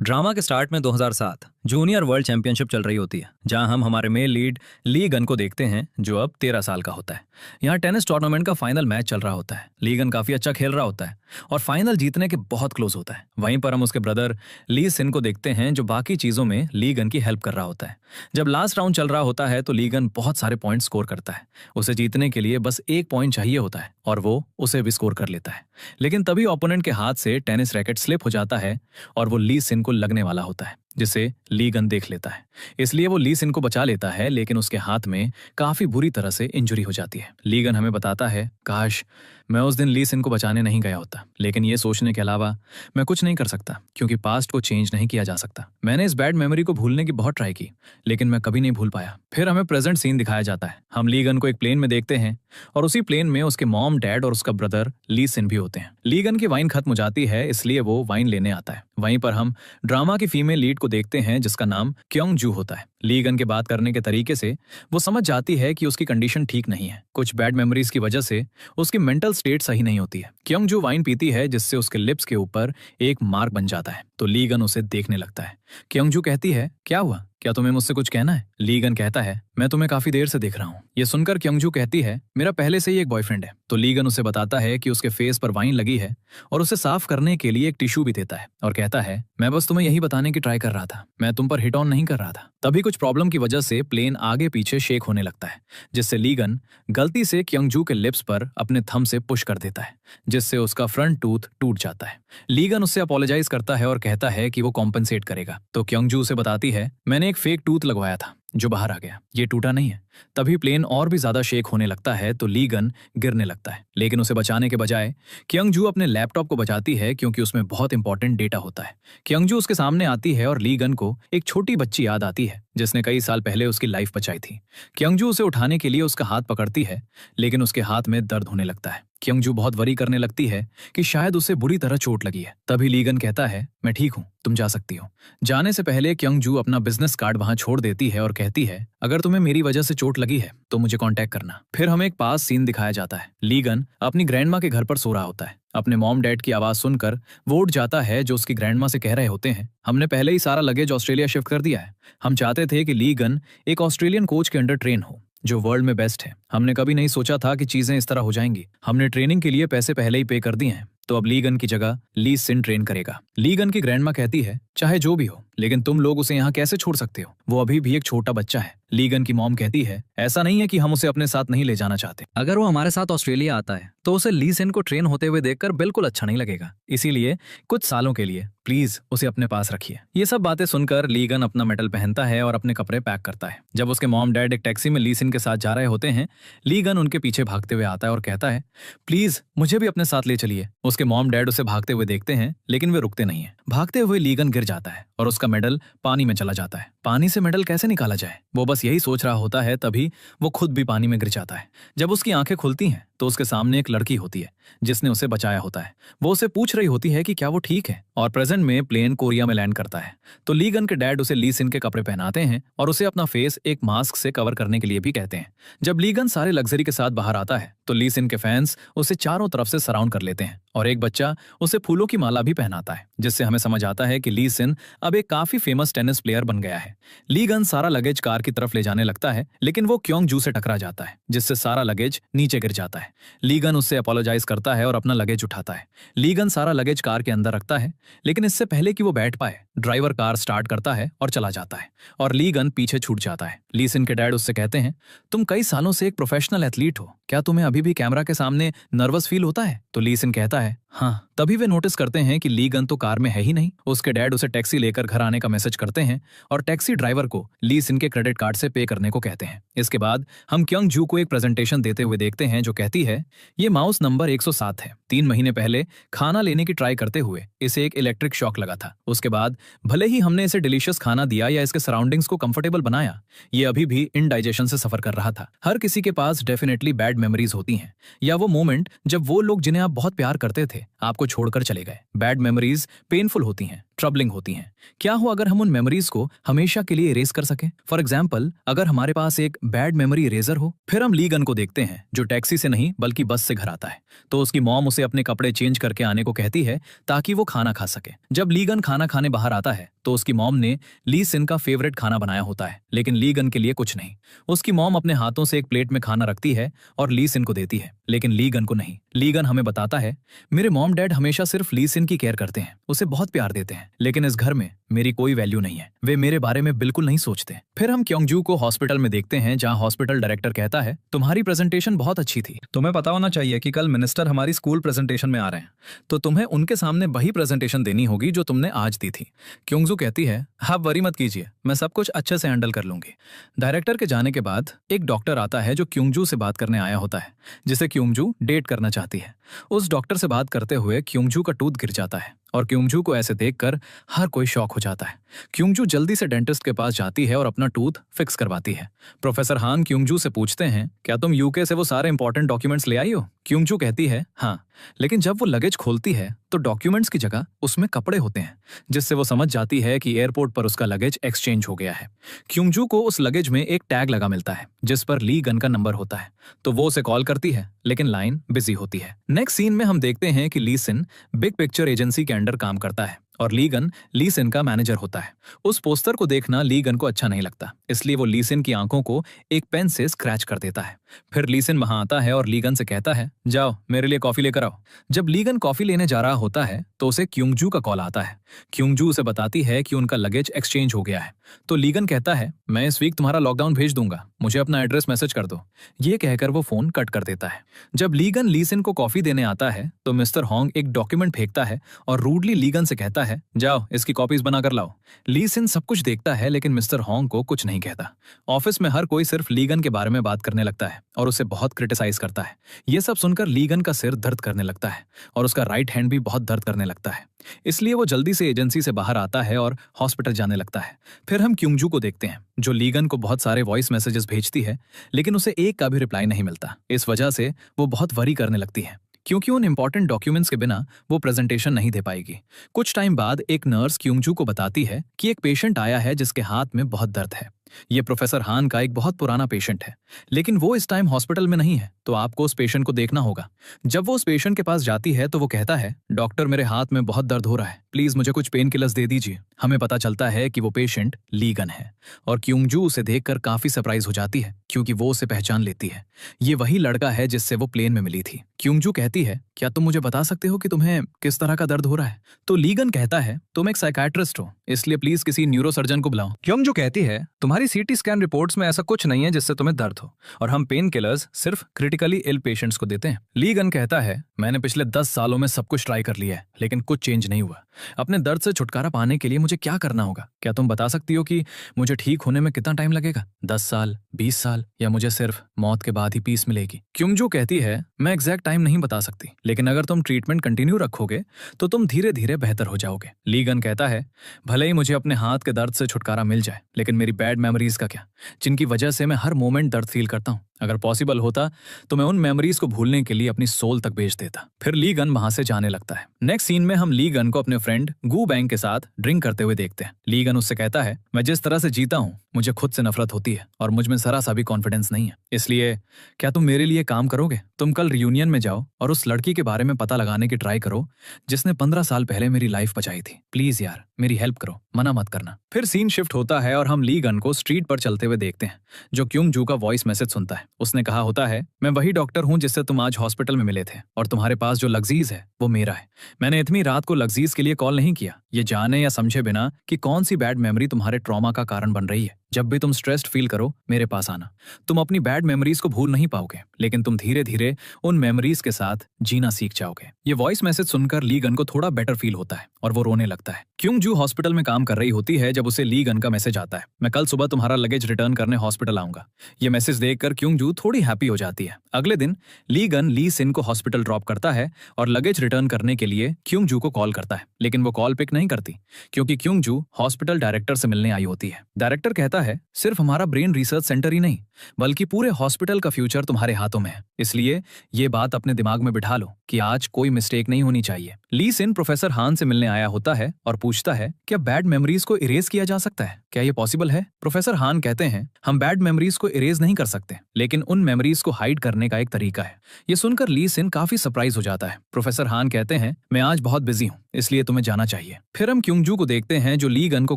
Drama के start में 2007 junior world championship चल रही होती है, जहां हम हमारे मेल लीड ली गन को देखते हैं, जो अब 13 साल का होता है। यहाँ टेनिस टूर्नामेंट का फाइनल मैच चल रहा होता है। ली गन काफी अच्छा खेल रहा होता है और फाइनल जीतने के बहुत क्लोज होता है। वहीं पर हम उसके ब्रदर ली सिन को देखते हैं, जो बाकी चीजों में ली गन की हेल्प कर रहा होता है। जब लास्ट राउंड चल रहा होता है तो ली गन बहुत सारे पॉइंट स्कोर करता है। उसे जीतने के लिए बस एक पॉइंट चाहिए होता है और वो उसे भी स्कोर कर लेता है। लेकिन तभी ओपोनेंट के हाथ से टेनिस रैकेट स्लिप हो जाता है और वो ली सिन को लगने वाला होता है, जिसे ली गन देख लेता है। इसलिए वो ली सिन को बचा लेता है, लेकिन उसके हाथ में काफी बुरी तरह से इंजरी हो जाती है। ली गन हमें बताता है, काश मैं उस दिन ली सिन को बचाने नहीं गया होता, लेकिन ये सोचने के अलावा मैं कुछ नहीं कर सकता, क्योंकि पास्ट को चेंज नहीं किया जा सकता। मैंने इस बैड मेमोरी को भूलने की बहुत ट्राई की, लेकिन मैं कभी नहीं भूल पाया। फिर हमें प्रेजेंट सीन दिखाया जाता है। हम ली गन को एक प्लेन में देखते हैं और उसी प्लेन में उसके मॉम, डैड और उसका ब्रदर ली सिन भी होते हैं। ली गन की वाइन खत्म हो जाती है, इसलिए वो वाइन लेने आता है। वहीं पर हम ड्रामा की फीमेल लीड को देखते हैं, जिसका नाम क्योंग जू होता है। ली गन के बात करने के तरीके से वो समझ जाती है कि उसकी कंडीशन ठीक नहीं है। कुछ बैड मेमोरीज की वजह से उसकी मेंटल स्टेट सही नहीं होती है। क्योंग जू वाइन पीती है, जिससे उसके लिप्स के ऊपर एक मार्क बन जाता है, तो ली गन उसे देखने लगता है। क्योंग जू कहती है, क्या हुआ, क्या तुम्हें मुझसे कुछ कहना है? ली गन कहता है, मैं तुम्हें काफी देर से देख रहा हूँ। ये सुनकर क्योंग जू कहती है, मेरा पहले से ही एक बॉयफ्रेंड है। तो ली गन उसे बताता है कि उसके फेस पर वाइन लगी है और उसे साफ करने के लिए एक टिश्यू भी देता है और कहता है, मैं बस तुम्हें यही बताने की ट्राई कर रहा था, मैं तुम पर हिट ऑन नहीं कर रहा था। तभी कुछ प्रॉब्लम की वजह से प्लेन आगे पीछे शेक होने लगता है, जिससे ली गन गलती से क्योंग जू के लिप्स पर अपने थंब से पुश कर देता है, जिससे उसका फ्रंट टूथ टूट जाता है। ली गन उससे अपोलोजाइज करता है और कहता है कि वो कॉम्पेंसेट करेगा। तो क्योंग जू उसे बताती है, मैंने एक फेक टूथ लगवाया था जो बाहर आ गया, ये टूटा नहीं है। तभी प्लेन और भी ज्यादा शेक होने लगता है, तो ली गन गिरने लगता है, लेकिन उसे बचाने के बजाय क्योंग जू अपने लैपटॉप को बचाती है, क्योंकि उसमें बहुत इंपॉर्टेंट डेटा होता है। क्योंग जू उसके सामने आती है और ली गन को एक छोटी बच्ची याद आती है, जिसने कई साल पहले उसकी लाइफ बचाई थी। क्योंग जू उसे उठाने के लिए उसका हाथ पकड़ती है, लेकिन उसके हाथ में दर्द होने लगता है। क्योंग जू बहुत वरी करने लगती है कि शायद उसे बुरी तरह चोट लगी है। तभी ली गन कहता है, मैं ठीक हूँ, तुम जा सकती हो। जाने से पहले क्योंग जू अपना बिजनेस कार्ड वहां छोड़ देती है और कहती है, अगर तुम्हें मेरी वजह से चोट लगी है तो मुझे कांटेक्ट करना। फिर हमें एक पास सीन दिखाया जाता है। ली गन अपनी ग्रैंडमा के घर पर सो रहा होता है। अपने मॉम डैड की आवाज सुनकर वो उठ जाता है, जो उसकी ग्रैंडमा से कह रहे होते हैं, हमने पहले ही सारा लगेज ऑस्ट्रेलिया शिफ्ट कर दिया है। हम चाहते थे कि ली गन एक ऑस्ट्रेलियन कोच के अंडर ट्रेन हो, जो वर्ल्ड में बेस्ट है। हमने कभी नहीं सोचा था कि चीजें इस तरह हो जाएंगी। हमने ट्रेनिंग के लिए पैसे पहले ही पे कर दिए हैं, तो अब ली गन की जगह ली सिन ट्रेन करेगा। ली गन की ग्रैंडमा कहती है, चाहे जो भी हो, लेकिन तुम लोग उसे यहाँ कैसे छोड़ सकते हो? वो अभी भी एक छोटा बच्चा है। ली गन की मॉम कहती है, ऐसा नहीं है कि हम उसे अपने साथ नहीं ले जाना चाहते। अगर वो हमारे साथ ऑस्ट्रेलिया आता है तो उसे ली सिन को ट्रेन होते हुए देखकर बिल्कुल अच्छा नहीं लगेगा। इसीलिए कुछ सालों के लिए प्लीज उसे अपने पास रखिए। ये सब बातें सुनकर ली गन अपना मेडल पहनता है और अपने कपड़े पैक करता है। जब उसके मॉम डैड एक टैक्सी में ली सिन के साथ जा रहे होते हैं, ली गन उनके पीछे भागते हुए आता है और कहता है, प्लीज मुझे भी अपने साथ ले चलिए। उसके मॉम डैड उसे भागते हुए देखते हैं, लेकिन वे रुकते नहीं है। भागते हुए ली गन गिर जाता है और उसका मेडल पानी में चला जाता है। पानी से मेडल कैसे निकाला जाए, वो बस यही सोच रहा होता है। तभी वो खुद भी पानी में गिर जाता है। जब उसकी आंखें खुलती हैं तो उसके सामने एक लड़की होती है, जिसने उसे बचाया होता है। वो उसे पूछ रही होती है कि क्या वो ठीक है। और प्रेजेंट में प्लेन कोरिया में लैंड करता है, तो ली गन के डैड उसे ली सिन के कपड़े पहनाते हैं और उसे अपना फेस एक मास्क से कवर करने के लिए भी कहते हैं। जब ली गन सारे लग्जरी के साथ बाहर आता है, तो ली सिन के फैंस उसे चारों तरफ से सराउंड कर लेते हैं और एक बच्चा उसे फूलों की माला भी पहनाता है, जिससे हमें समझ आता है कि ली सिन अब एक काफी फेमस टेनिस प्लेयर बन गया है। ली गन सारा लगेज कार की तरफ ले जाने लगता है, लेकिन वो क्योंग जू से टकरा जाता है, जिससे सारा लगेज नीचे गिर जाता है। ली गन उससे अपोलोजाइज करता है और अपना लगेज उठाता है। ली गन सारा लगेज कार के अंदर रखता है, लेकिन इससे पहले कि वो बैठ पाए, ड्राइवर कार स्टार्ट करता है और चला जाता है और ली गन पीछे छूट जाता है। ली सिन के डैड उससे कहते हैं, तुम कई सालों से एक प्रोफेशनल एथलीट हो, क्या तुम्हें अभी भी कैमरा के सामने नर्वस फील होता है? तो ली सिन कहता है, हाँ। तभी वे नोटिस करते हैं कि ली गन तो कार में है ही नहीं। उसके डैड उसे टैक्सी लेकर घर आने का मैसेज करते हैं और टैक्सी ड्राइवर को ली सिन के क्रेडिट कार्ड से पे करने को कहते हैं। इसके बाद हम क्योंग जू को एक प्रेजेंटेशन देते हुए देखते हैं, जो कहती है, ये माउस नंबर 107 है। 3 महीने पहले खाना लेने की ट्राई करते हुए इसे एक इलेक्ट्रिक शॉक लगा था। उसके बाद भले ही हमने इसे डिलीशियस खाना दिया या इसके सराउंडिंग्स को कंफर्टेबल बनाया, ये अभी भी इनडाइजेशन से सफर कर रहा था। हर किसी के पास डेफिनेटली बैड मेमोरीज होती हैं, या वो मोमेंट जब वो लोग जिन्हें आप बहुत प्यार करते थे आपको छोड़कर चले गए। बैड मेमोरीज पेनफुल होती हैं, ट्रबलिंग होती हैं। क्या हो अगर हम उन मेमोरीज को हमेशा के लिए इरेज कर सकें? फॉर एग्जाम्पल, अगर हमारे पास एक बैड मेमोरी इरेजर हो। फिर हम ली गन को देखते हैं जो टैक्सी से नहीं बल्कि बस से घर आता है। तो उसकी मॉम उसे अपने कपड़े चेंज करके आने को कहती है ताकि वो खाना खा सके। जब ली गन खाना खाने बाहर आता है तो उसकी मॉम ने ली सिन का फेवरेट खाना बनाया होता है, लेकिन ली गन के लिए कुछ नहीं। उसकी मॉम अपने हाथों से एक प्लेट में खाना रखती है और ली सिन को देती है, लेकिन ली गन को नहीं। ली गन हमें बताता है, मेरे मॉम डैड हमेशा सिर्फ ली सिन की केयर करते हैं, उसे बहुत प्यार देते हैं, लेकिन इस घर में मेरी कोई वैल्यू नहीं है, वे मेरे बारे में बिल्कुल नहीं सोचते। फिर हम क्योंगजू को हॉस्पिटल में देखते हैं जहां हॉस्पिटल डायरेक्टर कहता है, तुम्हारी प्रेजेंटेशन बहुत अच्छी थी, तुम्हें पता होना चाहिए कि कल मिनिस्टर हमारी स्कूल प्रेजेंटेशन में आ रहे हैं, तो तुम्हें उनके सामने वही प्रेजेंटेशन देनी होगी जो तुमने आज दी थी। क्योंगजू कहती है, आप वरी मत कीजिए, मैं सब कुछ अच्छे से हैंडल कर लूंगी। डायरेक्टर के जाने के बाद एक डॉक्टर आता है जो क्योंगजू से बात करने आया होता है, जिसे क्योंगजू डेट करना चाहती है। उस डॉक्टर से बात करते हुए क्योंगजू का टूथ गिर जाता है और क्योंगजू को ऐसे देखकर हर कोई शॉक हो जाता है। क्योंगजू जल्दी से डेंटिस्ट के पास जाती है और अपना टूथ फिक्स करवाती है। प्रोफेसर हान क्योंगजू से पूछते हैं, क्या तुम यूके से वो सारे इंपॉर्टेंट डॉक्यूमेंट्स ले आई हो? क्योंगजू कहती है, हाँ, लेकिन जब वो लगेज खोलती है तो डॉक्यूमेंट्स की जगह उसमें कपड़े होते हैं, जिससे वो समझ जाती है कि एयरपोर्ट पर उसका लगेज एक्सचेंज हो गया है। क्योंगजू को उस लगेज में एक टैग लगा मिलता है जिस पर ली गन का नंबर होता है, तो वो उसे कॉल करती है, लेकिन लाइन बिजी होती है। नेक्स्ट सीन में हम देखते हैं कि ली सिन बिग पिक्चर एजेंसी के अंडर काम करता है और ली गन ली सिन का मैनेजर होता है। उस पोस्टर को देखना ली गन को अच्छा नहीं लगता, इसलिए वो ली सिन की आंखों को एक पेन से स्क्रैच कर देता है। फिर ली सिन वहां आता है और ली गन से कहता है, जाओ मेरे लिए कॉफी लेकर आओ। जब ली गन कॉफी लेने जा रहा होता है तो उसे क्योंगजू का कॉल आता है। क्योंगजू उसे बताती है कि उनका लगेज एक्सचेंज हो गया है, तो ली गन कहता है, मैं इस वीक तुम्हारा लॉकडाउन भेज दूंगा, मुझे अपना एड्रेस मैसेज कर दो। ये कहकर वो फोन कट कर देता है। जब ली गन ली सिन को कॉफी देने आता है तो मिस्टर होंग एक डॉक्यूमेंट फेंकता है और रूडली ली गन से कहता है, जाओ इसकी कॉपीज बनाकर लाओ। ली सिन सब कुछ देखता है लेकिन मिस्टर होंग को कुछ नहीं कहता। ऑफिस में हर कोई सिर्फ ली गन के बारे में बात करने लगता है और उसे बहुत क्रिटिसाइज करता है। ये सब सुनकर ली गन का सिर दर्द करने लगता है और उसका राइट हैंड भी बहुत दर्द करने लगता है, इसलिए वो जल्दी से एजेंसी से बाहर आता है और हॉस्पिटल जाने लगता है। फिर हम क्योंगजू को देखते हैं जो ली गन को बहुत सारे वॉइस मैसेजेस भेजती है, लेकिन उसे एक का भी रिप्लाई नहीं मिलता। इस वजह से वो बहुत वरी करने लगती है क्योंकि उन इंपॉर्टेंट डॉक्यूमेंट्स के बिना वो प्रेजेंटेशन नहीं दे पाएगी। कुछ टाइम बाद एक नर्स क्योंगजू को बताती है कि एक पेशेंट आया है जिसके हाथ में बहुत दर्द है। ये प्रोफेसर हान का एक बहुत पुराना पेशेंट है, लेकिन वो इस टाइम हॉस्पिटल में नहीं है, तो आपको उस पेशेंट को देखना होगा। जब वो उस पेशेंट के पास जाती है तो वो कहता है, डॉक्टर मेरे हाथ में बहुत दर्द हो रहा है, प्लीज मुझे कुछ पेन किलर्स दे दीजिए। हमें पता चलता है कि वो पेशेंट ली गन है और क्योंगजू उसे देखकर काफी सरप्राइज हो जाती है क्योंकि वो उसे पहचान लेती है। ये वही लड़का है जिससे वो प्लेन में मिली थी। क्योंगजू कहती है, क्या तुम मुझे बता सकते हो कि तुम्हें किस तरह का दर्द हो रहा है? तो ली गन कहता है, तुम एक साइकाट्रिस्ट हो, इसलिए प्लीज किसी न्यूरोसर्जन को बुलाओ। क्योंगजू कहती है, तुम्हारी सीटी स्कैन रिपोर्ट्स में ऐसा कुछ नहीं है जिससे तुम्हें दर्द हो, और हम पेन किलर्स सिर्फ क्रिटिकली इल पेशेंट्स को देते हैं। ली गन कहता है, मैंने पिछले 10 सालों में सब कुछ ट्राई कर लिया है, लेकिन कुछ चेंज नहीं हुआ। अपने दर्द से छुटकारा पाने के लिए मुझे क्या करना होगा? क्या तुम बता सकती हो कि मुझे ठीक होने में कितना टाइम लगेगा? 10 साल, 20 साल, या मुझे सिर्फ मौत के बाद ही पीस मिलेगी? क्योंगजू कहती है, मैं एग्जैक्ट टाइम नहीं बता सकती, लेकिन अगर तुम ट्रीटमेंट कंटिन्यू रखोगे तो तुम धीरे धीरे बेहतर हो जाओगे। ली गन कहता है, भले ही मुझे अपने हाथ के दर्द से छुटकारा मिल जाए, लेकिन मेरी बैड मेमोरीज का क्या, जिनकी वजह से मैं हर मोमेंट दर्द फील करता हूँ। अगर पॉसिबल होता तो मैं उन मेमोरीज को भूलने के लिए अपनी सोल तक भेज देता। फिर ली गन वहां से जाने लगता है। नेक्स्ट सीन में हम ली गन को अपने फ्रेंड गू बैंग के साथ ड्रिंक करते हुए देखते हैं। ली गन उससे कहता है, मैं जिस तरह से जीता हूँ मुझे खुद से नफरत होती है और मुझ में जरा सा भी कॉन्फिडेंस नहीं है, इसलिए क्या तुम मेरे लिए काम करोगे? तुम कल रियूनियन में जाओ और उस लड़की के बारे में पता लगाने की ट्राई करो जिसने 15 साल पहले मेरी लाइफ बचाई थी। प्लीज यार मेरी हेल्प करो, मना मत करना। फिर सीन शिफ्ट होता है और हम ली गन को स्ट्रीट पर चलते हुए देखते हैं जो क्योंगजू का वॉइस मैसेज सुनता है। उसने कहा होता है, मैं वही डॉक्टर हूँ जिससे तुम आज हॉस्पिटल में मिले थे और तुम्हारे पास जो लग्जीज है वो मेरा है। मैंने इतनी रात को लग्जीज के लिए कॉल नहीं किया, ये जाने या समझे बिना कि कौन सी बैड मेमोरी तुम्हारे ट्रॉमा का कारण बन रही है। जब भी तुम स्ट्रेस्ड फील करो मेरे पास आना। तुम अपनी बैड मेमोरीज को भूल नहीं पाओगे, लेकिन तुम धीरे धीरे उन मेमोरीज के साथ जीना सीख जाओगे। ये वॉइस मैसेज सुनकर ली गन को थोड़ा बेटर फील होता है और वो रोने लगता है। क्योंगजू हॉस्पिटल में काम कर रही होती है जब उसे ली गन का मैसेज आता है, मैं कल सुबह तुम्हारा लगेज रिटर्न करने हॉस्पिटल आऊंगा। ये मैसेज देखकर क्योंगजू थोड़ी हैप्पी हो जाती है। अगले दिन ली गन ली सिन को हॉस्पिटल ड्रॉप करता है और लगेज रिटर्न करने के लिए क्योंगजू को कॉल करता है, लेकिन वो कॉल पिक नहीं करती क्योंकि क्योंगजू हॉस्पिटल डायरेक्टर से मिलने आई होती है। डायरेक्टर कहता कहता है सिर्फ हमारा ब्रेन रिसर्च सेंटर ही नहीं बल्कि पूरे हॉस्पिटल का फ्यूचर तुम्हारे हाथों में है, इसलिए ये बात अपने दिमाग में बिठा लो कि आज कोई मिस्टेक नहीं होनी चाहिए। ली सिन प्रोफेसर हान से मिलने आया होता है और पूछता है क्या बैड मेमोरीज को इरेज किया जा सकता है, क्या ये पॉसिबल है? प्रोफेसर हान कहते हैं हम बैड मेमोरीज को इरेज नहीं कर सकते, लेकिन उन मेमोरीज को हाइड करने का एक तरीका है। ये सुनकर ली सिन काफी सरप्राइज हो जाता है। प्रोफेसर हान कहते हैं मैं आज बहुत बिजी हूँ, इसलिए तुम्हें जाना चाहिए। फिर हम क्योंगजू को देखते हैं जो ली गन को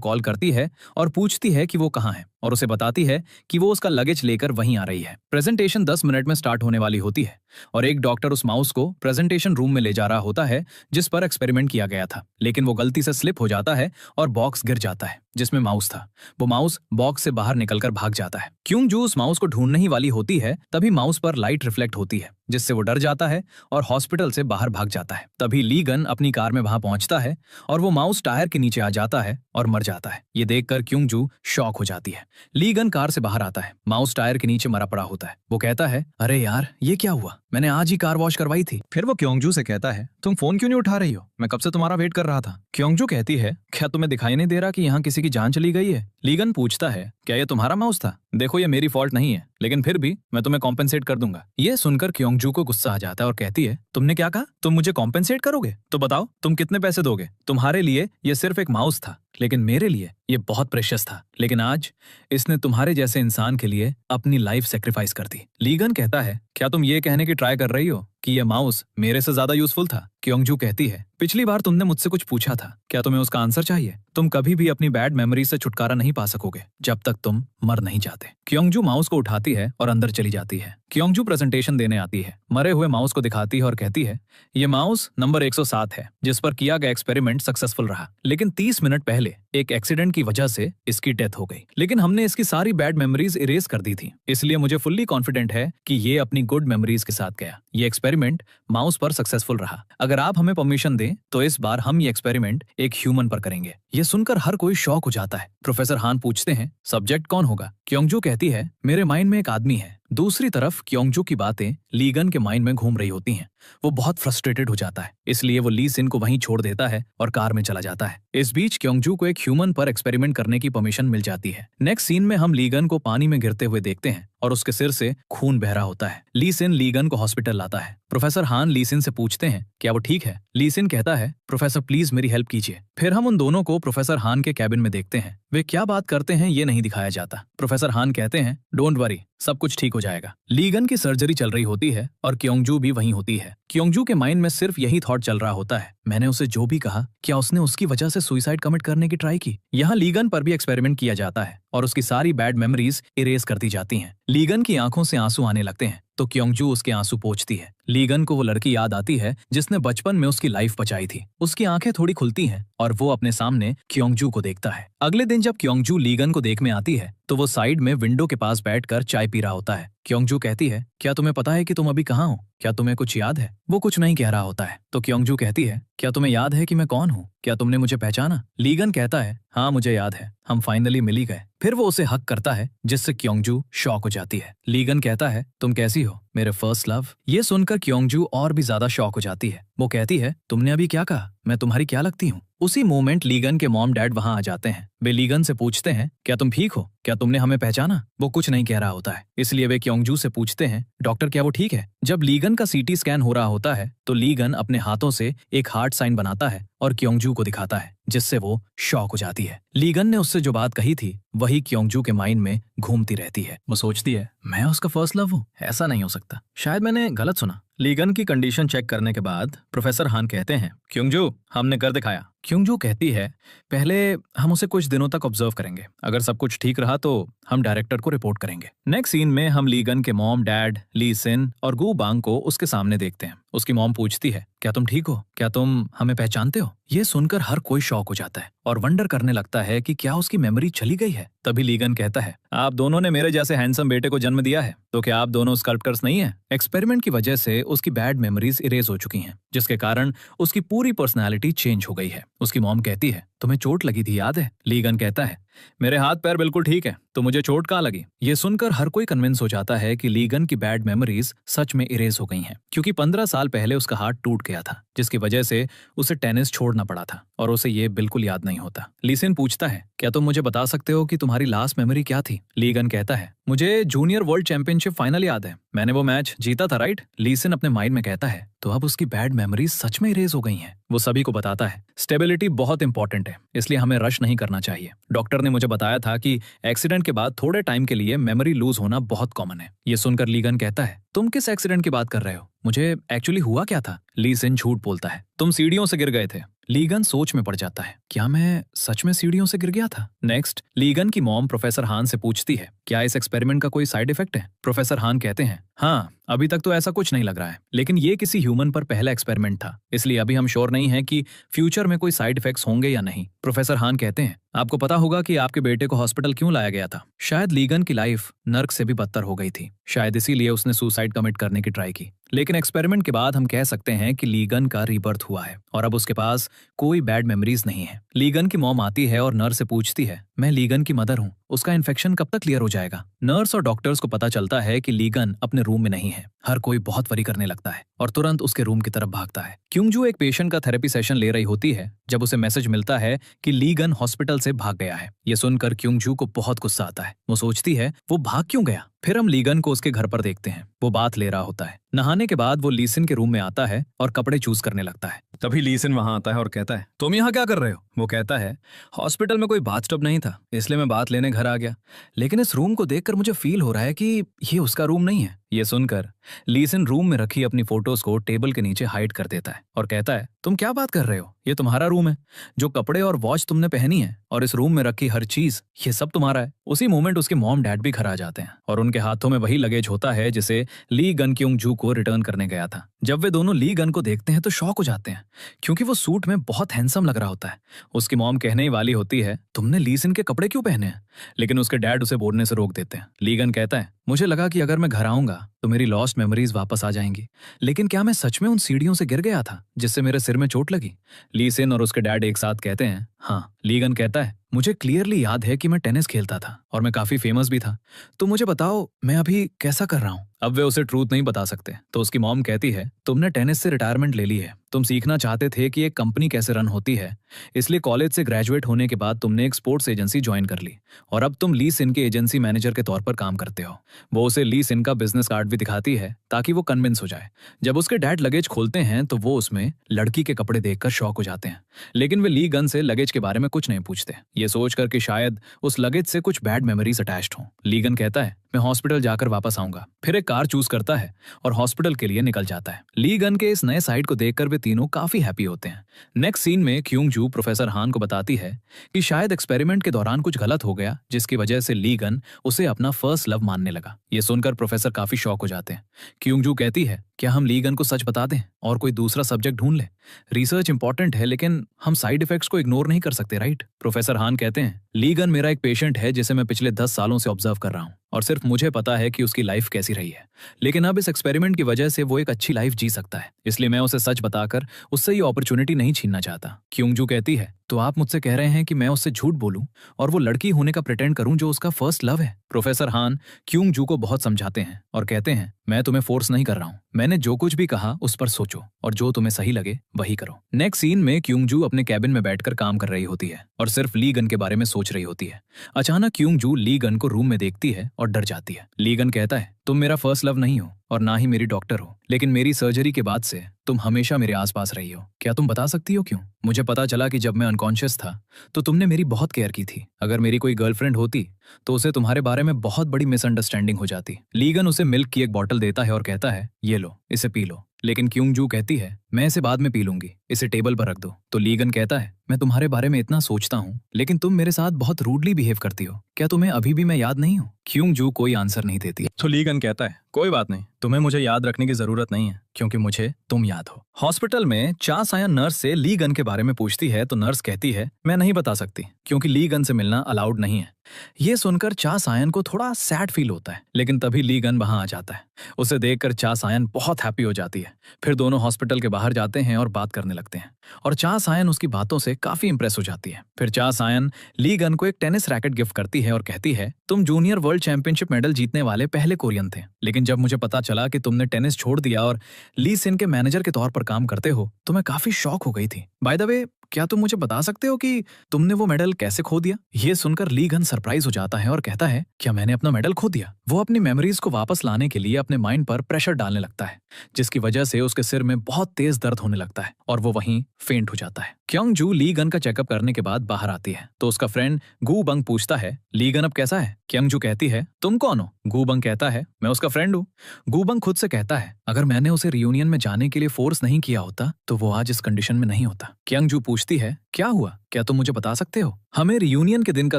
कॉल करती है और पूछती है कि वो कहाँ है और उसे बताती है कि वो उसका लगेज लेकर वहीं आ रही है। प्रेजेंटेशन 10 मिनट में स्टार्ट होने वाली होती है और एक डॉक्टर उस माउस को प्रेजेंटेशन रूम में ले जा रहा होता है जिस पर एक्सपेरिमेंट किया गया था, लेकिन वो गलती से स्लिप हो जाता है और बॉक्स गिर जाता है जिसमें माउस था। वो माउस बॉक्स से बाहर निकलकर भाग जाता है। क्योंजू उस माउस को ढूंढने ही वाली होती है तभी माउस पर लाइट रिफ्लेक्ट होती है जिससे वो डर जाता है और हॉस्पिटल से बाहर भाग जाता है। तभी ली गन अपनी कार में वहां पहुंचता है और वो माउस टायर के नीचे आ जाता है और मर जाता है। ये देखकर क्योंजू शॉक हो जाती है। ली गन कार से बाहर आता है, माउस टायर के नीचे मरा पड़ा होता है। वो कहता है अरे यार ये क्या हुआ, मैंने आज ही कार वॉश करवाई थी। फिर वो क्योंजू से कहता है तुम फोन क्यों नहीं उठा रही हो, मैं कब से तुम्हारा वेट कर रहा था। क्योंजू कहती है क्या तुम्हें दिखाई नहीं दे रहा कि यहाँ किसी की जान चली गई है? लीगन पूछता है क्या ये तुम्हारा माउस था? देखो ये मेरी फॉल्ट नहीं है, लेकिन फिर भी मैं तुम्हें कॉम्पेंसेट कर दूंगा। ये सुनकर क्योंजू को गुस्सा आ जाता है और कहती है तुमने क्या कहा, तुम मुझे कॉम्पेंसेट करोगे? तो बताओ तुम कितने पैसे दोगे? तुम्हारे लिए ये सिर्फ एक माउस था, लेकिन मेरे लिए ये बहुत प्रेशियस था, लेकिन आज इसने तुम्हारे जैसे इंसान के लिए अपनी लाइफ सेक्रीफाइस कर दी। लीगन कहता है क्या तुम ये कहने की ट्राई कर रही हो कि ये माउस मेरे से ज्यादा यूजफुल था? क्योंजू कहती है पिछली बार तुमने मुझसे कुछ पूछा था, क्या तुम्हें उसका आंसर चाहिए? तुम कभी भी अपनी बैड मेमोरी से छुटकारा नहीं पा सकोगे जब तक तुम मर नहीं जाते। क्योंजू माउस को उठाती है और अंदर चली जाती है। क्योंजू प्रेजेंटेशन देने आती है, मरे हुए माउस को दिखाती है और कहती है ये माउस नंबर 107 है जिस पर किया गया एक्सपेरिमेंट सक्सेसफुल रहा, लेकिन 30 मिनट पहले एक एक्सीडेंट की वजह से इसकी डेथ हो गई, लेकिन हमने इसकी सारी बैड मेमोरीज इरेज कर दी थी, इसलिए मुझे फुल्ली कॉन्फिडेंट है कि ये अपनी गुड मेमोरीज के साथ गया। ये एक्सपेरिमेंट माउस पर सक्सेसफुल रहा। अगर आप हमें परमिशन दें तो इस बार हम ये एक्सपेरिमेंट एक ह्यूमन पर करेंगे। ये सुनकर हर कोई शॉक हो जाता है। प्रोफेसर हान पूछते हैं सब्जेक्ट कौन होगा? क्योंजू कहती है मेरे माइंड में एक आदमी है। दूसरी तरफ क्योंजू की बातें लीगन के माइंड में घूम रही होती हैं। वो बहुत फ्रस्ट्रेटेड हो जाता है, इसलिए वो ली सिन को वहीं छोड़ देता है और कार में चला जाता है। इस बीच क्योंजू को एक ह्यूमन पर एक्सपेरिमेंट करने की परमिशन मिल जाती है। नेक्स्ट सीन में हम लीगन को पानी में गिरते हुए देखते हैं और उसके सिर से खून बह रहा होता है। ली सिन लीगन को हॉस्पिटल लाता है। प्रोफेसर हान ली सिन से पूछते हैं क्या वो ठीक है? ली सिन कहता है प्रोफेसर प्लीज मेरी हेल्प कीजिए। फिर हम उन दोनों को प्रोफेसर हान के कैबिन में देखते हैं। वे क्या बात करते हैं ये नहीं दिखाया जाता। प्रोफेसर हान कहते हैं डोंट वरी, सब कुछ ठीक हो जाएगा। लीगन की सर्जरी चल रही होती है और क्योंजू भी वहीं होती है। क्योंजू के माइंड में सिर्फ यही थॉट चल रहा होता है मैंने उसे जो भी कहा, क्या उसने उसकी वजह से सुसाइड कमिट करने की ट्राई की? यहाँ लीगन पर भी एक्सपेरिमेंट किया जाता है और उसकी सारी बैड मेमोरीज इरेज कर दी जाती हैं। लीगन की आंखों से आंसू आने लगते हैं तो क्योंजू उसके आंसू पोंछती है। लीगन को वो लड़की याद आती है जिसने बचपन में उसकी लाइफ बचाई थी। उसकी आंखें थोड़ी खुलती हैं और वो अपने सामने क्योंजू को देखता है। अगले दिन जब क्योंजू लीगन को देखने आती है तो वो साइड में विंडो के पास बैठकर चाय पी रहा होता है। क्योंजू कहती है क्या तुम्हें पता है कि तुम अभी कहाँ हो? क्या तुम्हें कुछ याद है? वो कुछ नहीं कह रहा होता है तो क्योंजू कहती है क्या तुम्हें याद है कि मैं कौन हूँ? क्या तुमने मुझे पहचाना? लीगन कहता है हाँ मुझे याद है, हम फाइनली मिल ही गए। फिर वो उसे हक करता है जिससे क्योंजू शॉक हो जाती है। लीगन कहता है तुम कैसी हो मेरे फर्स्ट लव? ये सुनकर क्योंजू और भी ज्यादा शॉक हो जाती है। वो कहती है तुमने अभी क्या कहा, मैं तुम्हारी क्या लगती हूँ? उसी मोमेंट लीगन के मॉम डैड वहां आ जाते हैं। वे लीगन से पूछते हैं क्या तुम ठीक हो, क्या तुमने हमें पहचाना? वो कुछ नहीं कह रहा होता है, इसलिए वे क्योंजू से पूछते हैं डॉक्टर क्या वो ठीक है? जब लीगन का सीटी स्कैन हो रहा होता है तो लीगन अपने हाथों से एक हार्ट साइन बनाता है और क्योंजू को दिखाता है जिससे वो शॉक हो जाती है। लीगन ने उससे जो बात कही थी वही क्योंजू के माइंड में घूमती रहती है। वो सोचती है मैं उसका फर्स्ट लव हूँ, ऐसा नहीं हो सकता, शायद मैंने गलत सुना। लीगन की कंडीशन चेक करने के बाद प्रोफेसर हान कहते हैं क्योंजू हमने कर दिखाया। क्योंजू कहती है पहले हम उसे कुछ दिनों तक ऑब्जर्व करेंगे, अगर सब कुछ ठीक रहा तो हम डायरेक्टर को रिपोर्ट करेंगे। नेक्स्ट सीन में हम लीगन के मॉम डैड ली सिन और गू बांग को उसके सामने देखते हैं। उसकी मॉम पूछती है क्या तुम ठीक हो, क्या तुम हमें पहचानते हो? ये सुनकर हर कोई शॉक हो जाता है और वंडर करने लगता है कि क्या उसकी मेमोरी चली गई है। तभी लीगन कहता है आप दोनों ने मेरे जैसे हैंडसम बेटे को जन्म दिया है, तो क्या आप दोनों स्कल्प्टर्स नहीं हैं? एक्सपेरिमेंट की वजह से उसकी बैड मेमोरीज इरेज हो चुकी हैं, जिसके कारण उसकी पूरी पर्सनालिटी चेंज हो गई है। उसकी मॉम कहती है तुम्हें चोट लगी थी याद है? लीगन कहता है मेरे हाथ पैर बिल्कुल ठीक है, तो मुझे चोट कहाँ लगी? ये सुनकर हर कोई कन्विंस हो जाता है कि लीगन की बैड मेमोरीज सच में इरेज हो गई हैं, क्योंकि 15 साल पहले उसका हाथ टूट गया था, जिसकी वजह से उसे टेनिस छोड़ना पड़ा था और उसे ये बिल्कुल याद नहीं होता। लीसिन पूछता है, क्या तुम मुझे बता सकते हो कि तुम्हारी लास्ट मेमोरी क्या थी? लीगन कहता है, मुझे जूनियर वर्ल्ड चैंपियनशिप फाइनल याद है, मैंने वो मैच जीता था, राइट? लीसिन अपने माइंड में कहता है, तो अब उसकी बैड मेमोरीज सच में इरेज हो गई हैं। वो सभी को बताता है, स्टेबिलिटी बहुत इंपॉर्टेंट है, इसलिए हमें रश नहीं करना चाहिए। डॉक्टर ने मुझे बताया था कि एक्सीडेंट के बाद थोड़े टाइम के लिए मेमोरी लूज होना बहुत कॉमन है। ये सुनकर लीगन कहता है, तुम किस एक्सीडेंट की बात कर रहे हो? मुझे एक्चुअली हुआ क्या था? लीसिन झूठ बोलता है, तुम सीढ़ियों से गिर गए थे। लीगन सोच में पड़ जाता है, क्या मैं सच में सीढ़ियों से गिर गया था? नेक्स्ट, लीगन की मॉम प्रोफेसर हान से पूछती है, क्या इस एक्सपेरिमेंट का कोई साइड इफेक्ट है? प्रोफेसर हान कहते हैं, हाँ, अभी तक तो ऐसा कुछ नहीं लग रहा है, लेकिन ये किसी ह्यूमन पर पहला एक्सपेरिमेंट था, इसलिए अभी हम श्योर नहीं है कि फ्यूचर में कोई साइड इफेक्ट्स होंगे या नहीं। प्रोफेसर हान कहते हैं, आपको पता होगा कि आपके बेटे को हॉस्पिटल क्यों लाया गया था? शायद लीगन की लाइफ नर्क से भी बदतर हो गई थी, शायद इसीलिए उसने सुसाइड कमिट करने की ट्राई की। लेकिन एक्सपेरिमेंट के बाद हम कह सकते हैं कि लीगन का रीबर्थ हुआ है और अब उसके पास कोई बैड मेमोरीज नहीं है। लीगन की मॉम आती है और नर्स से पूछती है, मैं लीगन की मदर हूँ, उसका इन्फेक्शन कब तक क्लियर हो जाएगा? नर्स और डॉक्टर्स को पता चलता है कि लीगन अपने रूम में नहीं है। हर कोई बहुत वरी करने लगता है और तुरंत उसके रूम की तरफ भागता है। क्योंजू एक पेशेंट का थेरेपी सेशन ले रही होती है जब उसे मैसेज मिलता है कि लीगन हॉस्पिटल से भाग गया है। ये सुनकर क्योंजू को बहुत गुस्सा आता है। वो सोचती है, वो भाग क्यों गया? फिर हम लीगन को उसके घर पर देखते हैं। वो बात ले रहा होता है। नहाने के बाद वो लीसिन के रूम में आता है और कपड़े चूज करने लगता है। तभी लीसिन वहां आता है और कहता है, तुम यहाँ क्या कर रहे हो? वो कहता है, हॉस्पिटल में कोई बाथटब नहीं था, इसलिए मैं बात लेने घर आ गया, लेकिन इस रूम को देखकर मुझे फील हो रहा है कि ये उसका रूम नहीं है। ये सुनकर लीसिन रूम में रखी अपनी फोटोज को टेबल के नीचे हाइड कर देता है और कहता है, तुम क्या बात कर रहे हो? ये तुम्हारा रूम है, जो कपड़े और वॉच तुमने पहनी है और इस रूम में रखी हर चीज, ये सब तुम्हारा है। उसी मोमेंट उसके मॉम डैड भी घर आ जाते हैं और उनके हाथों में वही लगेज होता है जिसे ली गन क्योंजू को रिटर्न करने गया था। जब वे दोनों ली गन को देखते हैं तो शॉक हो जाते हैं, क्योंकि वो सूट में बहुत हैंडसम लग रहा होता है। उसकी मॉम कहने ही वाली होती है, तुमने लीसिन के कपड़े क्यों पहने हैं? लेकिन उसके डैड उसे बोलने से रोक देते हैं। लीगन कहता है, मुझे लगा कि अगर मैं घर आऊंगा तो मेरी लॉस्ट मेमोरीज वापस आ जाएंगी, लेकिन क्या मैं सच में उन सीढ़ियों से गिर गया था जिससे मेरे सिर में चोट लगी? लीसिन और उसके डैड एक साथ कहते हैं, हाँ। लीगन कहता है, मुझे क्लियरली याद है कि मैं टेनिस खेलता था और मैं काफी फेमस भी था, तो मुझे बताओ मैं अभी कैसा कर रहा हूँ? अब वे उसे ट्रूथ नहीं बता सकते, तो उसकी मॉम कहती है, तुमने टेनिस से रिटायरमेंट ले ली है, तुम सीखना चाहते थे कि एक कंपनी कैसे रन होती है, इसलिए कॉलेज से ग्रेजुएट होने के बाद तुमने एक स्पोर्ट्स एजेंसी ज्वाइन कर ली और अब तुम ली सिन के एजेंसी मैनेजर के तौर पर काम करते हो। वो उसे ली सिन का बिजनेस कार्ड भी दिखाती है ताकि वो कन्विंस हो जाए। जब उसके डैड लगेज खोलते हैं तो वो उसमें लड़की के कपड़े देखकर शॉक हो जाते हैं, लेकिन वे ली गन से लगेज के बारे में कुछ नहीं पूछते, ये सोचकर कि शायद उस लगेज से कुछ बैड मेमोरीज अटैच्ड हों। लीगन कहता है, मैं हॉस्पिटल जाकर वापस आऊंगा। फिर एक कार चूज करता है और हॉस्पिटल के लिए निकल जाता है। ली गन के इस नए साइड को देखकर वे तीनों काफी हैप्पी होते हैं। नेक्स्ट सीन में क्योंजू प्रोफेसर हान को बताती है कि शायद एक्सपेरिमेंट के दौरान कुछ गलत हो गया, जिसकी वजह से ली गन उसे अपना फर्स्ट लव मानने लगा। ये सुनकर प्रोफेसर काफी शॉक हो जाते हैं। क्योंजू कहती है, क्या हम ली गन को सच बता दें और कोई दूसरा सब्जेक्ट ढूंढ ले? रिसर्च इंपॉर्टेंट है, लेकिन हम साइड इफेक्ट्स को इग्नोर नहीं कर सकते, राइट? प्रोफेसर हान कहते हैं, ली गन मेरा एक पेशेंट है जिसे मैं पिछले 10 सालों से ऑब्जर्व कर रहा हूँ और सिर्फ मुझे पता है कि उसकी लाइफ कैसी रही है, लेकिन अब इस एक्सपेरिमेंट की वजह से वो एक अच्छी लाइफ जी सकता है, इसलिए मैं उसे सच बताकर उससे ये अपॉर्चुनिटी नहीं छीनना चाहता। क्योंजू कहती है, तो आप मुझसे कह रहे हैं कि मैं उससे झूठ बोलूं और वो लड़की होने का प्रिटेंड करूं जो उसका फर्स्ट लव है? प्रोफेसर हान क्योंजू को बहुत समझाते हैं और कहते हैं, मैं तुम्हें फोर्स नहीं कर रहा हूं, मैंने जो कुछ भी कहा उस पर सोचो और जो तुम्हें सही लगे वही करो। नेक्स्ट सीन में क्योंजू अपने कैबिन में बैठकर काम कर रही होती है और सिर्फ ली गन के बारे में सोच रही होती है। अचानक क्योंजू ली गन को रूम में देखती है और डर जाती है। ली गन कहता है, तुम मेरा फर्स्ट लव नहीं हो और ना ही मेरी डॉक्टर हो, लेकिन मेरी सर्जरी के बाद से तुम हमेशा मेरे आसपास रही हो। क्या तुम बता सकती हो क्यों? मुझे पता चला कि जब मैं अनकॉन्शियस था तो तुमने मेरी बहुत केयर की थी। अगर मेरी कोई गर्लफ्रेंड होती तो उसे तुम्हारे बारे में बहुत बड़ी मिसअंडरस्टैंडिंग हो जाती। लीगन उसे मिल्क की एक बॉटल देता है और कहता है, ये लो, इसे पी लो। लेकिन क्योंजू कहती है, मैं इसे बाद में पी लूंगी, इसे टेबल पर रख दो। तो लीगन कहता है, मैं तुम्हारे बारे में इतना सोचता हूँ, लेकिन तुम मेरे साथ बहुत रूडली बिहेव करती हो। क्या तुम्हें अभी भी मैं याद नहीं हूँ? क्योंजू कोई आंसर नहीं देती। तो लीगन कहता है, कोई बात नहीं, तुम्हें मुझे याद रखने की जरूरत नहीं है, क्योंकि मुझे तुम याद हो। हॉस्पिटल में चा साया नर्स से लीगन के बारे में पूछती है तो नर्स कहती है, मैं नहीं बता सकती, क्योंकि लीगन से मिलना अलाउड नहीं है। ये सुनकर चा सायन को थोड़ा सैड फील होता है, लेकिन तभी ली गन वहां आ जाता है। उसे देखकर चा सायन बहुत हैप्पी हो जाती है। फिर दोनों हॉस्पिटल के बाहर जाते हैं और बात करने लगते हैं, और चा सायन उसकी बातों से काफी इंप्रेस हो जाती है। फिर चा सायन ली गन को एक टेनिस रैकेट गिफ्ट करती है और कहती है, तुम जूनियर वर्ल्ड चैंपियनशिप मेडल जीतने वाले पहले कोरियन थे, लेकिन जब मुझे पता चला कि तुमने टेनिस छोड़ दिया और ली सिन के मैनेजर के तौर पर काम करते हो, तो मैं काफी शॉक हो गई थी। बाय द वे, क्या तुम मुझे बता सकते हो कि तुमने वो मेडल कैसे खो दिया? ये सुनकर ली गन सरप्राइज हो जाता है और कहता है, क्या मैंने अपना मेडल खो दिया? वो अपनी मेमोरीज को वापस लाने के लिए अपने माइंड पर प्रेशर डालने लगता है, जिसकी वजह से उसके सिर में बहुत तेज दर्द होने लगता है और वो वहीं फेंट हो जाता है। क्योंग जू ली गन का चेकअप करने के बाद बाहर आती है तो उसका फ्रेंड गू बंग पूछता है, ली गन अब कैसा है? क्योंग जू कहती है, तुम कौन हो? गू बंग कहता है, मैं उसका फ्रेंड हूँ। गू बंग खुद से कहता है, अगर मैंने उसे रियूनियन में जाने के लिए फोर्स नहीं किया होता तो वो आज इस कंडीशन में नहीं होता। क्योंग जू पूछती है, क्या हुआ? क्या तुम मुझे बता सकते हो? हमें रियूनियन के दिन का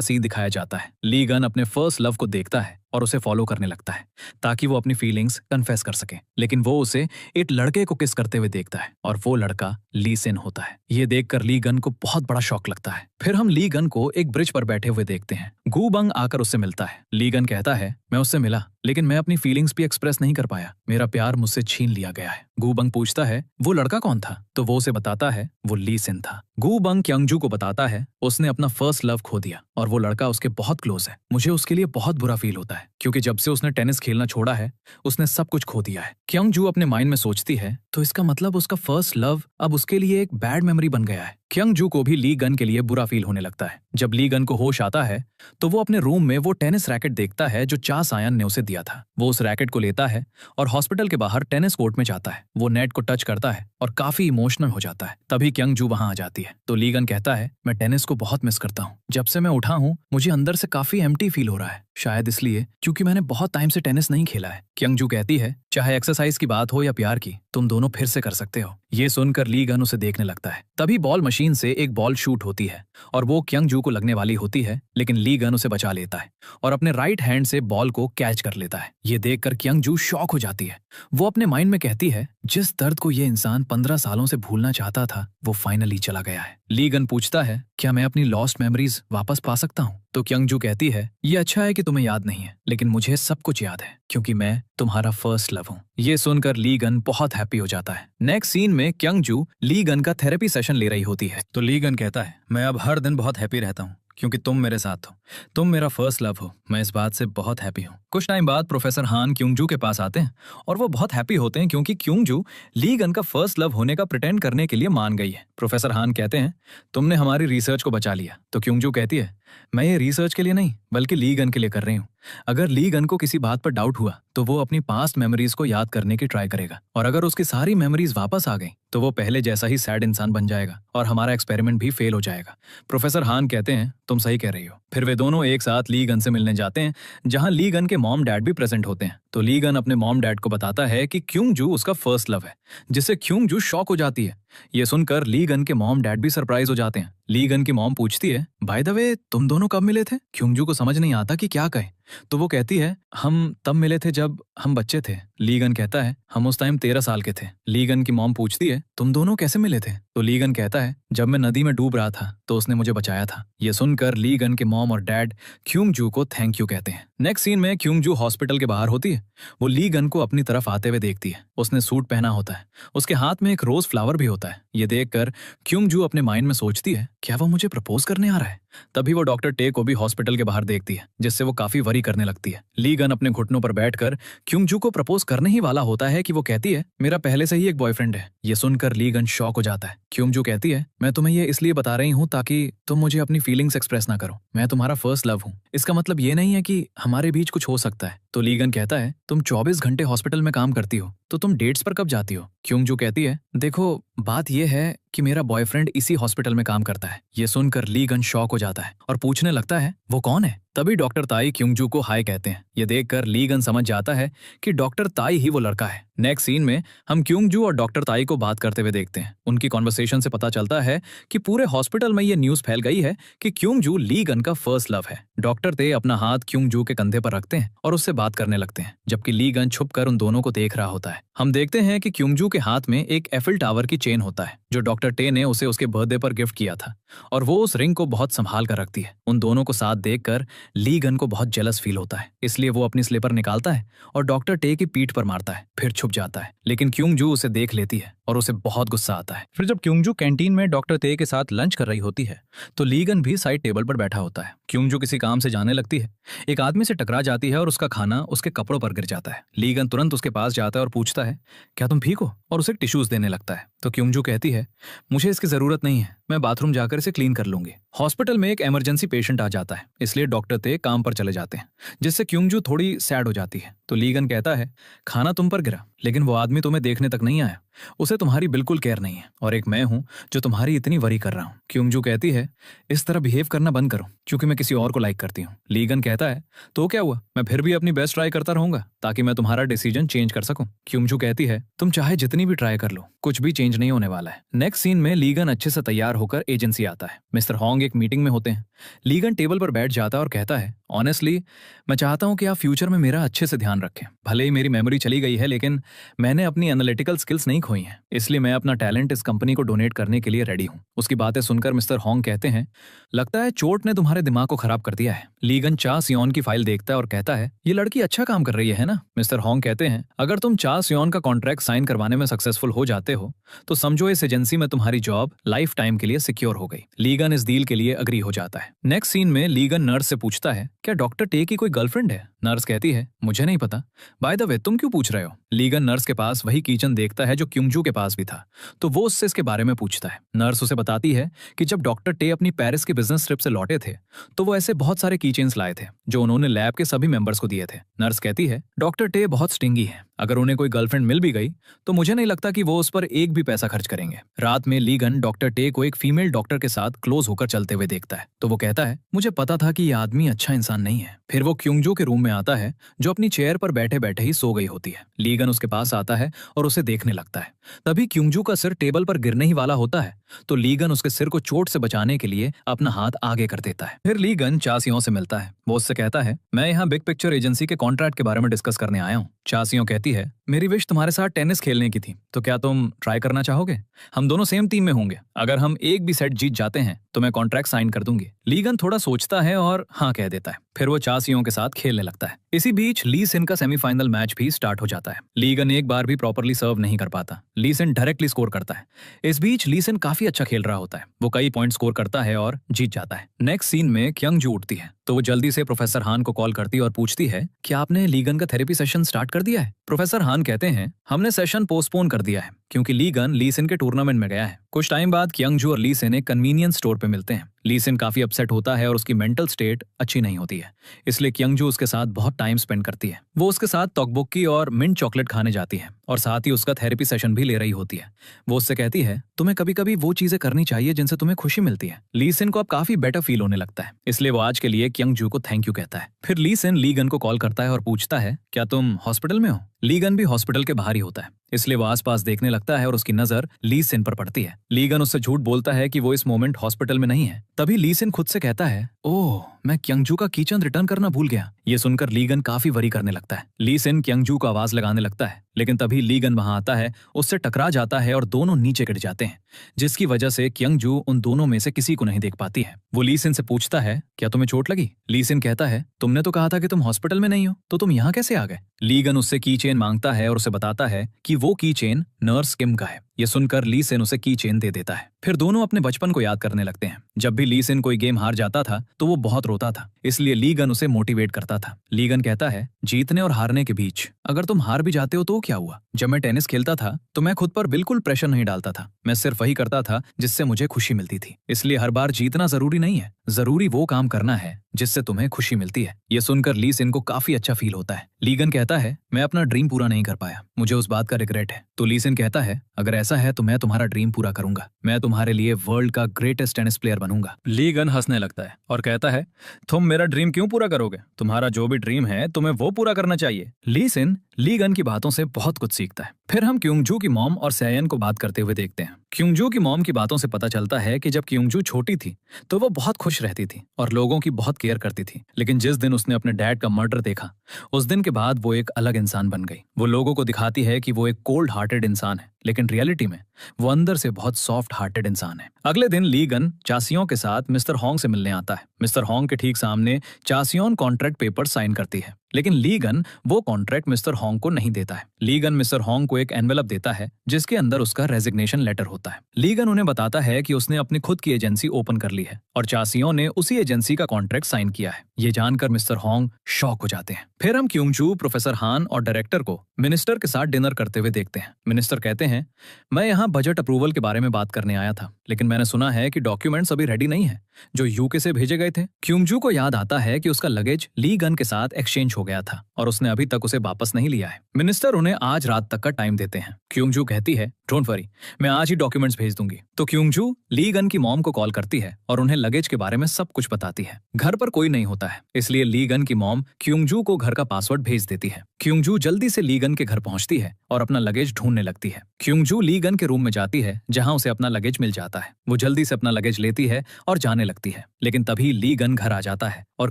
सीन दिखाया जाता है। ली गन अपने फर्स्ट लव को देखता है और उसे फॉलो करने लगता है ताकि वो अपनी फीलिंग्स कन्फेस कर सके, लेकिन वो उसे एक लड़के को किस करते हुए देखता है और वो लड़का ली सिन होता है। ये देखकर ली गन को बहुत बड़ा शॉक लगता है। फिर हम ली गन को एक ब्रिज पर बैठे हुए देखते हैं। गू बंग आकर उससे मिलता है। ली गन कहता है, मैं उससे मिला, लेकिन मैं अपनी फीलिंग्स भी एक्सप्रेस नहीं कर पाया। मेरा प्यार मुझसे छीन लिया गया है। गू बंग पूछता है, वो लड़का कौन था? तो वो उसे बताता है, वो ली सिन था। गू बंग क्योंगजू को बताता है, उसने अपना फर्स्ट लव खो दिया और वो लड़का उसके बहुत क्लोज है। मुझे उसके लिए बहुत बुरा फील होता है, क्योंकि जब से उसने टेनिस खेलना छोड़ा है उसने सब कुछ खो दिया है। क्योंगजू अपने माइंड में सोचती है, तो इसका मतलब उसका फर्स्ट लव अब उसके लिए एक बैड मेमोरी बन गया है। क्योंगजू को भी ली गन के लिए बुरा फील होने लगता है। जब ली गन को होश आता है तो वो अपने रूम में वो टेनिस रैकेट देखता है जो चा सायन ने उसे दिया था। वो उस रैकेट को लेता है और हॉस्पिटल के बाहर टेनिस कोर्ट में जाता है। वो नेट को टच करता है और काफी इमोशनल हो जाता है। तभी क्योंगजू वहां आ जाती है तो ली गन कहता है, मैं टेनिस को बहुत मिस करता हूँ। जब से मैं उठा हूँ मुझे अंदर से काफी एम्प्टी फील हो रहा है, शायद इसलिए क्योंकि मैंने बहुत टाइम से टेनिस नहीं खेला है। क्योंगजू कहती है, चाहे एक्सरसाइज की बात हो या प्यार की, तुम दोनों फिर से कर सकते हो। ये सुनकर ली गन उसे देखने लगता है। तभी बॉल मशीन से एक बॉल शूट होती है और वो क्योंगजू को लगने वाली होती है, लेकिन ली गन उसे बचा लेता है और अपने राइट हैंड से बॉल को कैच कर लेता है। ये देखकर क्योंगजू शॉक हो जाती है। वो अपने माइंड में कहती है, जिस दर्द को ये इंसान 15 सालों से भूलना चाहता था वो फाइनली चला गया है। ली गन पूछता है, क्या मैं अपनी लॉस्ट मेमोरीज वापस पा सकता हूँ? तो क्योंगजू कहती है, ये अच्छा है कि तुम्हें याद नहीं है, लेकिन मुझे सब कुछ याद है क्योंकि मैं तुम्हारा फर्स्ट लव हूँ। ये सुनकर ली गन बहुत हैप्पी हो जाता है। नेक्स्ट सीन में क्योंगजू ली गन का थेरेपी सेशन ले रही होती है तो ली गन कहता है, मैं अब हर दिन बहुत हैप्पी रहता हूँ क्योंकि तुम मेरे साथ हो। तुम मेरा फर्स्ट लव हो। मैं इस बात से बहुत हैप्पी हूँ। कुछ टाइम बाद प्रोफेसर हान क्योंगजू के पास आते हैं और वो बहुत हैप्पी होते हैं क्योंकि क्योंगजू ली गन का फर्स्ट लव होने का प्रिटेंड करने के लिए मान गई है। प्रोफेसर हान कहते हैं, तुमने हमारी रिसर्च को बचा लिया। तो क्योंगजू कहती है, मैं ये रिसर्च के लिए नहीं बल्कि ली गन के लिए कर रही हूँ। अगर ली गन को किसी बात पर डाउट हुआ तो वो अपनी पास्ट मेमोरीज को याद करने की ट्राई करेगा और अगर उसकी सारी मेमोरीज वापस आ गई तो वो पहले जैसा ही सैड इंसान बन जाएगा और हमारा एक्सपेरिमेंट भी फेल हो जाएगा। प्रोफेसर हान कहते हैं, तुम सही कह रही हो। फिर वे दोनों एक साथ ली गन से मिलने जाते हैं जहां ली गन के मॉम डैड भी प्रेजेंट होते हैं। तो ली गन अपने मॉम डैड को बताता है कि क्योंगजू उसका फर्स्ट लव है, जिससे क्योंगजू शॉक हो जाती है। ये सुनकर ली गन के मॉम डैड भी सरप्राइज हो जाते हैं। ली गन की मॉम पूछती है, बाय द वे तुम दोनों कब मिले थे? क्योंगजू को समझ नहीं आता कि क्या कहे, तो वो कहती है, हम तब मिले थे जब हम बच्चे थे। ली गन कहता है, हम उस टाइम 13 साल के थे। ली गन की मॉम पूछती है, तुम दोनों कैसे मिले थे? तो ली गन कहता है, जब मैं नदी में डूब रहा था तो उसने मुझे बचाया था। ये सुनकर ली गन के मॉम और डैड क्योंगजू को थैंक यू कहते हैं। नेक्स्ट सीन में क्योंगजू हॉस्पिटल के बाहर होती है। वो ली गन को अपनी तरफ आते हुए देखती है। उसने सूट पहना होता है, उसके हाथ में एक रोज फ्लावर भी होता है। ये देखकर क्योंगजू अपने माइंड में सोचती है, क्या वो मुझे प्रपोज करने आ रहा है? तभी वो डॉक्टर टे को भी हॉस्पिटल के बाहर देखती है, जिससे वो काफी वरी करने लगती है। ली गन अपने घुटनों पर बैठकर क्योंगजू को प्रपोज करने ही वाला होता है कि वो कहती है, मेरा पहले से ही एक बॉयफ्रेंड है। ये सुनकर ली गन शॉक हो जाता है। क्योंगजू कहती है, मैं तुम्हें ये इसलिए बता रही हूँ ताकि तुम मुझे अपनी फीलिंग्स एक्सप्रेस ना करो। मैं तुम्हारा फर्स्ट लव हूँ, इसका मतलब ये नहीं है कि हमारे बीच कुछ हो सकता है। तो ली गन कहता है, तुम 24 घंटे हॉस्पिटल में काम करती हो तो तुम डेट्स पर कब जाती हो? क्योंगजू कहती है, देखो बात यह है कि मेरा बॉयफ्रेंड इसी हॉस्पिटल में काम करता है। ये सुनकर ली गन शॉक हो जाता है और पूछने लगता है, वो कौन है? तभी डॉक्टर ताई क्योंगजू को हाय कहते हैं। ये देखकर ली गन समझ जाता है कि डॉक्टर ताई ही वो लड़का है। नेक्स्ट सीन में हम क्योंगजू और डॉक्टर ताई को बात करते हुए देखते हैं। उनकी कॉन्वर्सेशन से पता चलता है कि पूरे हॉस्पिटल में ये न्यूज फैल गई है कि क्योंगजू ली गन का फर्स्ट लव है। डॉक्टर ते अपना हाथ क्योंगजू के कंधे पर रखते हैं और उससे बात करने लगते हैं, जबकि ली गन छुपकर उन दोनों को देख रहा होता है। हम देखते हैं कि क्योंगजू के हाथ में एक एफिल टावर की चेन होता है जो डॉक्टर टे ने उसे उसके बर्थडे पर गिफ्ट किया था, और वो उस रिंग को बहुत संभाल कर रखती है। उन दोनों को साथ देखकर ली गन को बहुत जेलस फील होता है, इसलिए वो अपनी स्लीपर निकालता है और डॉक्टर टे की पीठ पर मारता है, फिर छुप जाता है। लेकिन क्योंगजू उसे देख लेती है और उसे बहुत गुस्सा आता है। फिर जब क्योंगजू कैंटीन में डॉक्टर ते के साथ लंच कर रही होती है तो लीगन भी साइड टेबल पर बैठा होता है। क्योंगजू किसी काम से जाने लगती है, एक आदमी से टकरा जाती है और उसका खाना उसके कपड़ों पर गिर जाता है। लीगन तुरंत उसके पास जाता है और पूछता है, क्या तुम ठीक हो? और उसे टिश्यूज देने लगता है। तो क्योंगजू कहती है, मुझे इसकी जरूरत नहीं है, मैं बाथरूम जाकर इसे क्लीन कर लूंगी। हॉस्पिटल में एक इमरजेंसी पेशेंट आ जाता है, इसलिए डॉक्टर ते काम पर चले जाते हैं, जिससे क्योंगजू थोड़ी सैड हो जाती है। तो लीगन कहता है, खाना तुम पर गिरा, लेकिन वो आदमी तुम्हें देखने तक नहीं आया, उसे तुम्हारी बिल्कुल केयर नहीं है, और एक मैं हूं जो तुम्हारी इतनी वरी कर रहा हूं। क्योंगजू कहती है, इस तरह बिहेव करना बंद करो, क्योंकि मैं किसी और को लाइक करती हूँ। लीगन कहता है, तो क्या हुआ, मैं फिर भी अपनी बेस्ट ट्राई करता रहूंगा ताकि मैं तुम्हारा डिसीजन चेंज कर सकूं। क्योंगजू कहती है, तुम चाहे जितनी भी ट्राई कर लो, कुछ भी चेंज नहीं होने वाला है। नेक्स्ट सीन में लीगन अच्छे से तैयार होकर एजेंसी आता है। मिस्टर हॉन्ग एक मीटिंग में होते हैं। लीगन टेबल पर बैठ जाता है और कहता है, ऑनेस्टली मैं चाहता हूं कि आप फ्यूचर में मेरा अच्छे से ध्यान रखें। भले ही मेरी मेमोरी चली गई है, लेकिन मैंने अपनी एनालिटिकल स्किल्स नहीं खोई हैं, इसलिए मैं अपना टैलेंट इस कंपनी को डोनेट करने के लिए रेडी हूं। उसकी बातें सुनकर मिस्टर हॉन्ग कहते हैं, लगता है चोट ने तुम्हारे दिमाग को खराब कर दिया है। लीगन चा सियोन की फाइल देखता है और कहता है, ये लड़की अच्छा काम कर रही है ना? मिस्टर हॉन्ग कहते हैं, अगर तुम चा सियोन का कॉन्ट्रैक्ट साइन करवाने में सक्सेसफुल हो जाते हो तो समझो इस एजेंसी में तुम्हारी जॉब लाइफ टाइम के लिए सिक्योर हो गई। लीगन इस डील के लिए अग्री हो जाता है। नेक्स्ट सीन में लीगन नर्स से पूछता है, क्या डॉक्टर टे की कोई गर्लफ्रेंड है? नर्स कहती है, मुझे नहीं पता। बाय द वे, तुम क्यों पूछ रहे हो? लीगन नर्स के पास वही कीचन देखता है जो क्योंगजू के पास भी था, तो वो उससे इसके बारे में पूछता है। नर्स उसे बताती है कि जब डॉक्टर टे अपनी पेरिस की बिजनेस ट्रिप से लौटे थे तो वो ऐसे बहुत सारे कीचेन्स लाए थे जो उन्होंने लैब के सभी मेंबर्स को दिए थे। नर्स कहती है, डॉक्टर टे बहुत स्टिंगी है, अगर उन्हें कोई गर्लफ्रेंड मिल भी गई तो मुझे नहीं लगता कि वो उस पर एक भी पैसा खर्च करेंगे। रात में लीगन डॉक्टर टे को एक फीमेल डॉक्टर के साथ क्लोज होकर चलते हुए देखता है, तो वो कहता है, मुझे पता था कि ये आदमी अच्छा इंसान नहीं है। फिर वो क्योंगजू के रूम में आता है जो अपनी चेयर पर बैठे बैठे ही सो गई होती है। लीगन उसके पास आता है और उसे देखने लगता है। तभी क्योंगजू का सिर टेबल पर गिरने ही वाला होता है, तो लीगन उसके सिर को चोट से बचाने के लिए अपना हाथ आगे कर देता है। फिर लीगन चासियों से मिलता है। वो उससे कहता है, मैं यहाँ बिग पिक्चर एजेंसी के कॉन्ट्रैक्ट के बारे में डिस्कस करने आया हूँ। चासियों कहती है, मेरी विश तुम्हारे साथ टेनिस खेलने की थी, तो क्या तुम ट्राई करना चाहोगे? हम दोनों सेम टीम में होंगे, अगर हम एक भी सेट जीत जाते हैं तो मैं कॉन्ट्रैक्ट साइन कर दूंगी। लीगन थोड़ा सोचता है और हाँ कह देता है। फिर वो चासियों के साथ खेलने लगता है। इसी बीच ली सिन का सेमीफाइनल मैच भी स्टार्ट हो जाता है। लीगन एक बार भी प्रॉपरली सर्व नहीं कर पाता, ली सिन डायरेक्टली स्कोर करता है। इस बीच ली सिन काफी अच्छा खेल रहा होता है, वो कई पॉइंट स्कोर करता है और जीत जाता है। नेक्स्ट सीन में क्योंगजू उठती है, तो वो जल्दी से प्रोफेसर हान को कॉल करती है और पूछती है, क्या आपने लीगन का थेरेपी सेशन स्टार्ट कर दिया है? प्रोफेसर हान कहते हैं, हमने सेशन पोस्टपोन कर दिया है क्योंकि लीगन ली सिन के टूर्नामेंट में गया है। कुछ टाइम बाद क्योंगजू और ली सिन एक कन्वीनियंस स्टोर पे मिलते हैं। ली सिन काफी अपसेट होता है और उसकी मेंटल स्टेट अच्छी नहीं होती है, इसलिए क्योंगजू उसके साथ बहुत टाइम स्पेंड करती है। वो उसके साथ तोकबोकी और मिंट चॉकलेट खाने जाती है और साथ ही उसका थेरेपी सेशन भी ले रही होती है। वो उससे कहती है, तुम्हें कभी कभी वो चीजें करनी चाहिए जिनसे तुम्हें खुशी मिलती है। ली सिन को अब काफी बेटर फील होने लगता है, इसलिए वो आज के लिए क्योंगजू को थैंक यू कहता है। फिर ली सिन लीगन को कॉल करता है और पूछता है, क्या तुम हॉस्पिटल में हो? लीगन भी हॉस्पिटल के बाहर ही होता है, इसलिए वो आसपास देखने लगता है और उसकी नजर ली सिन पर पड़ती है। लीगन उससे झूठ बोलता है कि वो इस मोमेंट हॉस्पिटल में नहीं है। तभी ली सिन खुद से कहता है, ओह, मैं क्योंगजू का कीचन रिटर्न करना भूल गया। ये सुनकर लीगन काफी वरी करने लगता है। ली सिन क्योंगजू को आवाज लगाने लगता है, लेकिन तभी लीगन वहां आता है, उससे टकरा जाता है और दोनों नीचे गिर जाते हैं, जिसकी वजह से क्योंगजू उन दोनों में से किसी को नहीं देख पाती है। वो ली सिन से पूछता है, क्या तुम्हें चोट लगी? ली सिन कहता है, तुमने तो कहा था कि तुम हॉस्पिटल में नहीं हो, तो तुम यहाँ कैसे आ गए? लीगन उससे की चेन मांगता है और उसे बताता है कि वो की चेन नर्स किम का है। ये सुनकर ली सिन उसे की चेन दे देता है। फिर दोनों अपने बचपन को याद करने लगते हैं। जब भी ली सिन कोई गेम हार जाता था तो वो बहुत रोता था, इसलिए लीगन उसे मोटिवेट करता था। लीगन कहता है, जीतने और हारने के बीच अगर तुम हार भी जाते हो तो क्या हुआ? जब मैं टेनिस खेलता था तो मैं खुद पर बिल्कुल प्रेशर नहीं डालता था, मैं सिर्फ वही करता था जिससे मुझे खुशी मिलती थी। इसलिए हर बार जीतना जरूरी नहीं है, जरूरी वो काम करना है जिससे तुम्हें खुशी मिलती है। ये सुनकर ली सिन को काफी अच्छा फील होता है। लीगन कहता है, मैं अपना ड्रीम पूरा नहीं कर पाया, मुझे उस बात का रिग्रेट है। तो ली सिन कहता है, अगर ऐसा है तो मैं तुम्हारा ड्रीम पूरा करूंगा, मैं तुम्हारे लिए वर्ल्ड का ग्रेटेस्ट टेनिस प्लेयर बनूंगा। लीगन हंसने लगता है और कहता है, तुम मेरा ड्रीम क्यों पूरा करोगे? तुम्हारा जो भी ड्रीम है तुम्हें वो पूरा करना चाहिए। ली सिन ली गन की बातों से बहुत कुछ सीखता है। फिर हम क्योंगजू की मॉम और सैयन को बात करते हुए देखते हैं। क्योंगजू की मॉम की बातों से पता चलता है कि जब क्योंगजू छोटी थी तो वो बहुत खुश रहती थी और लोगों की बहुत केयर करती थी, लेकिन जिस दिन उसने अपने डैड का मर्डर देखा उस दिन के बाद वो एक अलग इंसान बन गई। वो लोगों को दिखाती है कि वो एक कोल्ड हार्टेड इंसान है, लेकिन रियलिटी में वो अंदर से बहुत सॉफ्ट हार्टेड इंसान है। अगले दिन ली गन चासियों के साथ मिस्टर होंग से मिलने आता है। मिस्टर होंग के ठीक सामने चासियोन कॉन्ट्रैक्ट पेपर साइन करती है, लेकिन ली गन वो कॉन्ट्रैक्ट मिस्टर होंग को नहीं देता है। ली गन मिस्टर होंग को एक एनवेलप देता है जिसके अंदर उसका रेजिग्नेशन लेटर होता है। ली गन उन्हें बताता है कि उसने अपनी खुद की एजेंसी ओपन कर ली है और चासियों ने उसी एजेंसी का कॉन्ट्रैक्ट साइन किया है। ये जानकर मिस्टर होंग शॉक हो जाते हैं। फिर हम क्योंगजू, प्रोफेसर हान और डायरेक्टर को मिनिस्टर के साथ डिनर करते हुए देखते हैं। मिनिस्टर कहते हैं, मैं यहाँ बजट अप्रूवल के बारे में बात करने आया था, लेकिन मैंने सुना है कि डॉक्यूमेंट्स अभी रेडी नहीं है जो यूके से भेजे गए थे। क्योंगजू को याद आता है कि उसका लगेज ली गन के साथ एक्सचेंज हो गया था और उसने अभी तक उसे वापस नहीं लिया है। मिनिस्टर उन्हें आज रात तक का टाइम देते हैं। क्योंगजू कहती है, डोंट वरी, मैं आज ही डॉक्यूमेंट्स भेज दूंगी। तो क्योंगजू ली गन की मॉम को कॉल करती है और उन्हें लगेज के बारे में सब कुछ बताती है। घर पर कोई नहीं होता है, इसलिए ली गन की मॉम क्योंगजू को घर का पासवर्ड भेज देती है। क्योंगजू जल्दी से ली गन के घर पहुंचती है और अपना लगेज ढूंढने लगती है। क्योंगजू ली गन के रूम में जाती है जहां उसे अपना लगेज मिल जाता है। वो जल्दी से अपना लगेज लेती है और जाने लगती है, लेकिन तभी ली गन घर आ जाता है और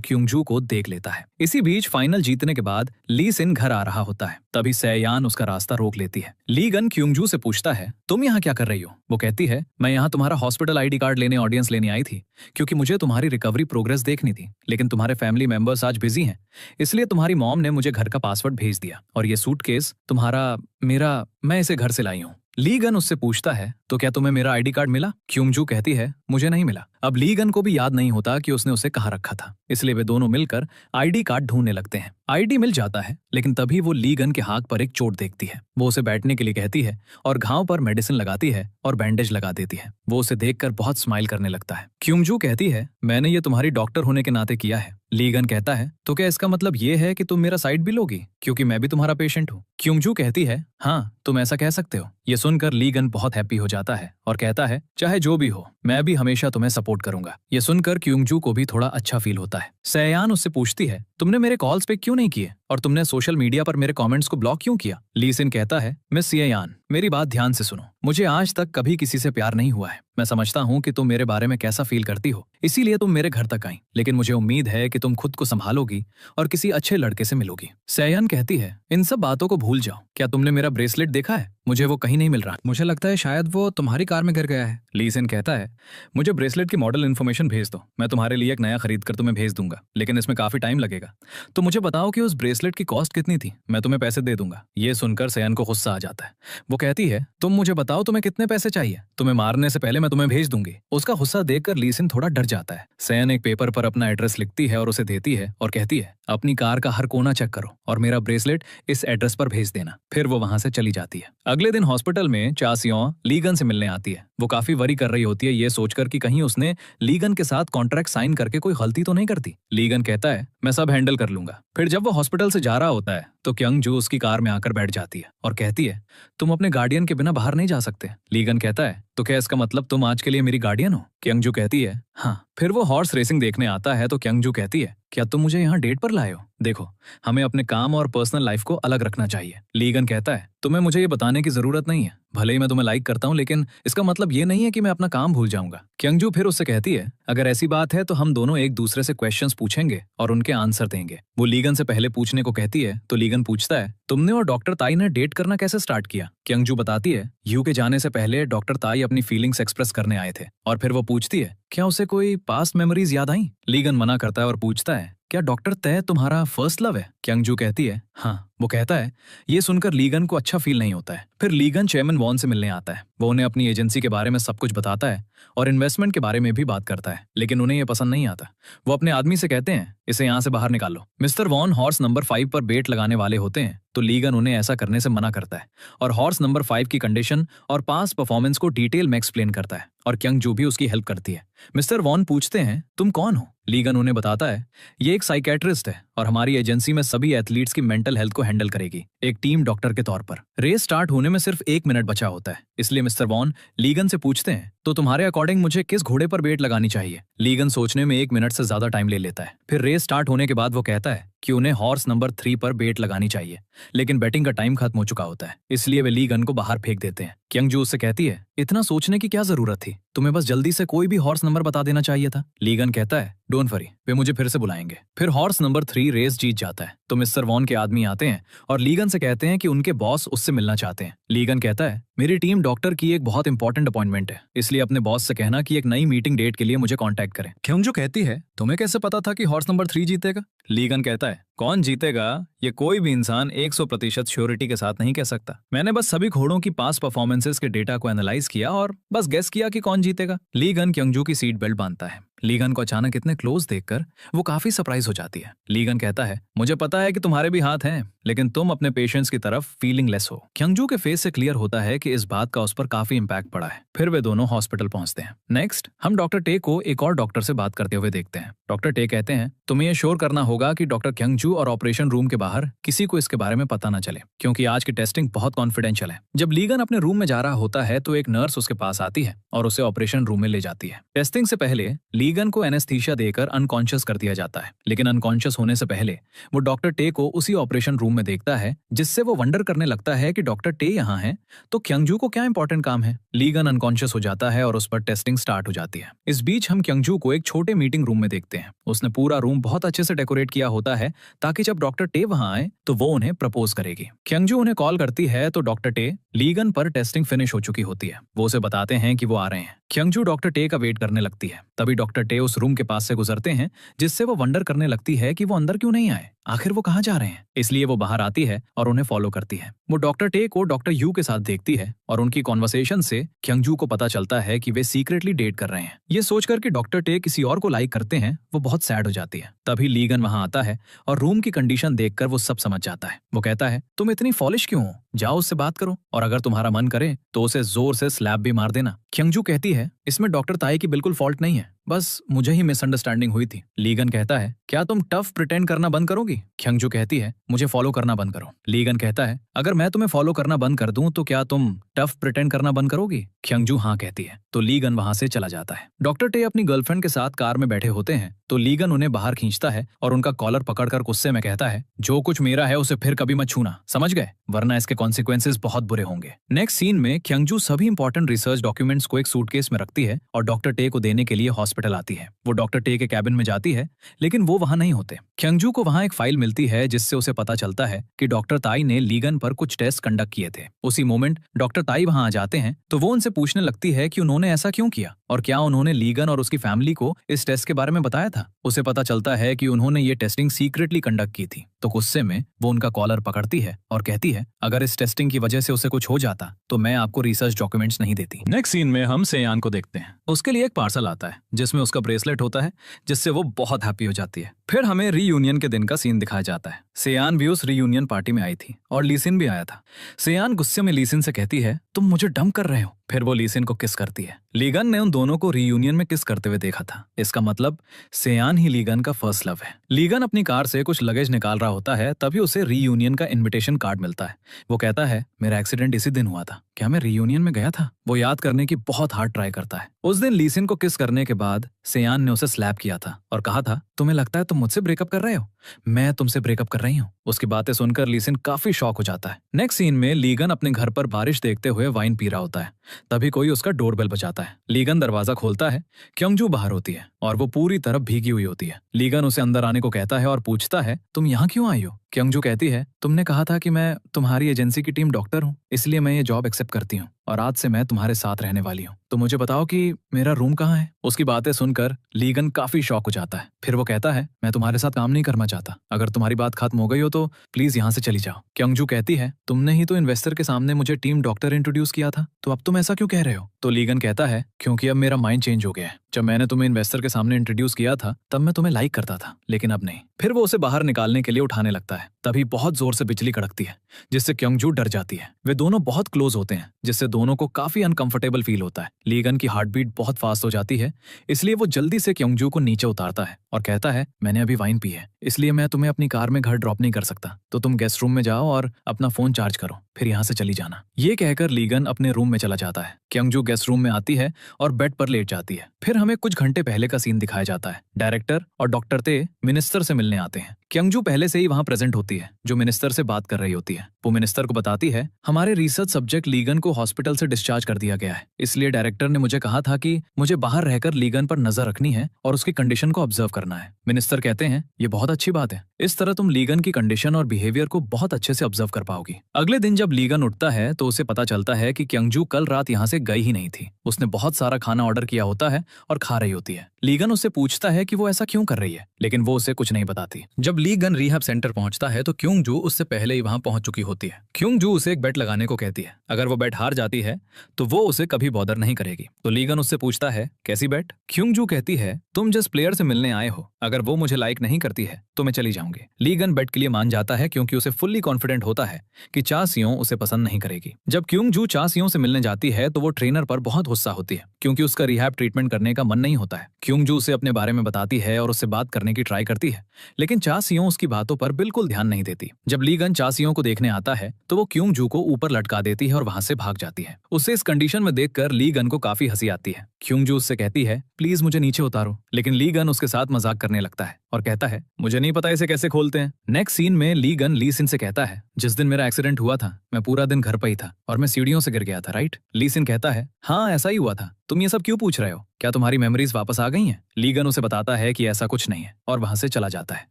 क्योंगजू को देख लेता है। इसी बीच फाइनल जीतने के बाद ली सिन घर आ रहा होता है, तभी सैयान उसका रास्ता रोक लेती है। ली गन क्योंगजू से पूछता है, तुम यहाँ क्या कर रही हो? वो कहती है, मैं यहाँ तुम्हारा हॉस्पिटल आईडी कार्ड लेने ऑडियंस लेने आई थी, क्योंकि मुझे तुम्हारी रिकवरी प्रोग्रेस देखनी थी, लेकिन तुम्हारे फैमिली मेंबर्स आज बिजी हैं, इसलिए तुम्हारी मॉम ने मुझे घर का पासवर्ड भेज दिया और ये सूटकेस तुम्हारा मैं इसे घर से लाई हूँ। ली गन उससे पूछता है, तो क्या तुम्हें मेरा आईडी कार्ड मिला? क्योंगजू कहती है, मुझे नहीं मिला। अब ली गन को भी याद नहीं होता कि उसने उसे कहाँ रखा था, इसलिए वे दोनों मिलकर आईडी कार्ड ढूंढने लगते हैं। आईडी मिल जाता है, लेकिन तभी वो ली गन के हाथ पर एक चोट देखती है। वो उसे बैठने के लिए कहती है और घाव पर मेडिसिन लगाती है और बैंडेज लगा देती है। वो उसे देखकर बहुत स्माइल करने लगता है। क्योंगजू कहती है, मैंने ये तुम्हारी डॉक्टर होने के नाते किया है। ली गन कहता है, तो क्या इसका मतलब ये है कि तुम मेरा साइड भी लोगी, क्योंकि मैं भी तुम्हारा पेशेंट हूँ? क्योंगजू कहती है, हाँ, तुम ऐसा कह सकते हो। ये सुनकर ली गन बहुत हैप्पी हो जाता है और कहता है, चाहे जो भी हो, मैं भी हमेशा तुम्हें सपोर्ट करूंगा। ये सुनकर क्योंगजू को भी थोड़ा अच्छा फील होता है। सैयान उससे पूछती है, तुमने मेरे कॉल्स पे क्यों नहीं किए और तुमने सोशल मीडिया पर मेरे कमेंट्स को ब्लॉक क्यों किया? ली सिन कहता है, मिस सैयान, मेरी बात ध्यान से सुनो। मुझे आज तक कभी किसी से प्यार नहीं हुआ है। मैं समझता हूँ कि तुम मेरे बारे में कैसा फील करती हो, इसीलिए तुम मेरे घर तक आई, लेकिन मुझे उम्मीद है कि तुम खुद को संभालोगी और किसी अच्छे लड़के से मिलोगी। सैयान कहती है, इन सब बातों को भूल जाओ। क्या तुमने मेरा ब्रेसलेट देखा है? मुझे वो कहीं नहीं मिल रहा। मुझे लगता है शायद वो तुम्हारी कार में गिर गया है। ली सिन कहता है, मुझे ब्रेसलेट की मॉडल इन्फॉर्मेशन भेज दो, मैं तुम्हारे लिए एक नया खरीद कर तुम्हें भेज दूंगा, लेकिन इसमें काफी टाइम लगेगा। तो मुझे बताओ कि उस ब्रेसलेट की कॉस्ट कितनी थी, मैं तुम्हें पैसे दे दूंगा। ये सुनकर सैयान को गुस्सा आ जाता है। वो कहती है, तुम मुझे बताओ तुम्हें कितने पैसे चाहिए, तुम्हें मारने से पहले मैं तुम्हें भेज दूंगी। उसका गुस्सा देखकर ली सिन थोड़ा डर जाता है। सैयान एक पेपर पर अपना एड्रेस लिखती है और उसे देती है और कहती है, अपनी कार का हर कोना चेक करो और मेरा ब्रेसलेट इस एड्रेस पर भेज देना। फिर वो वहां से चली जाती है। अगले दिन हॉस्पिटल में चासियों ली गन से मिलने आती है। वो काफी वरी कर रही होती है, ये सोचकर कि कहीं उसने ली गन के साथ कॉन्ट्रैक्ट साइन करके कोई गलती तो नहीं करती। ली गन कहता है, मैं सब हैंडल कर लूंगा। फिर जब वो हॉस्पिटल से जा रहा होता है तो क्योंगजू उसकी कार में आकर बैठ जाती है और कहती है, तुम अपने गार्डियन के बिना बाहर नहीं जा सकते। ली गन कहता है, तो क्या इसका मतलब तुम आज के लिए मेरी गार्डियन हो? क्योंगजू कहती है, हाँ। फिर वो हॉर्स रेसिंग देखने आता है तो क्योंगजू कहती है, क्या तुम मुझे यहाँ डेट पर लाए हो? देखो, हमें अपने काम और पर्सनल लाइफ को अलग रखना चाहिए। ली गन कहता है, तुम्हें मुझे ये बताने की जरूरत नहीं है, भले ही मैं तुम्हें लाइक करता हूँ, लेकिन इसका मतलब ये नहीं है कि मैं अपना काम भूल जाऊंगा। क्योंगजू फिर उससे कहती है, अगर ऐसी बात है तो हम दोनों एक दूसरे से क्वेश्चंस पूछेंगे और उनके आंसर देंगे। वो लीगन से पहले पूछने को कहती है तो लीगन पूछता है, तुमने और डॉक्टर ताई ने डेट करना कैसे स्टार्ट किया? क्योंगजू बताती है, यू के जाने से पहले डॉक्टर ताई अपनी फीलिंग्स एक्सप्रेस करने आए थे। और फिर वो पूछती है, क्या उसे कोई पास्ट मेमोरीज याद आई? लीगन मना करता है और पूछता है, क्या डॉक्टर तय तुम्हारा फर्स्ट लव है? क्योंगजू कहती है, हाँ। वो कहता है, ये सुनकर लीगन को अच्छा फील नहीं होता है। फिर लीगन चेयरमैन वॉन से मिलने आता है। वो उन्हें अपनी एजेंसी के बारे में सब कुछ बताता है और इन्वेस्टमेंट के बारे में भी बात करता है, लेकिन उन्हें ये पसंद नहीं आता। वो अपने आदमी से कहते हैं, इसे यहाँ से बाहर निकालो। मिस्टर वॉन हॉर्स नंबर 5 पर बेट लगाने वाले होते हैं तो लीगन उन्हें ऐसा करने से मना करता है और हॉर्स नंबर 5 की कंडीशन और पास्ट परफॉर्मेंस को डिटेल में एक्सप्लेन करता है और क्योंगजू भी उसकी हेल्प करती है। मिस्टर वॉन पूछते हैं, तुम कौन हो? लीगन उन्हें बताता है, ये एक साइकेट्रिस्ट है और हमारी एजेंसी में सभी एथलीट्स की मेंटल हेल्थ को हैंडल करेगी, एक टीम डॉक्टर के तौर पर। रेस स्टार्ट होने में सिर्फ 1 मिनट बचा होता है, इसलिए मिस्टर वॉन लीगन से पूछते हैं, तो तुम्हारे अकॉर्डिंग मुझे किस घोड़े पर बेट लगानी चाहिए? लीगन सोचने में 1 मिनट से ज्यादा टाइम ले लेता है। फिर रेस स्टार्ट होने के बाद वो कहता है कि उन्हें हॉर्स नंबर 3 पर बेट लगानी चाहिए, लेकिन बैटिंग का टाइम खत्म हो चुका होता है, इसलिए वे लीगन को बाहर फेंक देते हैं। क्यंगजू उससे कहती है, इतना सोचने की क्या जरूरत थी, तुम्हें बस जल्दी से कोई भी हॉर्स नंबर बता देना चाहिए था। लीगन कहता है, डोंट वरी, वे मुझे फिर से बुलाएंगे। फिर हॉर्स नंबर 3 रेस जीत जाता है, तो मिस्टर वॉन के आदमी आते हैं और लीगन से कहते हैं कि उनके बॉस उससे मिलना चाहते हैं। लीगन कहता है, मेरी टीम डॉक्टर की एक बहुत इंपॉर्टेंट अपॉइंटमेंट है, इसलिए अपने बॉस से कहना कि एक नई मीटिंग डेट के लिए मुझे कांटेक्ट करें। क्योंजू कहती है, तुम्हें कैसे पता था कि हॉर्स नंबर 3 जीतेगा? लीगन कहता है, कौन जीतेगा ये कोई भी इंसान 100% श्योरिटी के साथ नहीं कह सकता। मैंने बस सभी घोड़ों की पास परफॉर्मेंसेस के डेटा को एनालाइज किया और बस गेस किया कि कौन जीतेगा। लीगन क्यंगजू की सीट बेल्ट बांधता है। लीगन को अचानक इतने क्लोज देखकर वो काफी सरप्राइज हो जाती है। लीगन कहता है, मुझे पता है कि तुम्हारे भी हाथ हैं, लेकिन तुम अपने पेशेंट्स की तरफ फीलिंग लेस हो। क्यंगजू के फेस से क्लियर होता है कि इस बात का उस पर काफी इंपैक्ट पड़ा है। फिर वे दोनों हॉस्पिटल पहुंचते हैं। नेक्स्ट हम डॉक्टर टे को एक और डॉक्टर से बात करते हुए देखते हैं। डॉक्टर टे कहते हैं, तुम्हें यह श्योर करना होगा कि डॉक्टर क्यंगजू और ऑपरेशन रूम के बाहर किसी को इसके बारे में पता न चले, क्योंकि आज की टेस्टिंग बहुत कॉन्फिडेंशियल है। जब लीगन अपने रूम में जा रहा होता है तो एक नर्स उसके पास आती है और उसे ऑपरेशन रूम में ले जाती है। टेस्टिंग से पहले लीगन को एनेस्थीसिया देकर अनकॉन्शियस कर दिया जाता है, लेकिन अनकॉन्शियस होने से पहले वो डॉक्टर टे को उसी ऑपरेशन रूम में देखता है, जिससे वो वंडर करने लगता है कि डॉक्टर टे यहाँ है तो क्यंगजू को क्या इंपॉर्टेंट काम है। लीगन अनकॉन्शियस हो जाता है और उस पर टेस्टिंग स्टार्ट हो जाती है। इस बीच हम क्यंगजू को एक छोटे मीटिंग रूम में देखते हैं। उसने पूरा रूम बहुत अच्छे से डेकोरेट किया होता है ताकि जब डॉक्टर टे वहां आए तो वो उन्हें प्रपोज करेगी। क्यंगजू उन्हें कॉल करती है तो डॉक्टर टे लीगन पर टेस्टिंग फिनिश हो चुकी होती है। वो उसे बताते हैं कि वो आ रहे हैं। क्यंगजू डॉक्टर टे का वेट करने लगती है। तभी डॉक्टर टे उस रूम के पास से गुजरते हैं, जिससे वो वंडर करने लगती है कि वो अंदर क्यों नहीं आए, आखिर वो कहाँ जा रहे हैं। इसलिए वो बाहर आती है और उन्हें फॉलो करती है। वो डॉक्टर टे को डॉक्टर यू के साथ देखती है और उनकी कॉन्वर्सेशन से क्यंगजू को पता चलता है कि वे सीक्रेटली डेट कर रहे हैं। ये सोचकर कि डॉक्टर टे किसी और को लाइक करते हैं, वो बहुत सैड हो जाती है। तभी लीगन वहां आता है और रूम की कंडीशन देखकर वो सब समझ जाता है। वो कहता है, तुम इतनी फॉलिश क्यों हो, जाओ उससे बात करो और अगर तुम्हारा मन करे तो उसे जोर से स्लैप भी मार देना। क्यंगजू कहती है, इसमें डॉक्टर ताई की बिल्कुल फॉल्ट नहीं है, बस मुझे ही मिसअंडरस्टैंडिंग हुई थी। लीगन कहता है, क्या तुम टफ प्रिटेंड करना बंद करोगी? क्यंगजू कहती है, मुझे फॉलो करना बंद करो। लीगन कहता है, अगर मैं तुम्हें फॉलो करना बंद कर दूं तो क्या तुम टफ प्रिटेंड करना बंद करोगी? क्यंगजू हाँ कहती है। तो लीगन वहां से चला जाता है। डॉक्टर टे अपनी गर्लफ्रेंड के साथ कार में बैठे होते हैं तो लीगन उन्हें बाहर खींचता है और उनका कॉलर पकड़कर गुस्से में कहता है, जो कुछ मेरा है उसे फिर कभी मत छूना, समझ गए, वरना इसके कॉन्सिक्वेंसेस बहुत बुरे होंगे। नेक्स्ट सीन में क्यंगजू सभी इंपॉर्टेंट रिसर्च डॉक्यूमेंट्स को एक सूटकेस में रखती है और डॉक्टर टे को देने के लिए हॉस्पिटल आती है। वो डॉक्टर टे के कैबिन में जाती है, लेकिन वो वहां नहीं होते। क्यंगजू को वहां एक फाइल मिलती है जिससे उसे पता चलता है कि डॉक्टर ताई ने लीगन पर कुछ टेस्ट कंडक्ट किए थे। उसी मोमेंट डॉक्टर ताई वहां आ जाते हैं तो वो उनसे पूछने लगती है कि उन्होंने ऐसा क्यों किया और क्या उन्होंने लीगन और उसकी फैमिली को इस टेस्ट के बारे में बताया था। उसे पता चलता है कि उन्होंने ये टेस्टिंग सीक्रेटली कंडक्ट की थी। तो गुस्से में वो उनका कॉलर पकड़ती है और कहती है, अगर इस टेस्टिंग की वजह से उसे कुछ हो जाता तो मैं आपको रिसर्च डॉक्यूमेंट्स नहीं देती। नेक्स्ट सीन में हम सेयान को देखते हैं। उसके लिए एक पार्सल आता है जिसमें उसका ब्रेसलेट होता है, जिससे वो बहुत हैप्पी हो जाती है। फिर हमें रीयूनियन के दिन का सीन दिखाया जाता है। सेयान भी उस रीयूनियन पार्टी में आई थी और लीसिन भी आया था। सेयान गुस्से में लीसिन से कहती है, तुम मुझे डंप कर रहे हो। फिर वो लीसिन को किस करती है। लीगन ने उन दोनों को रीयूनियन में किस करते हुए देखा था, इसका मतलब सेयान ही लीगन का फर्स्ट लव है। लीगन अपनी कार से कुछ लगेज निकाल रहा होता है, तभी उसे रीयूनियन का इनविटेशन कार्ड मिलता है। वो कहता है, मेरा एक्सीडेंट इसी दिन हुआ था, क्या मैं रीयूनियन में गया था? वो याद करने की बहुत हार्ड ट्राई करता है। उस दिन लीसिन को किस करने के बाद सेयान ने उसे स्लैप किया था और कहा था, तुम्हें लगता है तुम मुझसे ब्रेकअप कर रहे हो, मैं तुमसे ब्रेकअप कर रही हूँ। उसकी बातें सुनकर लीसिन काफी शॉक हो जाता है। नेक्स्ट सीन में लीगन अपने घर पर बारिश देखते हुए वाइन पी रहा होता है। तभी कोई उसका डोरबेल बजाता है। लीगन दरवाजा खोलता है। क्यंगजू बाहर होती है और वो पूरी तरह भीगी हुई होती है। लीगन उसे अंदर आने को कहता है और पूछता है, तुम यहाँ क्यों आई हो? क्यंगजू कहती है, तुमने कहा था कि मैं तुम्हारी एजेंसी की टीम डॉक्टर हूँ, इसलिए मैं ये जॉब एक्सेप्ट करती हूँ और आज से मैं तुम्हारे साथ रहने वाली हूँ। तो मुझे बताओ कि मेरा रूम कहाँ है? उसकी बातें सुनकर लीगन काफी शॉक हो जाता है। फिर वो कहता है, मैं तुम्हारे साथ काम नहीं करना चाहता, अगर तुम्हारी बात खत्म हो गई हो तो प्लीज यहाँ से चली जाओ। क्यंगजू कहती है, तुमने ही तो इन्वेस्टर के सामने मुझे टीम डॉक्टर इंट्रोड्यूस किया था, तो अब तुम ऐसा क्यों कह रहे हो? तो लीगन कहता है, क्योंकि अब मेरा माइंड चेंज हो गया है। जब मैंने तुम्हें इन्वेस्टर के सामने इंट्रोड्यूस किया था तब मैं तुम्हें लाइक करता था, लेकिन अब नहीं। फिर वो उसे बाहर निकालने के लिए उठाने लगता है। तभी बहुत जोर से बिजली कड़कती है, जिससे क्योंगजू डर जाती है। वे दोनों बहुत क्लोज होते हैं, जिससे दोनों को काफी अनकंफर्टेबल फील होता है। लीगन की हार्ट बीट बहुत फास्ट हो जाती है, इसलिए वो जल्दी से क्योंगजू को नीचे उतारता है और कहता है, मैंने अभी वाइन पी है, इसलिए मैं तुम्हें अपनी कार में घर ड्रॉप नहीं कर सकता, तो तुम गेस्ट रूम में जाओ और अपना फोन चार्ज करो, फिर यहाँ से चली जाना। ये कहकर लीगन अपने रूम में चला जाता है। क्योंगजू गेस्ट रूम में आती है और बेड पर लेट जाती है। फिर हमें कुछ घंटे पहले का सीन दिखाया जाता है। डायरेक्टर और डॉक्टर ते मिनिस्टर से मिलने आते हैं। क्योंगजू पहले से ही वहां प्रेजेंट होती है, जो मिनिस्टर से बात कर रही होती है। वो मिनिस्टर को बताती है, हमारे रिसर्च सब्जेक्ट लीगन को हॉस्पिटल से डिस्चार्ज कर दिया गया है, इसलिए डायरेक्टर ने मुझे कहा था कि मुझे बाहर रहकर लीगन पर नजर रखनी है और उसकी कंडीशन को ऑब्जर्व करना है। मिनिस्टर कहते हैं, ये बहुत अच्छी बात है, इस तरह तुम लीगन की कंडीशन और बिहेवियर को बहुत अच्छे से ऑब्जर्व कर पाओगी। अगले दिन जब लीगन उठता है तो उसे पता चलता है कि क्योंगजू कल रात यहाँ से गई ही नहीं थी। उसने बहुत सारा खाना ऑर्डर किया होता है और खा रही होती है। लीगन उससे पूछता है कि वो ऐसा क्यों कर रही है, लेकिन वो उसे कुछ नहीं बताती। जब लीगन रिहैब सेंटर पहुंचता है तो क्योंगजू उससे पहले ही वहां पहुंच चुकी होती है। क्योंगजू उसे एक बेट लगाने को कहती है। अगर वो बेट हार जाती है तो वो उसे कभी बॉदर नहीं करेगी। तो लीगन उससे पूछता है, कैसी बेट? क्योंगजू कहती है, तुम जिस प्लेयर से मिलने आए हो, अगर वो मुझे लाइक नहीं करती है तो मैं चली जाऊंगी। लीगन बेट के लिए मान जाता है, क्योंकि उसे फुल्ली कॉन्फिडेंट होता है कि चा सियों उसे पसंद नहीं करेगी। जब क्योंगजू चा सियों से मिलने जाती है तो वो ट्रेनर पर बहुत गुस्सा होती है, क्योंकि उसका रिहैब ट्रीटमेंट करने का मन नहीं होता है। क्योंगजू उसे अपने बारे में बताती है और उससे बात करने की ट्राई करती है, लेकिन चा सियों उसकी बातों पर बिल्कुल ध्यान नहीं देती। जब लीगन चा सियों को देखने आता है तो वो क्योंगजू को ऊपर लटका देती है और वहां से भाग जाती है। उसे इस कंडीशन में देखकर लीगन को काफी हंसी आती है। क्योंगजू उससे कहती है, प्लीज मुझे नीचे उतारो, लेकिन लीगन उसके साथ मजाक करने लगता है और कहता है, मुझे नहीं पता इसे कैसे खोलते हैं। नेक्स्ट सीन में लीगन लीसिन से कहता है, जिस दिन मेरा एक्सीडेंट हुआ था मैं पूरा दिन घर पर ही था और मैं सीढ़ियों से गिर गया था, राइट? लीसिन कहता है, हाँ ऐसा ही हुआ था, तुम ये सब क्यों पूछ रहे हो? क्या तुम्हारी मेमोरीज वापस आ गई हैं? लीगन उसे बताता है कि ऐसा कुछ नहीं है और वहां से चला जाता है।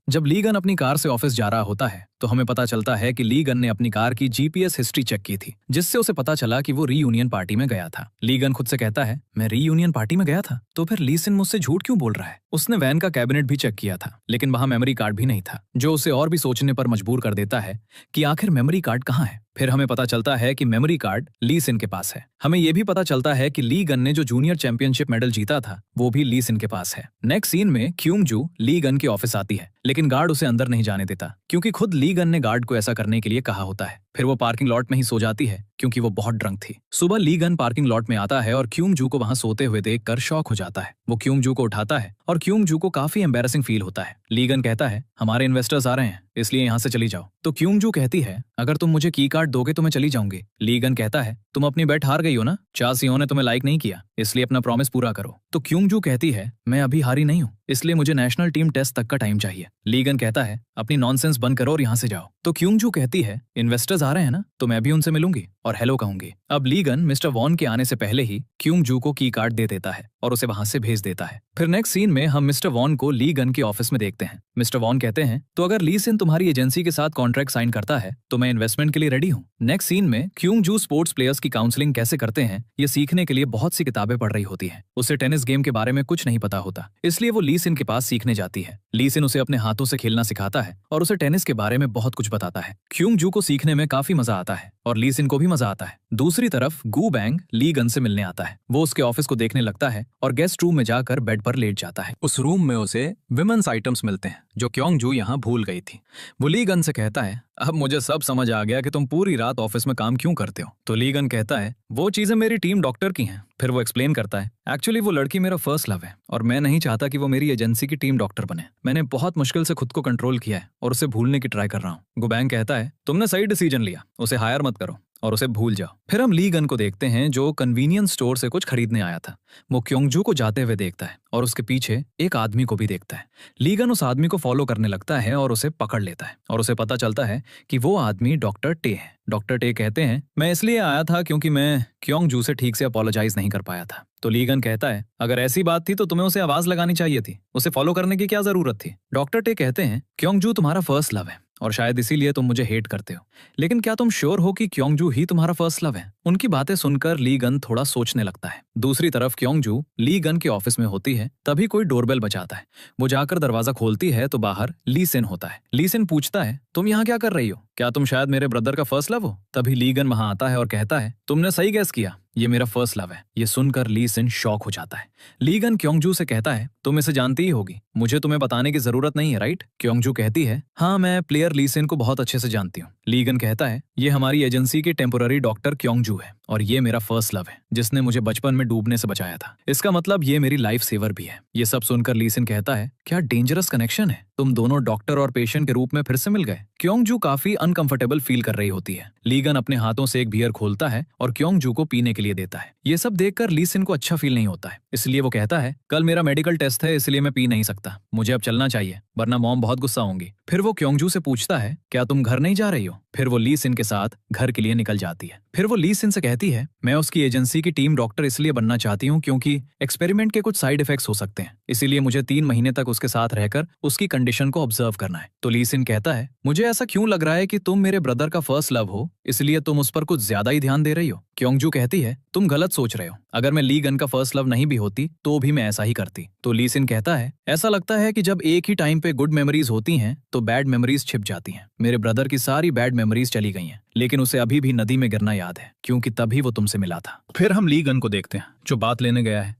जब लीगन अपनी कार से ऑफिस जा रहा होता है तो हमें पता चलता है कि लीगन ने अपनी कार की जीपीएस हिस्ट्री चेक की थी, जिससे उसे पता चला कि वो रीयूनियन पार्टी में गया था। लीगन खुद से कहता है, मैं रीयूनियन पार्टी में गया था, तो फिर लीसिन मुझसे झूठ क्यों बोल रहा है? उसने वैन का कैबिनेट भी चेक किया था, लेकिन वहां मेमोरी कार्ड भी नहीं था, जो उसे और भी सोचने पर मजबूर कर देता है कि आखिर मेमोरी कार्ड कहाँ है। फिर हमें पता चलता है कि मेमोरी कार्ड लीसिन के पास है। हमें यह भी पता चलता है कि लीगन ने जो जूनियर चैंपियनशिप मेडल जीता था वो भी लीसिन के पास है। नेक्स्ट सीन में क्योंगजू लीगन के ऑफिस आती है, लेकिन गार्ड उसे अंदर नहीं जाने देता, क्योंकि खुद लीगन ने गार्ड को ऐसा करने के लिए कहा होता है। फिर वो पार्किंग लॉट में ही सो जाती है, क्योंकि वो बहुत ड्रंक थी। सुबह लीगन पार्किंग लॉट में आता है और क्योंगजू को वहां सोते हुए देखकर शॉक हो जाता है। वो क्योंगजू को उठाता है और क्योंगजू को काफी एम्बैरेसिंग फील होता है। लीगन कहता है, हमारे इन्वेस्टर्स आ रहे हैं, इसलिए यहाँ से चली जाओ। तो क्योंगजू कहती है, अगर तुम मुझे की कार्ड दोगे तो मैं चली जाऊंगी। लीगन कहता है, तुम अपनी बेट हार गई हो ना, चा सियों ने तुम्हें लाइक नहीं किया, इसलिए अपना प्रॉमिस पूरा करो। तो क्योंगजू कहती है, मैं अभी हारी नहीं हूँ, इसलिए मुझे नेशनल टीम टेस्ट तक का टाइम चाहिए। लीगन कहता है, अपनी नॉनसेंस बंद करो और यहाँ से जाओ। तो क्योंगजू कहती है, इन्वेस्टर्स आ रहे हैं ना, तो मैं भी उनसे मिलूंगी और हेलो कहूंगी। अब लीगन मिस्टर वॉन के आने से पहले ही क्योंगजू को की कार्ड दे देता है और उसे वहां से भेज देता है। फिर नेक्स्ट सीन में हम मिस्टर वॉन को लीगन के ऑफिस में देखते हैं। मिस्टर वॉन कहते हैं, तो अगर लीसिन तुम्हारी एजेंसी के साथ कॉन्ट्रैक्ट साइन करता है तो मैं इन्वेस्टमेंट के लिए रेडी हूँ। नेक्स्ट सीन में क्योंगजू स्पोर्ट्स प्लेयर्स की काउंसलिंग कैसे करते हैं ये सीखने के लिए बहुत सी किताबें पढ़ रही होती है। उसे टेनिस गेम के बारे में कुछ नहीं पता होता, इसलिए वो लीसिन के पास सीखने जाती है। लीसिन उसे अपने हाथों से खेलना सिखाता है और उसे टेनिस के बारे में बहुत कुछ बताता है। क्योंगजू को सीखने में काफी मजा आता है और लीसिन को भी मजा आता है। दूसरी तरफ गू बैंग लीगन से मिलने आता है। वो उसके ऑफिस को देखने लगता है और गेस्ट रूम में जाकर बेड पर लेट जाता है। उस रूम में उसे विमेंस आइटम्स मिलते हैं जो क्योंगजू यहाँ भूल गई थी। वो लीगन से कहता है, अब मुझे सब समझ आ गया कि तुम पूरी रात ऑफिस में काम क्यों करते हो। तो लीगन कहता है, वो चीजें मेरी टीम डॉक्टर की हैं। फिर वो एक्सप्लेन करता है, एक्चुअली वो लड़की मेरा फर्स्ट लव है और मैं नहीं चाहता कि वो मेरी एजेंसी की टीम डॉक्टर बने। मैंने बहुत मुश्किल से खुद को कंट्रोल किया है और उसे भूलने की ट्राई कर रहा हूँ। गुबैंग कहता है, तुमने सही डिसीजन लिया, उसे हायर मत करो और उसे भूल जाओ। फिर हम लीगन को देखते हैं जो कन्वीनियंस स्टोर से कुछ खरीदने आया था। वो क्योंगजू को जाते हुए देखता है और उसके पीछे एक आदमी को भी देखता है। लीगन उस आदमी को फॉलो करने लगता है और उसे पकड़ लेता है और उसे पता चलता है कि वो आदमी डॉक्टर टे है। डॉक्टर टे कहते हैं, मैं इसलिए आया था क्योंकि मैं क्योंगजू से ठीक से अपोलोजाइज नहीं कर पाया था। तो लीगन कहता है, अगर ऐसी बात थी तो तुम्हें उसे आवाज लगानी चाहिए थी, उसे फॉलो करने की क्या जरूरत थी। डॉक्टर टे कहते हैं, क्योंगजू तुम्हारा फर्स्ट लव है और शायद इसीलिए तुम मुझे हेट करते हो, लेकिन क्या तुम श्योर हो कि क्योंगजू ही तुम्हारा फर्स्ट लव है? उनकी बातें सुनकर लीगन थोड़ा सोचने लगता है। दूसरी तरफ क्योंगजू लीगन के ऑफिस में होती है, तभी कोई डोरबेल बजाता है। वो जाकर दरवाजा खोलती है तो बाहर लीसिन होता है। लीसिन पूछता है, तुम यहाँ क्या कर रही हो? क्या तुम शायद मेरे ब्रदर का फर्स्ट लव हो? तभी लीगन वहां आता है और कहता है, तुमने सही गैस किया, ये मेरा फर्स्ट लव है। ये सुनकर लीसिन शॉक हो जाता है। लीगन क्योंगजू से कहता है, तुम इसे जानती ही होगी, मुझे तुम्हें बताने की जरूरत नहीं है, राइट? क्योंगजू कहती है, हाँ मैं प्लेयर ली सिन को बहुत अच्छे से जानती हूँ। लीगन कहता है, ये हमारी एजेंसी के टेम्पोररी डॉक्टर क्योंगजू है और ये मेरा फर्स्ट लव है जिसने मुझे बचपन में डूबने से बचाया था। इसका मतलब ये मेरी लाइफ सेवर भी है। ये सब सुनकर ली सिन कहता है, क्या डेंजरस कनेक्शन है, तुम दोनों डॉक्टर और पेशेंट के रूप में फिर से मिल गए। क्योंगजू काफी अनकंफर्टेबल फील कर रही होती है। लीगन अपने हाथों से एक बियर खोलता है और क्योंगजू को पीने के लिए देता है। ये सब देखकर ली सिन को अच्छा फील नहीं होता है, इसलिए वो कहता है, कल मेरा मेडिकल टेस्ट है इसलिए मैं पी नहीं सकता, मुझे अब चलना चाहिए वरना मॉम बहुत गुस्सा होंगी। फिर वो क्योंगजू से पूछता है, क्या तुम घर नहीं जा रही हो? फिर वो ली सिन के साथ घर के लिए निकल जाती है। फिर वो ली सिन से कहती है, मैं उसकी एजेंसी की टीम डॉक्टर इसलिए बनना चाहती हूँ क्योंकि एक्सपेरिमेंट के कुछ साइड इफेक्ट्स हो सकते हैं, इसीलिए मुझे 3 महीने तक उसके साथ रहकर उसकी कंडीशन को ऑब्जर्व करना है। तो ली सिन कहता है, मुझे ऐसा क्यों लग रहा है कि तुम मेरे ब्रदर का फर्स्ट लव हो, इसलिए तुम उस पर कुछ ज्यादा ही ध्यान दे रही हो। क्योंगजू कहती है, तुम गलत सोच रहे हो, अगर मैं ली गन का फर्स्ट लव नहीं भी होती तो भी मैं ऐसा ही करती। तो ली सिन कहता है, ऐसा लगता है कि जब एक ही टाइम पे गुड मेमोरीज होती हैं तो बैड मेमोरीज छिप जाती हैं। मेरे ब्रदर की सारी बैड मेमोरीज चली गई हैं, लेकिन उसे अभी भी नदी में गिरना याद है क्योंकि तभी वो तुमसे मिला था। फिर हम ली गन को देखते हैं जो बात लेने गया है।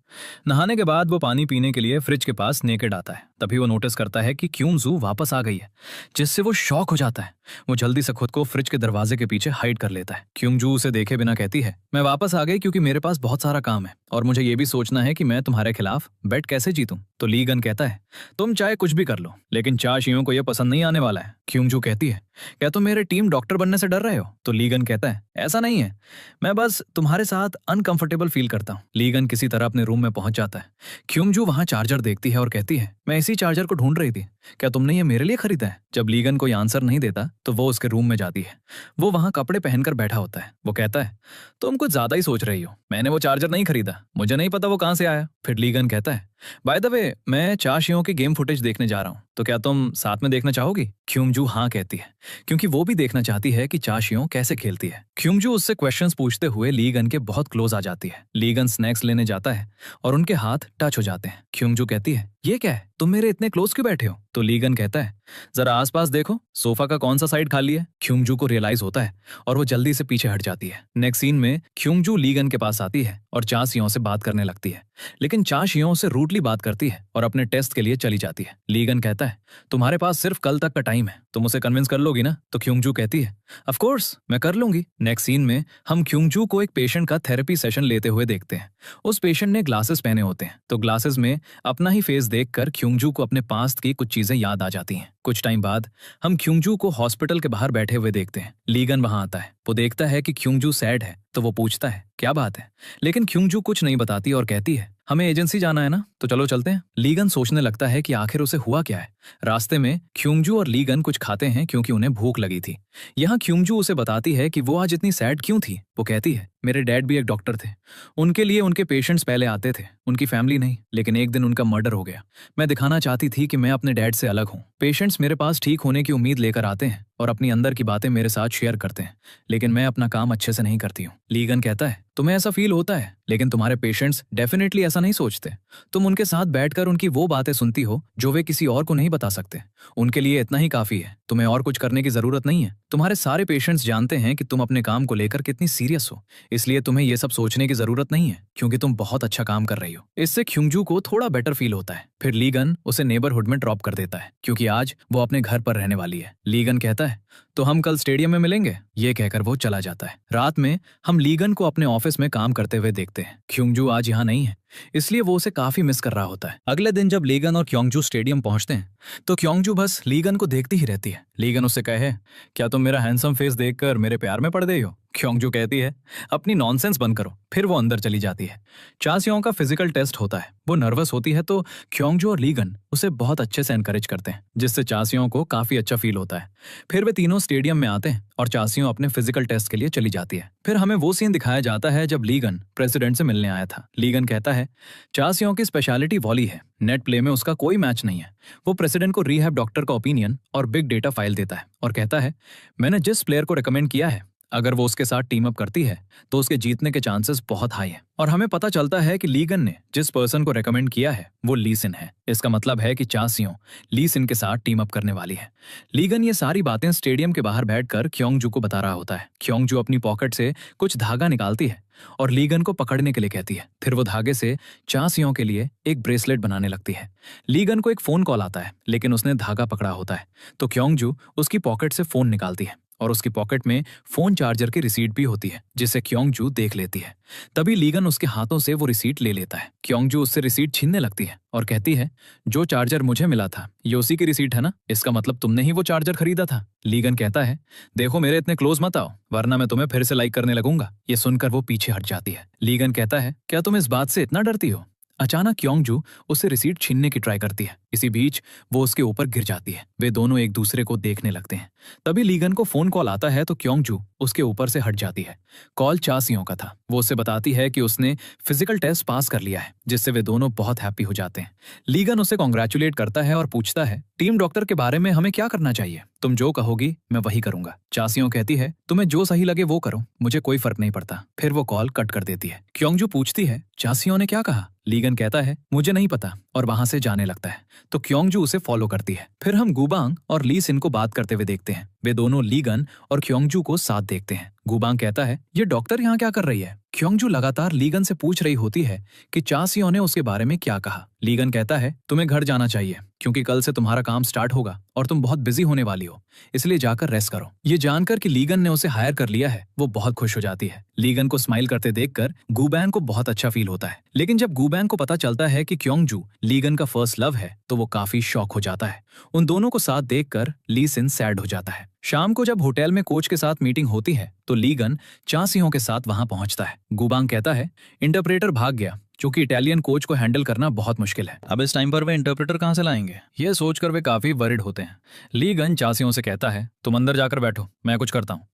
नहाने के बाद वो पानी पीने के लिए फ्रिज के पास नेकेड आता है। तभी वो नोटिस करता है कि क्योंगजू वापस आ गई है, जिससे वो शॉक हो जाता है। वो जल्दी से खुद को फ्रिज के दरवाजे के पीछे हाइड कर लेता है। क्योंगजू उसे देखे बिना कहती है, मैं वापस आ गई क्योंकि मेरे पास बहुत सारा काम है और मुझे ये भी सोचना है कि मैं तुम्हारे खिलाफ बेट कैसे जीतूं। तो ली गन कहता है, तुम चाहे कुछ भी कर लो लेकिन चाशियों को यह पसंद नहीं आने वाला है। क्योंगजू कहती है, क्या तुम मेरे टीम डॉक्टर बनने से डर रहे हो? तो ली गन कहता है, ऐसा नहीं है, मैं बस तुम्हारे साथ अनकंफर्टेबल फील करता हूँ। ली गन किसी तरह अपने रूम में पहुंच जाता है। क्योंगजू वहां चार्जर देखती है और कहती है, मैं इसी चार्जर को ढूंढ रही थी, क्या तुमने ये मेरे लिए खरीदा है? जब लीगन कोई आंसर नहीं देता तो वो उसके रूम में जाती है। वो वहां कपड़े पहनकर बैठा होता है। वो कहता है, तुम कुछ ज्यादा ही सोच रही हो, मैंने वो चार्जर नहीं खरीदा, मुझे नहीं पता वो कहां से आया। फिर लीगन कहता है, बाय द वे मैं चाशियों की गेम फुटेज देखने जा रहा हूँ, तो क्या तुम साथ में देखना चाहोगी? क्योंगजू हाँ कहती है क्योंकि वो भी देखना चाहती है कि चाशियों कैसे खेलती है। क्योंगजू उससे क्वेश्चंस पूछते हुए लीगन के बहुत क्लोज आ जाती है। लीगन स्नैक्स लेने जाता है और उनके हाथ टच हो जाते हैं। क्योंगजू कहती है, ये क्या है, तुम मेरे इतने क्लोज क्यों बैठे हो? तो लीगन कहता है, जरा आसपास देखो, सोफा का कौन सा साइड खाली है। क्योंगजू को रियलाइज होता है और वो जल्दी से पीछे हट जाती है। नेक्स्ट सीन में क्योंगजू लीगन के पास आती है और चाशियों से बात करने लगती है, लेकिन चाशियों से रूडली बात करती है और अपने टेस्ट के लिए चली जाती है। लीगन कहता है, तुम्हारे पास सिर्फ कल तक का टाइम है, तुम उसे कन्विंस कर लोगी ना? तो क्योंगजू कहती है, ऑफ कोर्स मैं कर लूंगी। नेक्स्ट सीन में हम क्योंगजू को एक पेशेंट का थेरेपी सेशन लेते हुए देखते हैं। उस पेशेंट ने ग्लासेस पहने होते हैं, तो ग्लासेस में अपना ही फेस देखकर क्योंगजू को अपने पास्ट की कुछ चीजें याद आ जाती हैं। कुछ टाइम बाद हम क्योंगजू को हॉस्पिटल के बाहर बैठे हुए देखते हैं। लीगन वहां आता है। वो देखता है कि क्योंगजू सैड है, तो वो पूछता है, क्या बात है? लेकिन क्योंगजू कुछ नहीं बताती और कहती है, हमें एजेंसी जाना है ना, तो चलो चलते हैं। लीगन सोचने लगता है कि आखिर उसे हुआ क्या है। रास्ते में क्योंगजू और लीगन कुछ खाते हैं क्योंकि उन्हें भूख लगी थी। यहाँ क्योंगजू उसे बताती है कि वो आज इतनी सैड क्यों थी। वो कहती है, मेरे डैड भी एक डॉक्टर थे, उनके लिए उनके पेशेंट्स पहले आते थे, उनकी फैमिली नहीं, लेकिन एक दिन उनका मर्डर हो गया। मैं दिखाना चाहती थी कि मैं अपने डैड से अलग हूँ। पेशेंट्स मेरे पास ठीक होने की उम्मीद लेकर आते हैं और अपनी अंदर की बातें मेरे साथ शेयर करते हैं, लेकिन मैं अपना काम अच्छे से नहीं करती हूँ। लीगन कहता है, तुम्हें ऐसा फील होता है, लेकिन तुम्हारे पेशेंट्स डेफिनेटली ऐसा नहीं सोचते। तुम उनके साथ बैठकर उनकी वो बातें सुनती हो जो वे किसी और को नहीं बता सकते। उनके लिए इतना ही काफी है, तुम्हें और कुछ करने की जरूरत नहीं है। तुम्हारे सारे पेशेंट्स जानते हैं कि तुम अपने काम को लेकर कितनी सीरियस हो, इसलिए तुम्हें ये सब सोचने की जरूरत नहीं है क्योंकि तुम बहुत अच्छा काम कर रही हो। इससे क्योंगजू को थोड़ा बेटर फील होता है। फिर लीगन उसे नेबरहुड में ड्रॉप कर देता है क्योंकि आज वो अपने घर पर रहने वाली है। लीगन कहता है, तो हम कल स्टेडियम में मिलेंगे। ये कहकर वो चला जाता है। रात में हम लीगन को अपने ऑफिस में काम करते हुए देखते हैं। क्योंगजू आज यहाँ नहीं है, इसलिए वो उसे काफी मिस कर रहा होता है। अगले दिन जब लीगन और क्योंगजू स्टेडियम पहुंचते हैं तो क्योंगजू बस लीगन को देखती ही रहती है। लीगन उससे कहे, क्या तुम मेरा हैंडसम फेस देखकर मेरे प्यार में पड़ गई हो? क्योंगजू कहती है, अपनी नॉनसेंस बंद करो। फिर वो अंदर चली जाती है। चासियों का फिजिकल टेस्ट होता है। वो नर्वस होती है तो क्योंगजू और लीगन उसे बहुत अच्छे से एनकरेज करते हैं, जिससे चासियों को काफी अच्छा फील होता है। फिर वे तीनों स्टेडियम में आते हैं और चासियों अपने फिजिकल टेस्ट के लिए चली जाती है। फिर हमें वो सीन दिखाया जाता है जब लीगन प्रेसिडेंट से मिलने आया था। लीगन कहता है, चासियों की स्पेशलिटी वॉली है, नेट प्ले में उसका कोई मैच नहीं है। वो प्रेसिडेंट को रीहैब डॉक्टर का ओपिनियन और बिग डेटा फाइल देता है और कहता है, मैंने जिस प्लेयर को रिकमेंड किया है, अगर वो उसके साथ टीम अप करती है तो उसके जीतने के चांसेस बहुत हाई है। और हमें पता चलता है कि लीगन ने जिस पर्सन को रेकमेंड किया है वो ली सिन है। इसका मतलब है कि चासियों ली सिन के साथ टीम अप करने वाली है। लीगन ये सारी बातें स्टेडियम के बाहर बैठकर क्योंगजू को बता रहा होता है। क्योंगजू अपनी पॉकेट से कुछ धागा निकालती है और लीगन को पकड़ने के लिए कहती है। फिर वो धागे से चासियों के लिए एक ब्रेसलेट बनाने लगती है। लीगन को एक फोन कॉल आता है, लेकिन उसने धागा पकड़ा होता है, तो क्योंगजू उसकी पॉकेट से फोन निकालती है और उसकी पॉकेट में फोन चार्जर की रिसीट भी होती है, जिसे क्योंगजू देख लेती है। तभी लीगन उसके हाथों से वो रिसीट ले लेता है। क्योंगजू उससे रिसीट छीनने लगती है और कहती है, जो चार्जर मुझे मिला था ये उसी की रिसीट है ना? इसका मतलब तुमने ही वो चार्जर खरीदा था। लीगन कहता है, देखो मेरे इतने क्लोज मत आओ, वरना मैं तुम्हें फिर से लाइक करने लगूंगा। ये सुनकर वो पीछे हट जाती है। लीगन कहता है, क्या तुम इस बात से इतना डरती हो? अचानक क्योंगजू उससे रिसीट छीनने की ट्राई करती है। इसी बीच वो उसके ऊपर गिर जाती है। वे दोनों एक दूसरे को देखने लगते हैं। तभी लीगन को फोन कॉल आता है, तो क्योंगजू उसके ऊपर से हट जाती है। कॉल चासियों का था। वो उससे बताती है कि उसने फिजिकल टेस्ट पास कर लिया है, जिससे वे दोनों बहुत हैप्पी हो जाते हैं। लीगन उसे कॉन्ग्रेचुलेट करता है और पूछता है, टीम डॉक्टर के बारे में हमें क्या करना चाहिए? तुम जो कहोगी मैं वही करूंगा। चासियों कहती है, तुम्हें जो सही लगे वो करो, मुझे कोई फर्क नहीं पड़ता। फिर वो कॉल कट कर देती है। क्योंगजू पूछती है, चासियों ने क्या कहा? लीगन कहता है, मुझे नहीं पता, और वहां से जाने लगता है। तो क्योंगजू उसे फॉलो करती है। फिर हम गुबांग और ली सिन को बात करते हुए देखते हैं। वे दोनों लीगन और क्योंगजू को साथ देखते हैं। गुबांग कहता है, ये डॉक्टर यहाँ क्या कर रही है? क्योंगजू लगातार लीगन से पूछ रही होती है कि चासियों ने उसके बारे में क्या कहा। लीगन कहता है, तुम्हें घर जाना चाहिए, क्योंकि कल से तुम्हारा काम स्टार्ट होगा और तुम बहुत बिजी होने वाली हो, इसलिए जाकर रेस्ट करो। ये जानकर कि लीगन ने उसे हायर कर लिया है, वो बहुत खुश हो जाती है। लीगन को स्माइल करते देखकर गुबांग को बहुत अच्छा फील होता है। लेकिन जब गुबांग को पता चलता है कि क्योंगजू लीगन का फर्स्ट लव है, तो वो काफी शॉक हो जाता है। उन दोनों को साथ देखकर ली सिन सैड हो जाता है। शाम को जब होटल में कोच के साथ मीटिंग होती है, तो लीगन चासियों के साथ वहां पहुंचता है। गुबांग कहता है, इंटरप्रेटर भाग गया, क्योंकि इटालियन कोच को हैंडल करना बहुत मुश्किल है। अब इस टाइम पर वे इंटरप्रेटर कहां से लाएंगे? ये सोचकर वे काफी वरिड होते हैं। लीगन चासियों से कहता है, तुम अंदर जाकर बैठो, मैं कुछ करता हूँ।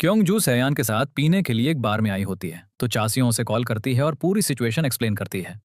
क्योंगजू सयान के साथ पीने के लिए एक बार में आई होती है, तो चासियों उसे कॉल करती है और पूरी सिचुएशन एक्सप्लेन करती है।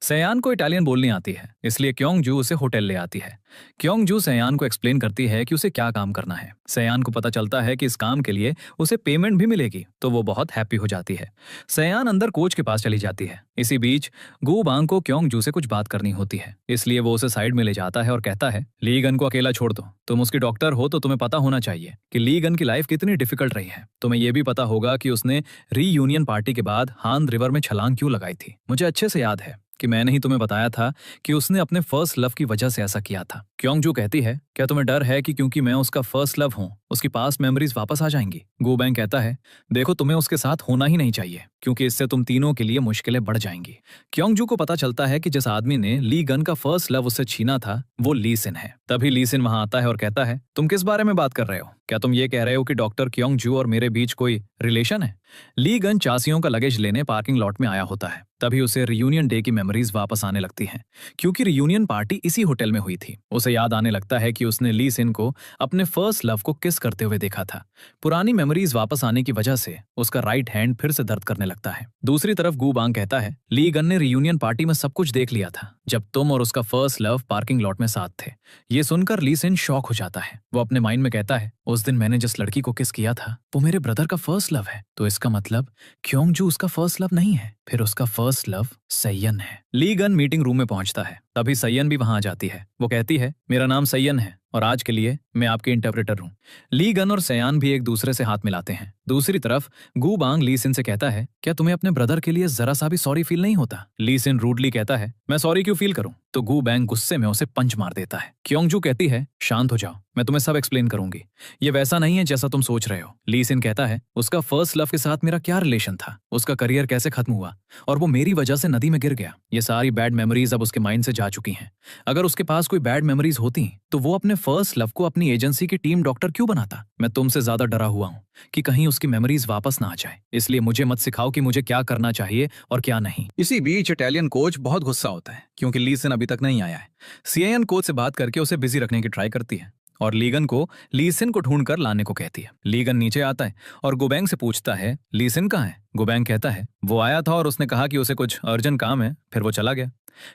सयान को इटालियन बोलनी आती है, इसलिए क्योंगजू उसे होटल ले आती है। क्योंगजू सयान को एक्सप्लेन करती है कि उसे क्या काम करना है। सयान को पता चलता है कि इस काम के लिए उसे पेमेंट भी मिलेगी, तो वो बहुत हैप्पी हो जाती है। सयान अंदर कोच के पास चली जाती है। इसी बीच गुबांग को क्योंगजू से कुछ बात करनी होती है, इसलिए वो उसे साइड में ले जाता है और कहता है, लीगन को अकेला छोड़ दो, तुम उसकी डॉक्टर हो तो तुम्हें पता होना चाहिए कि लीगन की लाइफ कितनी डिफिकल्ट रही है। तुम्हें यह भी पता होगा कि उसने रीयूनियन पार्टी के बाद हान रिवर में छलांग क्यों लगाई थी। मुझे अच्छे से याद है कि मैंने ही तुम्हें बताया था कि उसने अपने फर्स्ट लव की वजह से ऐसा किया था। क्योंगजू कहती है, क्या तुम्हें डर है कि क्योंकि मैं उसका फर्स्ट लव हूँ, उसकी पास्ट मेमोरीज वापस आ जाएंगी? गुबांग कहता है, देखो तुम्हें उसके साथ होना ही नहीं चाहिए, क्योंकि इससे तुम तीनों के लिए मुश्किलें बढ़ जाएंगी। क्योंगजू को पता चलता है कि जिस आदमी ने लीगन का फर्स्ट लव उससे छीना था, वो ली सिन है। तभी ली सिन वहां आता है और कहता है, तुम किस बारे में बात कर रहे हो? क्या तुम ये कह रहे हो कि डॉक्टर क्योंगजू और मेरे बीच कोई रिलेशन है? लीगन चासियों का लगेज लेने पार्किंग लॉट में आया होता है। तभी उसे रियूनियन डे की मेमोरीज वापस आने लगती हैं, क्योंकि रियूनियन पार्टी इसी होटल में हुई थी। उसे याद आने लगता है कि उसने ली सिन को अपने फर्स्ट लव को किस करते हुए देखा था। पुरानी मेमोरीज वापस आने की वजह से उसका राइट हैंड फिर से दर्द करने लगता है। दूसरी तरफ गुबांग कहता है, लीगन ने रियूनियन पार्टी में सब कुछ देख लिया था, जब तुम और उसका फर्स्ट लव पार्किंग लॉट में साथ थे। ये सुनकर ली सिन शॉक हो जाता है। वो अपने माइंड में कहता है, उस दिन मैंने जिस लड़की को किस किया था वो मेरे ब्रदर का फर्स्ट लव है, तो इसका मतलब क्योंगजू उसका फर्स्ट लव नहीं है, फिर उसका फर्स्ट लव सयन है। लीगन मीटिंग रूम में पहुंचता है। तभी सयन भी वहां आ जाती है। वो कहती है, मेरा नाम सयन है और आज के लिए मैं आपके इंटरप्रेटर हूँ। लीगन और सयान भी एक दूसरे से हाथ मिलाते हैं। दूसरी तरफ गुबांग ली सिन से कहता है, क्या तुम्हें अपने ब्रदर के लिए जरा सा भी सॉरी फील नहीं होता? ली सिन रूडली कहता है, मैं सॉरी क्यों फील करूं? तो गुबांग गुस्से में उसे पंच मार देता है। क्योंगजू कहती है, शांत हो जाओ, मैं तुम्हें सब एक्सप्लेन करूंगी। ये वैसा नहीं है जैसा तुम सोच रहे हो। ली सिन कहता है, उसका फर्स्ट लव के साथ मेरा क्या रिलेशन था? उसका करियर कैसे खत्म हुआ और वो मेरी वजह से नदी में गिर गया? ये सारी बैड मेमोरीज अब उसके माइंड से जा चुकी हैं। अगर उसके पास कोई बैड मेमोरीज होती तो वो अपने फर्स्ट लव को अपनी एजेंसी की टीम डॉक्टर क्यों बनाता? मैं तुमसे ज्यादा डरा हुआ हूं कि कहीं उसकी मेमोरीज वापस ना आ जाए, इसलिए मुझे मत सिखाओ कि मुझे क्या करना चाहिए और क्या नहीं। इसी बीच इटालियन कोच बहुत गुस्सा होता है, क्योंकि ली सिन अभी तक नहीं आया है। सीएन कोच से बात करके उसे बिजी रखने की ट्राई करती है और लीगन को ली सिन को ढूंढकर लाने को कहती है। लीगन नीचे आता है और गुबांग से पूछता है, ली सिन कहाँ है? गुबांग कहता है, वो आया था और उसने कहा कि उसे कुछ अर्जेंट काम है, फिर वो चला गया।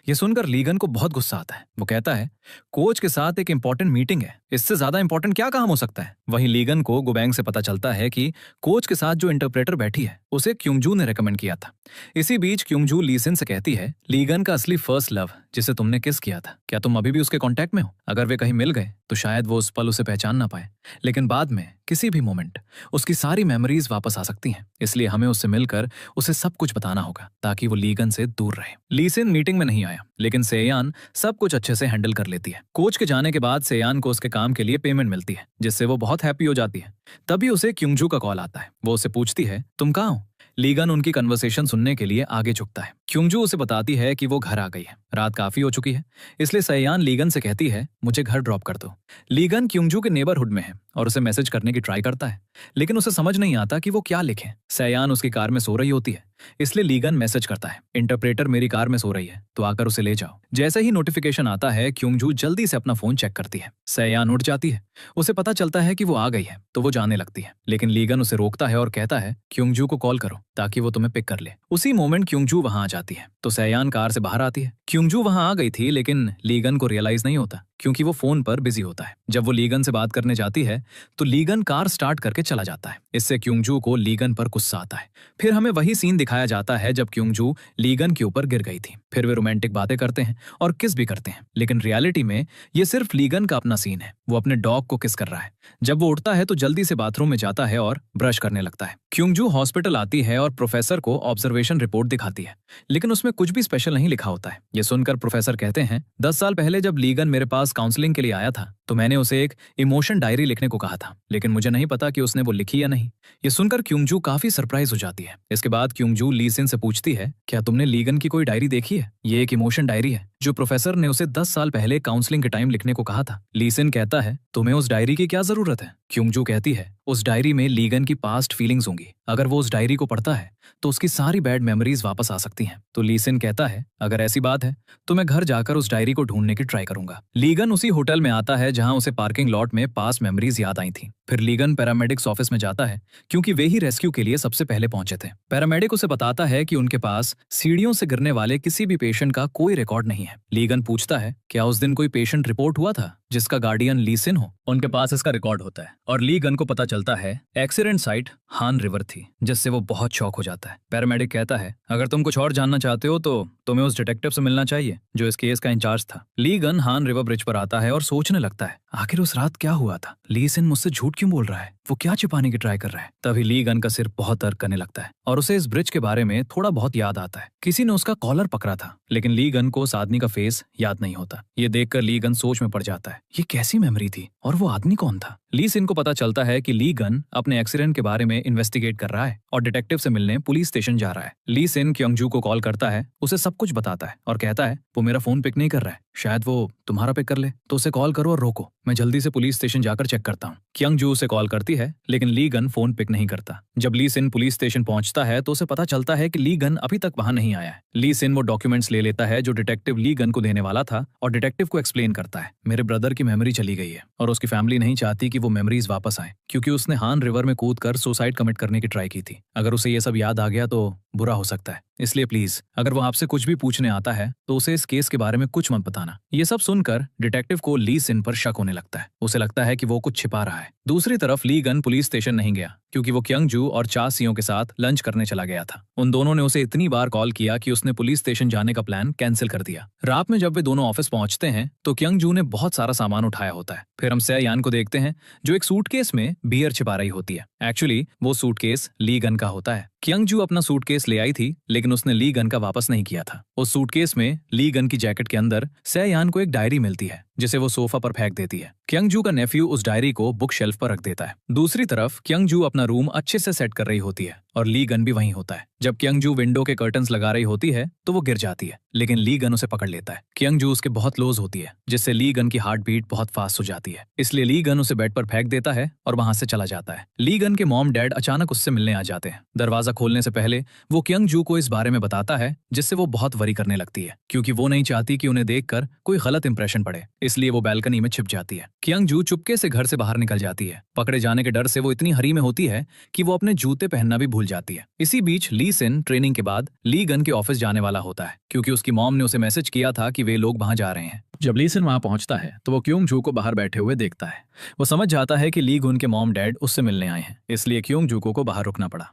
ये सुनकर लीगन को बहुत गुस्सा आता है। वो कहता है, कोच के साथ एक इंपॉर्टेंट मीटिंग है, इससे ज्यादा इंपॉर्टेंट क्या काम हो सकता है? वहीं लीगन को गुबांग से पता चलता है कि कोच के साथ जो इंटरप्रेटर बैठी है उसे क्योंगजू ने रेकमेंड किया था। इसी बीच क्योंगजू ली सिन से कहती है, लीगन का असली फर्स्ट लव जिसे तुमने किस किया था, क्या तुम अभी भी उसके कांटेक्ट में हो? अगर वे कहीं मिल गए तो शायद वो उस पल उसे पहचान ना पाए। लेकिन बाद में किसी भी मोमेंट उसकी सारी मेमोरीज वापस आ सकती हैं। इसलिए हमें उससे मिलकर उसे सब कुछ बताना होगा ताकि वो लीगन से दूर रहे। लीसिन मीटिंग में नहीं आया, लेकिन सेयान सब कुछ अच्छे से हैंडल कर लेती है। कोच के जाने के बाद सेयान को उसके काम के लिए पेमेंट मिलती है, जिससे वो बहुत हैप्पी हो जाती है। तभी उसे क्योंजू का कॉल आता है। वो उसे पूछती है, तुम कहाँ हो? लीगन उनकी कन्वर्सेशन सुनने के लिए आगे झुकता है। क्योंजू उसे बताती है कि वो घर आ गई है, रात काफी हो चुकी है। इसलिए सयान लीगन से कहती है, मुझे घर ड्रॉप कर दो। लीगन क्योंजू के नेबरहुड में है और उसे मैसेज करने की ट्राई करता है, लेकिन उसे समझ नहीं आता कि वो क्या लिखे। सयान उसकी कार में सो रही होती है, इसलिए लीगन मैसेज करता है, इंटरप्रेटर मेरी कार में सो रही है, तो आकर उसे ले जाओ। जैसे ही नोटिफिकेशन आता है, क्योंजू जल्दी से अपना फोन चेक करती है। सयान उठ जाती है। उसे पता चलता है कि वो आ गई है, तो वो जाने लगती है, लेकिन लीगन उसे रोकता है और कहता है, क्योंजू को कॉल करो ताकि वो तुम्हें पिक कर ले। उसी मोमेंट क्योंजू वहां आ जाती है, तो सयान कार से बाहर आती है। क्योंजू वहां आ गई थी, लेकिन लीगन को रियलाइज नहीं होता क्योंकि वो फोन पर बिजी होता है। जब वो लीगन से बात करने जाती है, तो लीगन कार स्टार्ट करके चला जाता है। इससे क्योंजू को लीगन पर गुस्सा आता है। फिर हमें वही सीन दिखाया जाता है जब क्योंजू लीगन के ऊपर गिर गई थी। फिर वे रोमांटिक बातें करते हैं और किस भी करते हैं, लेकिन रियलिटी में ये सिर्फ लीगन का अपना सीन है। वो अपने डॉग को किस कर रहा है। जब वो उठता है तो जल्दी से बाथरूम में जाता है और ब्रश करने लगता है। क्योंजू हॉस्पिटल आती है और प्रोफेसर को ऑब्जर्वेशन रिपोर्ट दिखाती है, लेकिन उसमें कुछ भी स्पेशल नहीं लिखा होता है। ये सुनकर प्रोफेसर कहते हैं, 10 साल पहले जब लीगन मेरे पास काउंसलिंग के लिए आया था, तो मैंने उसे एक इमोशन डायरी लिखने को कहा था, लेकिन मुझे नहीं पता कि उसने वो लिखी या नहीं। ये सुनकर क्योंजू काफी सरप्राइज हो जाती है। इसके बाद क्योंजू लीसिन से पूछती है, क्या तुमने लीगन की कोई डायरी देखी है? ये एक इमोशन डायरी है जो प्रोफेसर ने उसे 10 साल पहले काउंसलिंग के टाइम लिखने को कहा था। लीसिन कहता है, तुम्हें उस डायरी की क्या जरूरत है? क्योंजू कहती है, उस डायरी में लीगन की पास्ट फीलिंग्स होंगी। अगर वो उस डायरी को पढ़ता है तो उसकी सारी बैड मेमोरीज वापस आ सकती हैं। तो लीसिन कहता है, अगर ऐसी बात है तो मैं घर जाकर उस डायरी को ढूंढने की ट्राई करूंगा। लीगन उसी होटल में आता है जहां उसे पार्किंग लॉट में पास्ट मेमोरीज याद आई थी। फिर लीगन पैरामेडिक्स ऑफिस में जाता है क्योंकि वे ही रेस्क्यू के लिए सबसे पहले पहुंचे थे। पैरामेडिक उसे बताता है कि उनके पास सीढ़ियों से गिरने वाले किसी भी पेशेंट का कोई रिकॉर्ड नहीं है। लीगन पूछता है, क्या उस दिन कोई पेशेंट रिपोर्ट हुआ था जिसका गार्डियन लीसिन हो? उनके पास इसका रिकॉर्ड होता है और लीगन को पता चलता है एक्सीडेंट साइट हान रिवर थी, जिससे वो बहुत शॉक हो जाता है। पैरामेडिक कहता है, अगर तुम कुछ और जानना चाहते हो तो तुम्हें उस डिटेक्टिव से मिलना चाहिए जो इस केस का इंचार्ज था। लीगन हान रिवर ब्रिज पर आता है और सोचने लगता है, आखिर उस रात क्या हुआ था? लीसिन मुझसे झूठ क्यों बोल रहा है? वो क्या छिपाने की ट्राई कर रहा है? तभी लीगन का सिर बहुत दर्द करने लगता है और उसे इस ब्रिज के बारे में थोड़ा बहुत याद आता है। किसी ने उसका कॉलर पकड़ा था, लेकिन लीगन को उस आदमी का फेस याद नहीं होता। ये देखकर लीगन सोच में पड़ जाता है, ये कैसी मेमोरी थी और वो आदमी कौन था? लीसिन को पता चलता है कि लीगन अपने एक्सीडेंट के बारे में इन्वेस्टिगेट कर रहा है और डिटेक्टिव से मिलने पुलिस स्टेशन जा रहा है। लीसिन क्योंजू को कॉल करता है, उसे सब कुछ बताता है और कहता है, वो मेरा फोन पिक नहीं कर रहा है, शायद वो तुम्हारा पिक कर ले, तो उसे कॉल करो और रोको, मैं जल्दी से पुलिस स्टेशन जाकर चेक करता हूँ। क्योंजू उसे कॉल करती है, लेकिन लीगन फोन पिक नहीं करता। जब लीसिन पुलिस स्टेशन पहुंचता है तो उसे पता चलता है कि लीगन अभी तक वहां नहीं आया है। लीसिन वो डॉक्यूमेंट्स ले लेता है जो डिटेक्टिव लीगन को देने वाला था और डिटेक्टिव को एक्सप्लेन करता है, मेरे ब्रदर की मेमोरी चली गई है और उसकी फैमिली नहीं चाहती कि वो मेमोरीज वापस आए, क्योंकि उसने हान रिवर में कूदकर सुसाइड कमिट करने की ट्राई की थी। अगर उसे ये सब याद आ गया तो बुरा हो सकता है, इसलिए प्लीज अगर वो आपसे कुछ भी पूछने आता है तो उसे इस केस के बारे में कुछ मत बताना। ये सब सुनकर डिटेक्टिव को लीसिन पर शक होने लगता है। उसे लगता है कि वो कुछ छिपा रहा है। दूसरी तरफ लीगन पुलिस स्टेशन नहीं गया क्योंकि वो क्योंजू और चा सियों के साथ लंच करने चला गया था। उन दोनों ने उसे इतनी बार कॉल किया कि उसने पुलिस स्टेशन जाने का प्लान कैंसिल कर दिया। रात में जब वे दोनों ऑफिस पहुंचते हैं तो क्योंजू ने बहुत सारा सामान उठाया होता है। फिर हम सयान को देखते हैं जो एक सूटकेस में बियर छिपा रही होती है। एक्चुअली वो सूटकेस लीगन का होता है। क्योंजू अपना सूटकेस ले आई थी, लेकिन उसने लीगन का वापस नहीं किया था। उस सूटकेस में लीगन की जैकेट के अंदर सयान को एक डायरी मिलती है जिसे वो सोफा पर फेंक देती है। क्योंजू का नेफ्यू उस डायरी को बुक शेल्फ पर रख देता है। दूसरी तरफ क्योंजू अपना रूम अच्छे से सेट कर रही होती है और लीगन भी वहीं होता है। जब क्योंजू विंडो के कर्टन्स लगा रही होती है तो वो गिर जाती है, लेकिन लीगन उसे पकड़ लेता है। क्योंजू उसके बहुत क्लोज होती है, जिससे लीगन की हार्ट बीट बहुत फास्ट हो जाती है। इसलिए लीगन उसे बेड पर फेंक देता है और वहां से चला जाता है। लीगन के मॉम डैड अचानक उससे मिलने आ जाते हैं। दरवाजा खोलने से पहले वो क्योंजू को इस बारे में बताता है, जिससे वो बहुत वरी करने लगती है क्योंकि वो नहीं चाहती कि उन्हें देखकर कोई गलत इंप्रेशन पड़े, इसलिए वो बैल्कनी में छिप जाती है। क्योंजू चुपके से घर से बाहर निकल जाती है। पकड़े जाने के डर से वो इतनी हरी में होती है कि वो अपने जूते पहनना भी भूल जाती है। इसी बीच लीसिन ट्रेनिंग के बाद लीगन के ऑफिस जाने वाला होता है क्योंकि उसकी मॉम ने उसे मैसेज किया था कि वे लोग वहां जा रहे हैं। जब लीसिन वहां पहुंचता है तो वो क्योंजू को बाहर बैठे हुए देखता है। वो समझ जाता है कि लीगन के मॉम डैड उससे मिलने आए हैं, इसलिए क्योंजू को बाहर रुकना पड़ा।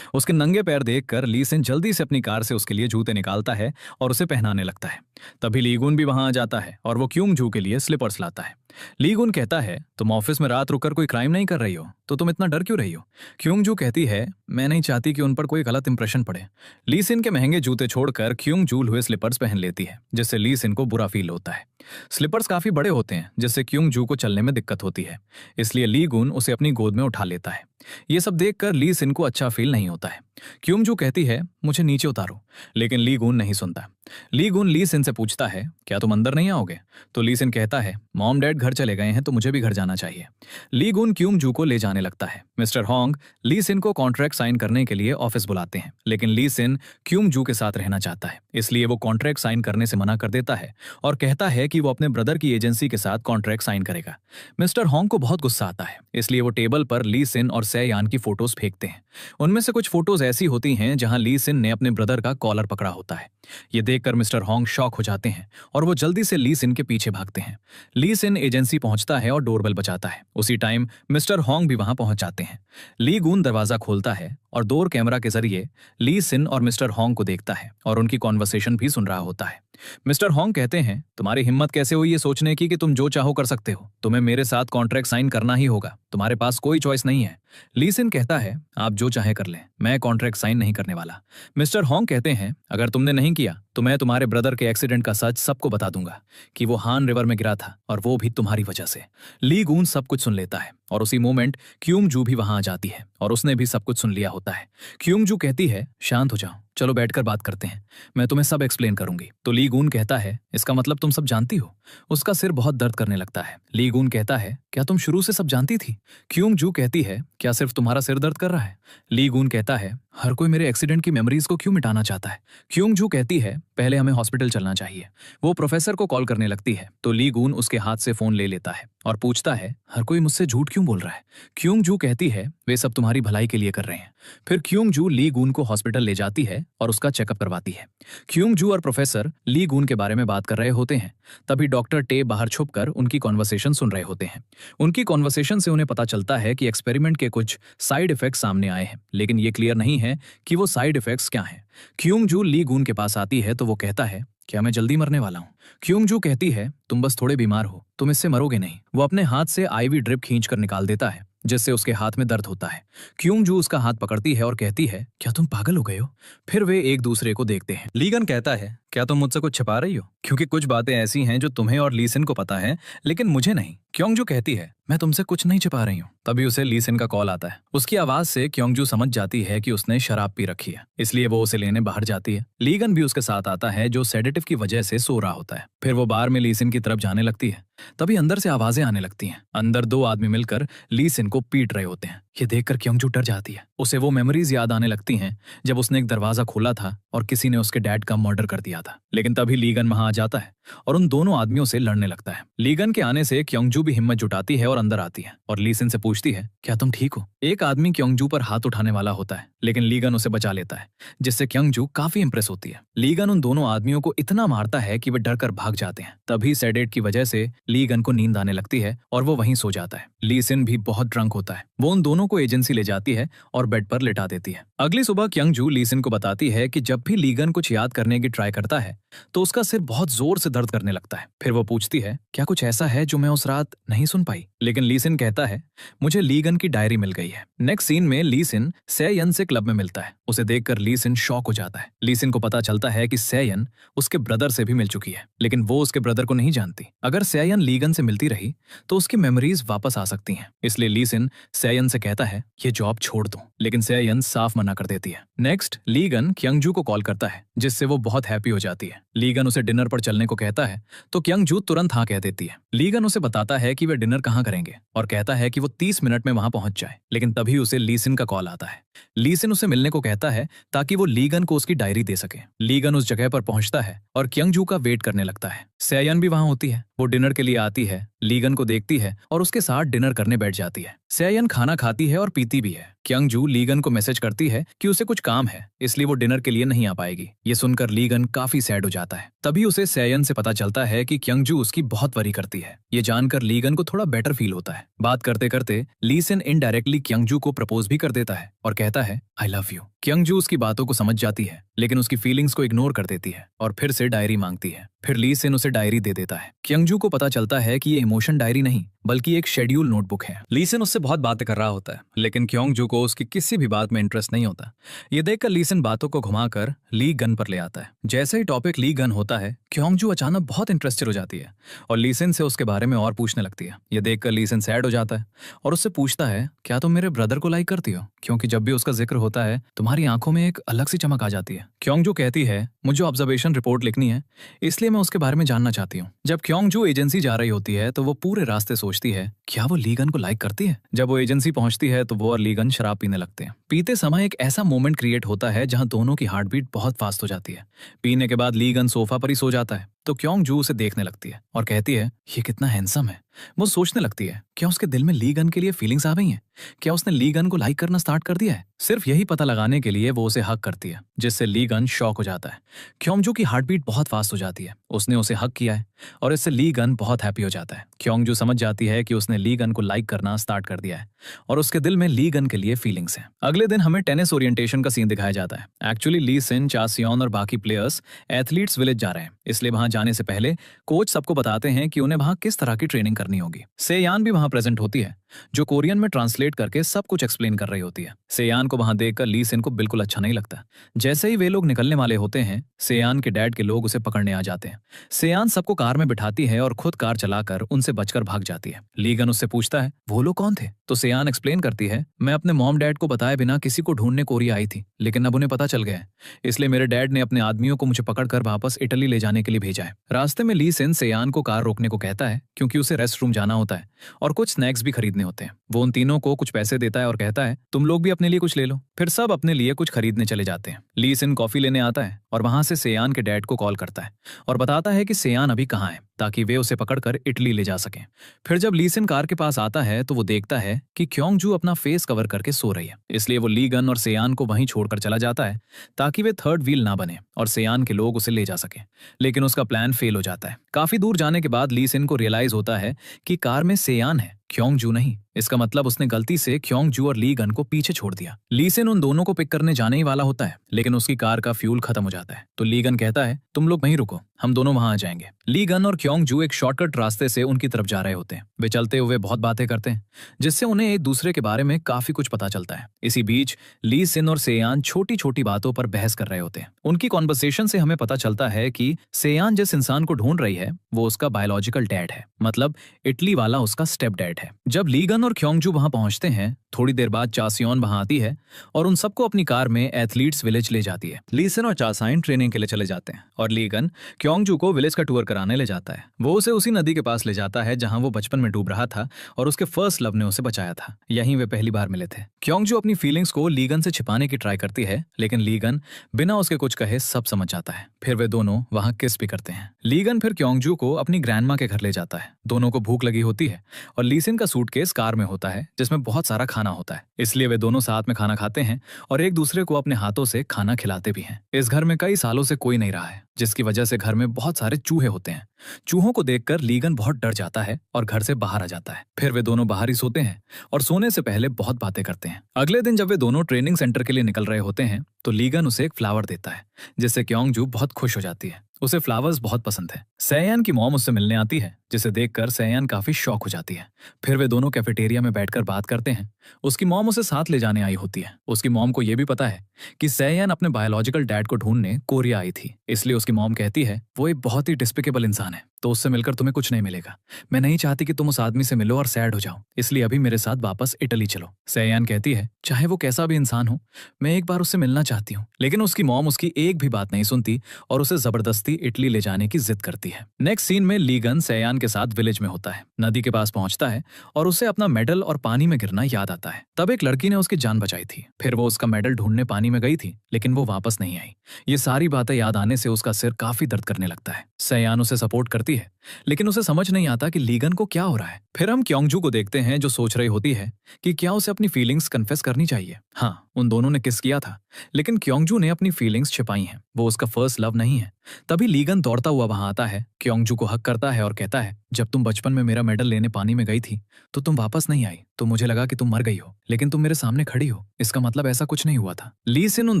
उसके नंगे पैर देखकर लीसिन जल्दी से अपनी कार से उसके लिए जूते निकालता है और उसे पहनाने लगता है। तभी लीगुन भी वहां आ जाता है और वो क्योंजू के लिए स्लीपर्स लाता है। ली गुन कहता है, तुम ऑफिस में रात रुककर कोई क्राइम नहीं कर रही हो, तो तुम इतना डर क्यों रही हो? क्योंग जू कहती है, मैं नहीं चाहती कि उन पर कोई गलत इंप्रेशन पड़े। ली सिन के महंगे जूते छोड़कर क्योंग जू हुए स्लीपर्स पहन लेती है, जिससे ली सिन को बुरा फील होता है। स्लीपर्स काफी बड़े होते हैं, जिससे क्योंग जू को चलने में दिक्कत होती है, इसलिए ली गुन उसे अपनी गोद में उठा लेता है। ये सब देखकर ली सिन को अच्छा फील नहीं होता है। क्योंग जू कहती है, मुझे नीचे उतारो, लेकिन ली गुन नहीं सुनता। ली गुन ली सिन से पूछता है, क्या तुम अंदर नहीं आओगे? तो ली सिन कहता है, मॉम डैड घर चले गए हैं तो मुझे भी घर जाना चाहिए। ली गुन क्योंग जू को ले जाने लगता है। मिस्टर होंग ली सिन को कॉन्ट्रैक्ट साइन करने के लिए ऑफिस बुलाते हैं, लेकिन ली सिन क्योंग जू के साथ रहना चाहता है, इसलिए वो कॉन्ट्रैक्ट साइन करने से मना कर देता है और कहता है कि वो अपने ब्रदर की एजेंसी के साथ कॉन्ट्रैक्ट साइन करेगा। मिस्टर होंग को बहुत गुस्सा आता है, इसलिए वो टेबल पर ली सिन और सै यान की फोटोज फेंकते हैं। उनमें से कुछ फोटोज ऐसी होती हैं जहां ली सिन ने अपने ब्रदर का कॉलर पकड़ा होता है। ये देखकर मिस्टर होंग शॉक हो जाते हैं और वो जल्दी से ली सिन के पीछे भागते हैं। ली सिन एजेंसी पहुंचता है और डोरबेल बजाता है। उसी टाइम मिस्टर होंग भी वहां पहुंच जाते हैं। ली गुन दरवाजा खोलता है और डोर कैमरा के जरिए ली सिन और मिस्टर होंग को देखता है और उनकी कॉन्वर्सेशन भी सुन रहा होता है। मिस्टर होंग कहते हैं, तुम्हारी हिम्मत कैसे हुई ये सोचने की कि तुम जो चाहो कर सकते हो? तुम्हें मेरे साथ कॉन्ट्रैक्ट साइन करना ही होगा, तुम्हारे पास कोई चॉइस नहीं है। ली सिन कहता है, आप जो चाहे कर लें, मैं कॉन्ट्रैक्ट साइन नहीं करने वाला। मिस्टर होंग कहते हैं, अगर तुमने नहीं किया तो मैं तुम्हारे ब्रदर के एक्सीडेंट का सच सबको बता दूंगा कि वो हान रिवर में गिरा था और वो भी तुम्हारी वजह से। ली गुन सब कुछ सुन लेता है और उसी मोमेंट क्योंग जू भी वहां आ जाती है और उसने भी सब कुछ सुन लिया होता है। क्योंग जू कहती है, शांत हो जाओ, चलो बैठकर बात करते हैं, मैं तुम्हें सब एक्सप्लेन करूंगी। तो ली गुन कहता है, इसका मतलब तुम सब जानती हो? उसका सिर बहुत दर्द करने लगता है। ली गुन कहता है, क्या तुम शुरू से सब जानती थी? क्योंग जू कहती है, क्या सिर्फ तुम्हारा सिर दर्द कर रहा है? ली गुन कहता है, हर कोई मेरे एक्सीडेंट की मेमोरीज को क्यों मिटाना चाहता है? क्योंग जू कहती है, पहले हमें हॉस्पिटल चलना चाहिए। वो प्रोफेसर को कॉल करने लगती है, तो ली गुन उसके हाथ से फोन ले लेता है और पूछता है, हर कोई मुझसे झूठ क्यों बोल रहा है? क्योंग जू कहती है, वे सब तुम्हारी भलाई के लिए कर रहे हैं। फिर क्योंग जू ली गुन को हॉस्पिटल ले जाती है और उसका चेकअप करवाती है। क्योंग जू और प्रोफेसर ली गुन के बारे में बात कर रहे होते हैं, तभी डॉक्टर टे बाहर छुपकर उनकी कॉन्वर्सेशन सुन रहे होते हैं। उनकी कॉन्वर्सेशन से उन्हें पता चलता है कि एक्सपेरिमेंट के कुछ साइड इफेक्ट्स सामने आए हैं, लेकिन ये क्लियर नहीं है कि वो साइड इफेक्ट्स क्या हैं। क्योंग जू ली गुन के पास आती है तो वो कहता है, क्या मैं जल्दी मरने वाला हूँ? क्योंग जू कहती है, तुम बस थोड़े बीमार हो, तुम इससे मरोगे नहीं। वो अपने हाथ से आईवी ड्रिप खींचकर निकाल देता है, जिससे उसके हाथ में दर्द होता है। क्योंग जू उसका हाथ पकड़ती है और कहती है, क्या तुम पागल हो गए हो? फिर वे एक दूसरे को देखते हैं। लीगन कहता है, क्या तुम मुझसे कुछ छिपा रही हो? क्योंकि कुछ बातें ऐसी हैं जो तुम्हें और ली सिन को पता है, लेकिन मुझे नहीं। क्योंग जू कहती है, मैं तुमसे कुछ नहीं छिपा रही हूँ। तभी उसे ली सिन का कॉल आता है। उसकी आवाज से क्योंग जू समझ जाती है कि उसने शराब पी रखी है, इसलिए वो उसे लेने बाहर जाती है। लीगन भी उसके साथ आता है, जो सेडेटिव की वजह से सो रहा होता है। फिर वो बार में ली सिन की तरफ जाने लगती है, तभी अंदर से आवाजें आने लगती हैं। अंदर दो आदमी मिलकर ली सिन को पीट रहे होते हैं। ये देखकर क्योंग जू डर जाती है। उसे वो मेमोरीज याद आने लगती हैं जब उसने एक दरवाजा खोला था और किसी ने उसके डैड का मर्डर कर दिया था। लेकिन तभी लीगन वहां आ जाता है और उन दोनों आदमियों से लड़ने लगता है। लीगन के आने से क्योंगजू भी हिम्मत जुटाती है और अंदर आती है और ली सिन से पूछती है, क्या तुम ठीक हो? एक आदमी क्योंगजू पर हाथ उठाने वाला होता है, लेकिन लीगन उसे बचा लेता है, जिससे क्योंगजू काफी इंप्रेस होती है। लीगन उन दोनों आदमियों को इतना मारता है कि वे डरकर भाग जाते हैं। तभी सेडेट की वजह से लीगन को नींद आने लगती है और वो वहीं सो जाता है। ली सिन भी बहुत ड्रंक होता है। वो उन दोनों को एजेंसी ले जाती है और बेड पर लिटा देती है। अगली सुबह क्योंगजू ली सिन को बताती है कि जब भी लीगन कुछ याद करने की ट्राई करता है तो उसका सिर बहुत जोर से दर्द करने लगता है। फिर वो पूछती है, क्या कुछ ऐसा है जो मैं उस रात नहीं सुन पाई? लेकिन ली सिन कहता है, मुझे लीगन की डायरी मिल गई है। नेक्स्ट सीन में ली सिन सैयन से क्लब में मिलता है। उसे देखकर ली सिन शॉक हो जाता है। ली सिन को पता चलता है कि सैयन उसके ब्रदर से भी मिल चुकी है, लेकिन वो उसके ब्रदर को नहीं जानती। अगर सैयन लीगन से मिलती रही तो उसकी मेमोरीज वापस आ सकती हैं। इसलिए ली सिन सैयन से कहता है, ये जॉब छोड़ दो, लेकिन सैयन साफ मना कर देती है। नेक्स्ट लीगन क्योंगजू को कॉल करता है, जिससे वो बहुत हैप्पी हो जाती है। लीगन उसे डिनर पर चलने को कहता है तो क्योंगजू तुरंत हाँ कह देती है। लीगन उसे बताता है कि वे डिनर कहाँ करेंगे और कहता है कि वो 30 मिनट में वहां पहुंच जाए। लेकिन तभी उसे ली सिन का कॉल आता है। ली सिन उसे मिलने को कहता है ताकि वो लीगन को उसकी डायरी दे सके। लीगन उस जगह पर पहुंचता है और क्योंगजू का वेट करने लगता है। सैयन भी वहां होती है। वो डिनर के लिए आती है, लीगन को देखती है और उसके साथ डिनर करने बैठ जाती है। सैयन खाना खाती है और पीती भी है। क्योंगजू लीगन को मैसेज करती है कि उसे कुछ काम है, इसलिए वो डिनर के लिए नहीं आ पाएगी। ये सुनकर लीगन काफी सैड हो जाता है। तभी उसे सैयन से पता चलता है कि क्योंगजू उसकी बहुत वरी करती है। ये जानकर लीगन को थोड़ा बेटर फील होता है। बात करते करते ली सिन इनडायरेक्टली क्योंगजू को प्रपोज भी कर देता है और कहता है, आई लव यू। क्योंगजू उसकी बातों को समझ जाती है, लेकिन उसकी फीलिंग्स को इग्नोर कर देती है और फिर से डायरी मांगती है। फिर ली सिन उसे डायरी दे देता है। क्यंगजू को पता चलता है कि ये इमोशन डायरी नहीं बल्कि एक शेड्यूल नोटबुक है। ली सिन उससे बहुत बातें कर रहा होता है, लेकिन क्योंगजू को उसकी किसी भी बात में इंटरेस्ट नहीं होता। ये देखकर ली सिन बातों को घुमाकर ली गन पर ले आता है। जैसे ही टॉपिक ली गन होता है, क्योंगजू अचानक बहुत इंटरेस्टेड हो जाती है और ली सिन से उसके बारे में और पूछने लगती है। ये देखकर ली सिन सैड हो जाता है और उससे पूछता है, क्या तुम मेरे ब्रदर को लाइक करती हो? क्योंकि जब भी उसका जिक्र होता है तुम्हारी आंखों में एक अलग सी चमक आ जाती है। क्योंगजू कहती है, मुझे ऑब्जर्वेशन रिपोर्ट लिखनी है, इसलिए मैं उसके बारे में जानना चाहती हूँ। जब क्योंगजू एजेंसी जा रही होती है तो वो पूरे रास्ते सोचती है, क्या वो ली गन को लाइक करती है? जब वो एजेंसी पहुंचती है तो वो और ली गन शराब पीने लगते हैं। पीते समय एक ऐसा मोमेंट क्रिएट होता है जहां दोनों की हार्ट बीट बहुत फास्ट हो जाती है। पीने के बाद ली गन सोफा पर ही सो जाता है तो क्योंगजू उसे देखने लगती है और कहती है, ये कितना हैंडसम है। वो सोचने लगती है, क्या उसके दिल में ली गन के लिए फीलिंग्स आ गई हैं? क्या उसने ली गन को लाइक करना स्टार्ट कर दिया है? सिर्फ यही पता लगाने के लिए वो उसे हक करती है, जिससे ली गन शॉक हो जाता है। क्योंगजू की हार्ट बीट बहुत फास्ट हो जाती है। उसने उसे हक किया है और इससे ली गन बहुत हैप्पी हो जाता है। क्योंगजू समझ जाती है कि उसने ली गन को लाइक करना स्टार्ट कर दिया है और उसके दिल में ली गन के लिए फीलिंग्स हैं। अगले दिन हमें टेनिस ओरिएंटेशन का सीन दिखाया जाता है। एक्चुअली ली सिन, चासियोन और बाकी प्लेयर्स एथलीट्स विलेज जा रहे हैं, इसलिए वहां जाने से पहले कोच सबको बताते हैं कि उन्हें वहां किस तरह की ट्रेनिंग करनी होगी। सेयान भी वहां प्रेजेंट होती है, जो कोरियन में ट्रांसलेट करके सब कुछ एक्सप्लेन कर रही होती है। सेयान को वहां देखकर ली सिन को बिल्कुल अच्छा नहीं लगता। जैसे ही वे लोग निकलने वाले होते हैं, सेयान के डैड के लोग उसे पकड़ने आ जाते हैं। सेयान सबको कार में बिठाती है और खुद कार चलाकर उनसे बचकर भाग जाती है। लीगन उससे पूछता है, वो लोग कौन थे? तो सेयान एक्सप्लेन करती है, मैं अपने मॉम डैड को बताए बिना किसी को ढूंढने कोरिया आई थी, लेकिन अब उन्हें पता चल गया है, इसलिए मेरे डैड ने अपने आदमियों को मुझे पकड़कर वापस इटली ले जाने के लिए भेजा है। रास्ते में ली सिन सेयान को कार रोकने को कहता है क्योंकि उसे रेस्ट रूम जाना होता है और कुछ स्नैक्स भी खरीदने होते हैं। वो उन तीनों को कुछ पैसे देता है और कहता है, तुम लोग भी अपने लिए कुछ ले लो। फिर सब अपने लिए कुछ खरीदने चले जाते हैं। ली सिन कॉफी लेने आता है और वहां से सेयान के डैड को कॉल करता है और बताता है कि सेयान अभी कहाँ है, ताकि वे उसे पकड़कर इटली ले जा सकें। फिर जब ली सिन कार के पास आता है तो वो देखता है कि क्योंगजू अपना फेस कवर करके सो रही है, इसलिए वो ली गन और सेयान को वहीं छोड़कर चला जाता है ताकि वे थर्ड व्हील ना बने और सेयान के लोग उसे ले जा सके। लेकिन उसका प्लान फेल हो जाता है। काफी दूर जाने के बाद ली सिन को रियलाइज होता है कि कार में सेयान है, क्योंगजू नहीं। इसका मतलब उसने गलती से क्योंगजू और ली गन को पीछे छोड़ दिया। ली सिन उन दोनों को पिक करने जाने ही वाला होता है, लेकिन उसकी कार का फ्यूल खत्म हो जाता है। तो ली गन कहता है, तुम लोग वहीं रुको, हम दोनों वहां आ जाएंगे। ली गन और क्योंगजू एक शॉर्टकट रास्ते से उनकी तरफ जा रहे होते हैं। वे चलते हुए बहुत बातें करते हैं, जिससे उन्हें एक दूसरे के बारे में काफी कुछ पता चलता है। इसी बीच ली सिन और सेयान छोटी छोटी बातों पर बहस कर रहे होते हैं। उनकी कॉन्वर्सेशन से हमें पता चलता है कि सेयान जिस इंसान को ढूंढ रही है वो उसका बायोलॉजिकल डैड है, मतलब इटली वाला उसका स्टेप डैड है। जब ली गन और क्योंगजू वहां पहुंचते हैं, थोड़ी देर बाद चासियोन वहां आती है और उन सबको अपनी कार में एथलीट्स विलेज ले जाती है। ली सिन और चासाइन ट्रेनिंग के लिए चले जाते हैं और ली गन क्योंगजू को विलेज का टूर कराने ले जाता है। वो उसे उसी नदी के पास ले जाता है जहां वो बचपन में डूब रहा था और उसके फर्स्ट लव ने उसे बचाया था। यहीं वे पहली बार मिले थे। क्योंगजू अपनी फीलिंग्स को ली गन से छिपाने की ट्राई करती है, लेकिन ली गन बिना उसके कुछ कहे सब समझ जाता है। फिर वे दोनों वहां किस भी करते हैं। ली गन फिर क्योंगजू को अपनी ग्रैंडमा के घर ले जाता है। दोनों को भूख लगी होती है और ली सिन का सूटकेस कार में होता है जिसमें बहुत सारा खाना होता है, इसलिए वे दोनों साथ में खाना खाते हैं और एक दूसरे को अपने हाथों से खाना खिलाते भी हैं। इस घर में कई सालों से कोई नहीं रहा है, जिसकी वजह से घर में बहुत सारे चूहे होते हैं। चूहों को देखकर लीगन बहुत डर जाता है और घर से बाहर आ जाता है। फिर वे दोनों बाहर ही सोते हैं और सोने से पहले बहुत बातें करते हैं। अगले दिन जब वे दोनों ट्रेनिंग सेंटर के लिए निकल रहे होते हैं तो लीगन उसे एक फ्लावर देता है, जिससे क्योंगजू बहुत खुश हो जाती है। उसे फ्लावर्स बहुत पसंद है। सैयान की मॉम उससे मिलने आती है, जिसे देखकर सैयान काफी शॉक हो जाती है। फिर वे दोनों कैफेटेरिया में बैठकर बात करते हैं। उसकी मॉम उसे साथ ले जाने आई होती है। उसकी मॉम को यह भी पता है कि सैयान अपने बायोलॉजिकल डैड को ढूंढने कोरिया आई थी, इसलिए उसकी मॉम कहती है वो एक बहुत ही डिस्पिकेबल इंसान है, तो उससे मिलकर तुम्हें कुछ नहीं मिलेगा। मैं नहीं चाहती कि तुम उस आदमी से मिलो और सैड हो जाओ, इसलिए अभी मेरे साथ वापस इटली चलो। सैयान कहती है चाहे वो कैसा भी इंसान हो, मैं एक बार उससे मिलना चाहती हूँ, लेकिन उसकी मॉम उसकी एक भी बात नहीं सुनती और उसे जबरदस्ती इटली ले जाने की जिद करती है। नेक्स्ट सीन में लीगन सैयान के साथ विलेज में होता है। नदी के पास पहुंचता है और उसे अपना मेडल और पानी में गिरना याद आता है। तब एक लड़की ने उसकी जान बचाई थी। फिर वो उसका मेडल ढूंढने पानी में गई थी, लेकिन वो वापस नहीं आई। ये सारी बातें याद आने से उसका सिर काफी दर्द करने लगता है। सैयान उसे सपोर्ट करती है, लेकिन उसे समझ नहीं आता कि लीगन को क्या हो रहा है। फिर हम क्योंगजू को देखते हैं, जो सोच रही होती है कि क्या उसे अपनी फीलिंग्स कन्फेस करनी चाहिए। हाँ, उन दोनों ने किस किया था, लेकिन क्योंगजू ने अपनी फीलिंग्स छिपाई हैं। वो उसका फर्स्ट लव नहीं है। तभी लीगन दौड़ता हुआ वहां आता है, क्योंगजू को हक करता है और कहता है जब तुम बचपन में मेरा मेडल लेने पानी में गई थी तो तुम वापस नहीं आई, तो मुझे लगा कि तुम मर गई हो, लेकिन तुम मेरे सामने खड़ी हो, इसका मतलब ऐसा कुछ नहीं हुआ था। ली सिन उन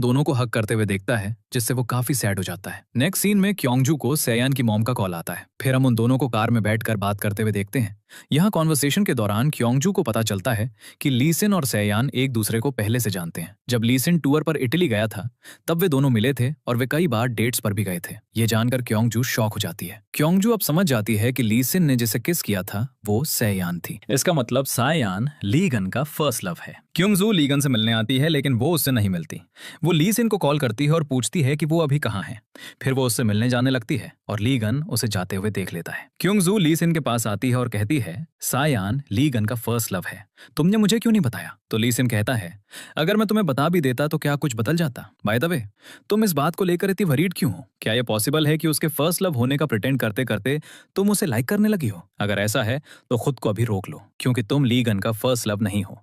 दोनों को हक करते हुए देखता है, जिससे वो काफी सैड हो जाता है। नेक्स्ट सीन में क्योंगजू को सेयान की मॉम का कॉल आता है। फिर हम उन दोनों को कार में बैठकर बात करते हुए देखते हैं। यहाँ कॉन्वर्सेशन के दौरान क्योंगजू को पता चलता है कि ली सिन और सेयान एक दूसरे को पहले से जानते हैं। जब ली सिन टूर पर इटली गया था तब वे दोनों मिले थे और वे कई बार डेट्स पर भी गए थे। ये जानकर क्योंगजू शॉक हो जाती है। क्योंगजू अब समझ जाती है कि ली सिन ने जिसे किस किया था वो सेयान थी। इसका मतलब सायान लीगन का फर्स्ट लव है। क्योंगजू लीगन से मिलने आती है, लेकिन वो उससे नहीं मिलती। वो ली सिन को कॉल करती है और पूछती है कि वो अभी कहाँ है। फिर वो उससे मिलने जाने लगती है और लीगन उसे जाते हुए देख लेता है। क्योंगजू ली सिन के पास आती है और कहती है, सायान लीगन का फर्स्ट लव है, तुमने मुझे क्यों नहीं बताया? तो ली सिन कहता है, अगर मैं तुम्हें बता भी देता तो क्या कुछ बदल जाता? बाय द वे, तुम इस बात को लेकर इतनी वरीड क्यों हो? क्या यह पॉसिबल है कि उसके फर्स्ट लव होने का प्रिटेंड करते करते तुम उसे लाइक करने लगी हो? अगर ऐसा है तो खुद को अभी रोक लो, क्योंकि तुम लीगन का फर्स्ट लव नहीं हो।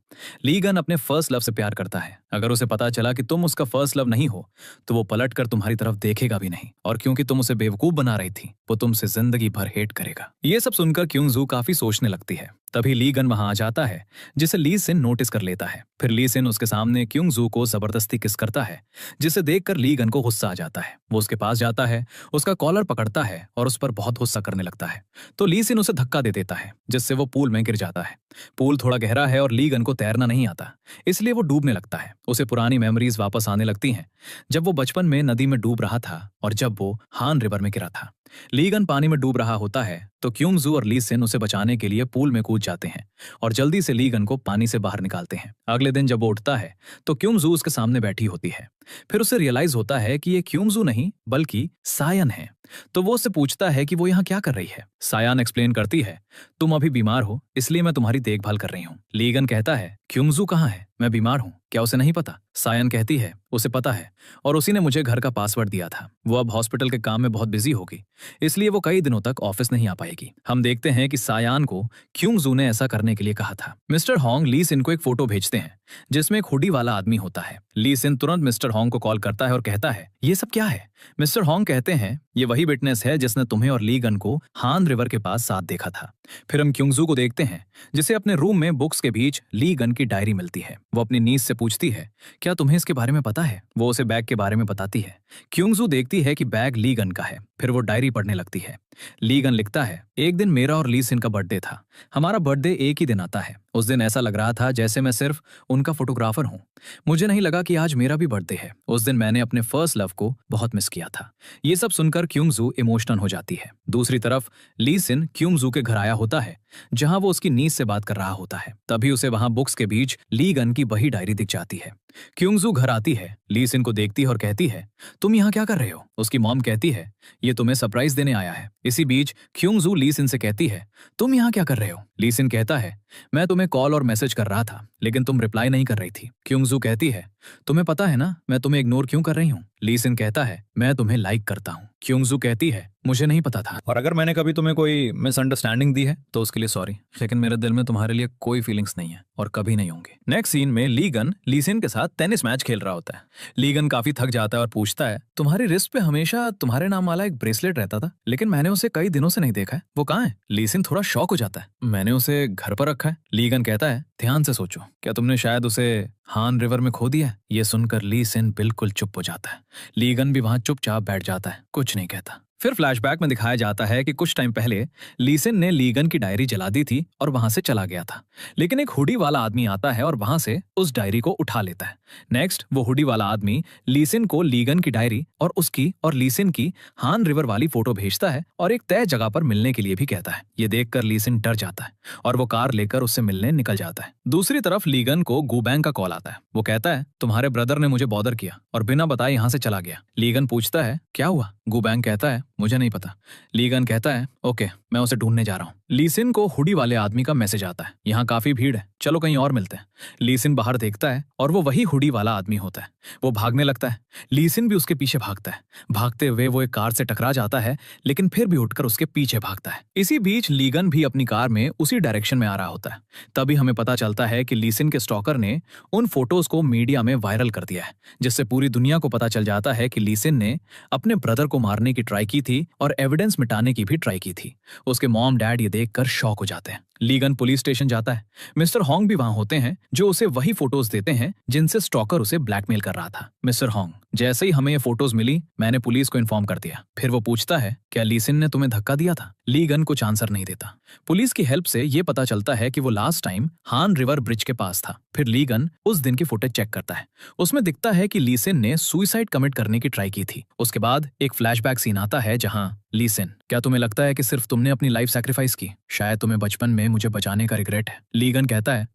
लीगन अपने फर्स्ट लव से प्यार करता है। अगर उसे पता चला कि तुम उसका फर्स्ट लव नहीं हो तो वो पलट कर तुम्हारी तरफ देखेगा भी नहीं, और क्योंकि तुम उसे बेवकूफ बना रही थी वो तुमसे जिंदगी भर हेट करेगा। ये सब सुनकर क्योंगजू काफी सोचने लगती है। तभी लीगन वहां आ जाता है, जिसे ली सिन नोटिस कर लेता है। फिर ली सिन उसके सामने क्योंगजू को जबरदस्ती किस करता है, जिसे देखकर लीगन को गुस्सा आ जाता है। वो उसके पास जाता है, उसका कॉलर पकड़ता है और उस पर बहुत गुस्सा करने लगता है। तो ली सिन उसे धक्का दे देता है, जिससे वो पूल में गिर जाता है। पूल थोड़ा गहरा है और लीगन को तैरना नहीं आता, इसलिए वो डूबने लगता है। उसे पुरानी मेमोरीज वापस आने लगती हैं, जब वो बचपन में नदी में डूब रहा था और जब वो हान रिवर में गिरा था। लीगन पानी में डूब रहा होता है तो क्योंगजू और ली सिन उसे बचाने के लिए पूल में कूद जाते हैं और जल्दी से लीगन को पानी से बाहर निकालते हैं। अगले दिन जब वो उठता है तो क्योंगजू उसके सामने बैठी होती है। फिर उसे रियलाइज होता है कि ये क्योंगजू नहीं बल्कि सायन है। तो वो उससे पूछता है कि वो यहाँ क्या कर रही है। सायान एक्सप्लेन करती है, तुम अभी बीमार हो इसलिए मैं तुम्हारी देखभाल कर रही हूँ। लीगन कहता है, क्योंगजू कहाँ है? मैं बीमार हूँ, क्या उसे नहीं पता? सायन कहती है, उसे पता है और उसी ने मुझे घर का पासवर्ड दिया था। वो अब हॉस्पिटल के काम में बहुत बिजी होगी, इसलिए वो कई दिनों तक ऑफिस नहीं आ पाएगी। हम देखते हैं कि सायान को क्योंगजू ने ऐसा करने के लिए कहा था। मिस्टर होंग ली सिन को एक फोटो भेजते हैं जिसमें एक हुडी वाला आदमी होता है। ली सिन तुरंत मिस्टर होंग को कॉल करता है और कहता है, ये सब क्या है? मिस्टर होंग कहते हैं, ये वही विटनेस है जिसने तुम्हें और लीगन को हान रिवर के पास साथ देखा था। फिर हम क्योंगजू को देखते हैं, जिसे अपने रूम में बुक्स के बीच लीगन की डायरी मिलती है। वो अपनी नीस से पूछती है, क्या तुम्हें इसके बारे में पता है? वो उसे बैग के बारे में बताती है। क्योंगजू देखती है कि बैग लीगन का है। फिर वो डायरी पढ़ने लगती है। लीगन लिखता है, एक दिन मेरा और ली सिन का बर्थडे था। हमारा बर्थडे एक ही दिन आता है। उस दिन ऐसा लग रहा था जैसे मैं सिर्फ उनका फोटोग्राफर हूँ। मुझे नहीं लगा कि आज मेरा भी बर्थडे है। उस दिन मैंने अपने फर्स्ट लव को बहुत मिस किया था। ये सब सुनकर क्योंगजू इमोशनल हो जाती है। दूसरी तरफ ली सिन क्योंगजू के घर आया होता है, जहां वो उसकी नीस से बात कर रहा होता है। तभी उसे वहां बुक्स के बीच लीगन की वही डायरी दिख जाती है। क्योंगजू घर आती है, ली सिन को देखती है और कहती है, तुम यहाँ क्या कर रहे हो? उसकी मॉम कहती है, ये तुम्हें सरप्राइज देने आया है। इसी बीच क्योंगजू ली सिन से कहती है, तुम यहाँ क्या कर रहे हो? ली सिन कहता है, मैं तुम्हें कॉल और मैसेज कर रहा था, लेकिन तुम रिप्लाई नहीं कर रही थी। क्योंगजू कहती है, तुम्हें पता है ना मैं तुम्हें इग्नोर क्यों कर रही हूँ? ली सिन कहता है, मैं तुम्हें लाइक करता हूँ। क्योंगजू कहती है, मुझे नहीं पता था, और अगर मैंने कभी तुम्हें कोई मिसअंडरस्टैंडिंग दी है तो उसके लिए सॉरी, लेकिन मेरे दिल में तुम्हारे लिए कोई फीलिंग्स नहीं है और कभी नहीं होंगे। नेक्स्ट सीन में लीगन ली सिन के साथ टेनिस मैच खेल रहा होता है। लीगन काफी थक जाता है और पूछता है, तुम्हारी रिस्ट पे हमेशा तुम्हारे नाम वाला एक ब्रेसलेट रहता था, लेकिन मैंने उसे कई दिनों से नहीं देखा है, वो कहाँ है? ली सिन थोड़ा शॉक हो जाता है, मैंने उसे घर पर रखा है। लीगन कहता है, ध्यान से सोचो, क्या तुमने शायद उसे हान रिवर में खो दिया है? ये सुनकर ली सिन बिल्कुल चुप हो जाता है। लीगन भी वहां चुपचाप बैठ जाता है, कुछ नहीं कहता। फिर फ्लैशबैक में दिखाया जाता है कि कुछ टाइम पहले ली सिन ने लीगन की डायरी जला दी थी और वहां से चला गया था, लेकिन एक हुडी वाला आदमी आता है और वहां से उस डायरी को उठा लेता है। नेक्स्ट वो हुडी वाला आदमी ली सिन को लीगन की डायरी और उसकी और ली सिन की हान रिवर वाली फोटो भेजता है और एक तय जगह पर मिलने के लिए भी कहता है। ये देखकर ली सिन डर जाता है और वो कार लेकर उससे मिलने निकल जाता है। दूसरी तरफ लीगन को गुबैंग का कॉल आता है। वो कहता है, तुम्हारे ब्रदर ने मुझे बॉदर किया और बिना बताए यहाँ से चला गया। लीगन पूछता है, क्या हुआ? गुबैंग कहता है, मुझे नहीं पता। लीगन कहता है, ओके, मैं उसे ढूंढने जा रहा हूँ। लीसिन को हुडी वाले आदमी का मैसेज आता है, यहाँ काफी भीड़ है, चलो कहीं और मिलते हैं। लीसिन बाहर देखता है और वो वही हुडी वाला आदमी होता है। वो भागने लगता है, लीसिन भी उसके पीछे भागता है। भागते हुए वो एक कार से टकरा जाता है, लेकिन फिर भी उठकर उसके पीछे भागता है। इसी बीच लीगन भी अपनी कार में उसी डायरेक्शन में आ रहा होता है। तभी हमें पता चलता है कि लीसिन के स्टॉकर ने उन फोटोज को मीडिया में वायरल कर दिया है, जिससे पूरी दुनिया को पता चल जाता है कि लीसिन ने अपने ब्रदर को मारने की ट्राई की थी और एविडेंस मिटाने की भी ट्राई की थी। उसके मॉम डैड ये देखकर शॉक हो जाते हैं। लीगन पुलिस स्टेशन जाता है। मिस्टर होंग भी वहां होते हैं जो उसे वही फोटोज देते हैं जिनसे स्टॉकर उसे ब्लैकमेल कर रहा था। मिस्टर होंग, जैसे ही हमें ये फोटोज मिली मैंने पुलिस को इन्फॉर्म कर दिया। फिर वो पूछता है, क्या लीसिन ने तुम्हें धक्का दिया था? लीगन कुछ आंसर नहीं देता। पुलिस की हेल्प से ये पता चलता है कि वो लास्ट टाइम हान रिवर ब्रिज के पास था। फिर लीगन उस दिन की फुटेज चेक करता है। उसमें दिखता है कि लीसिन ने सुसाइड कमिट करने की ट्राई की थी। उसके बाद एक फ्लैशबैक सीन आता है जहां लीसिन, क्या तुम्हें लगता है कि सिर्फ तुमने अपनी लाइफ सैक्रिफाइस की? शायद तुम्हें बचपन में मुझे बचाने का रिग्रेट है। लीगन कहता है,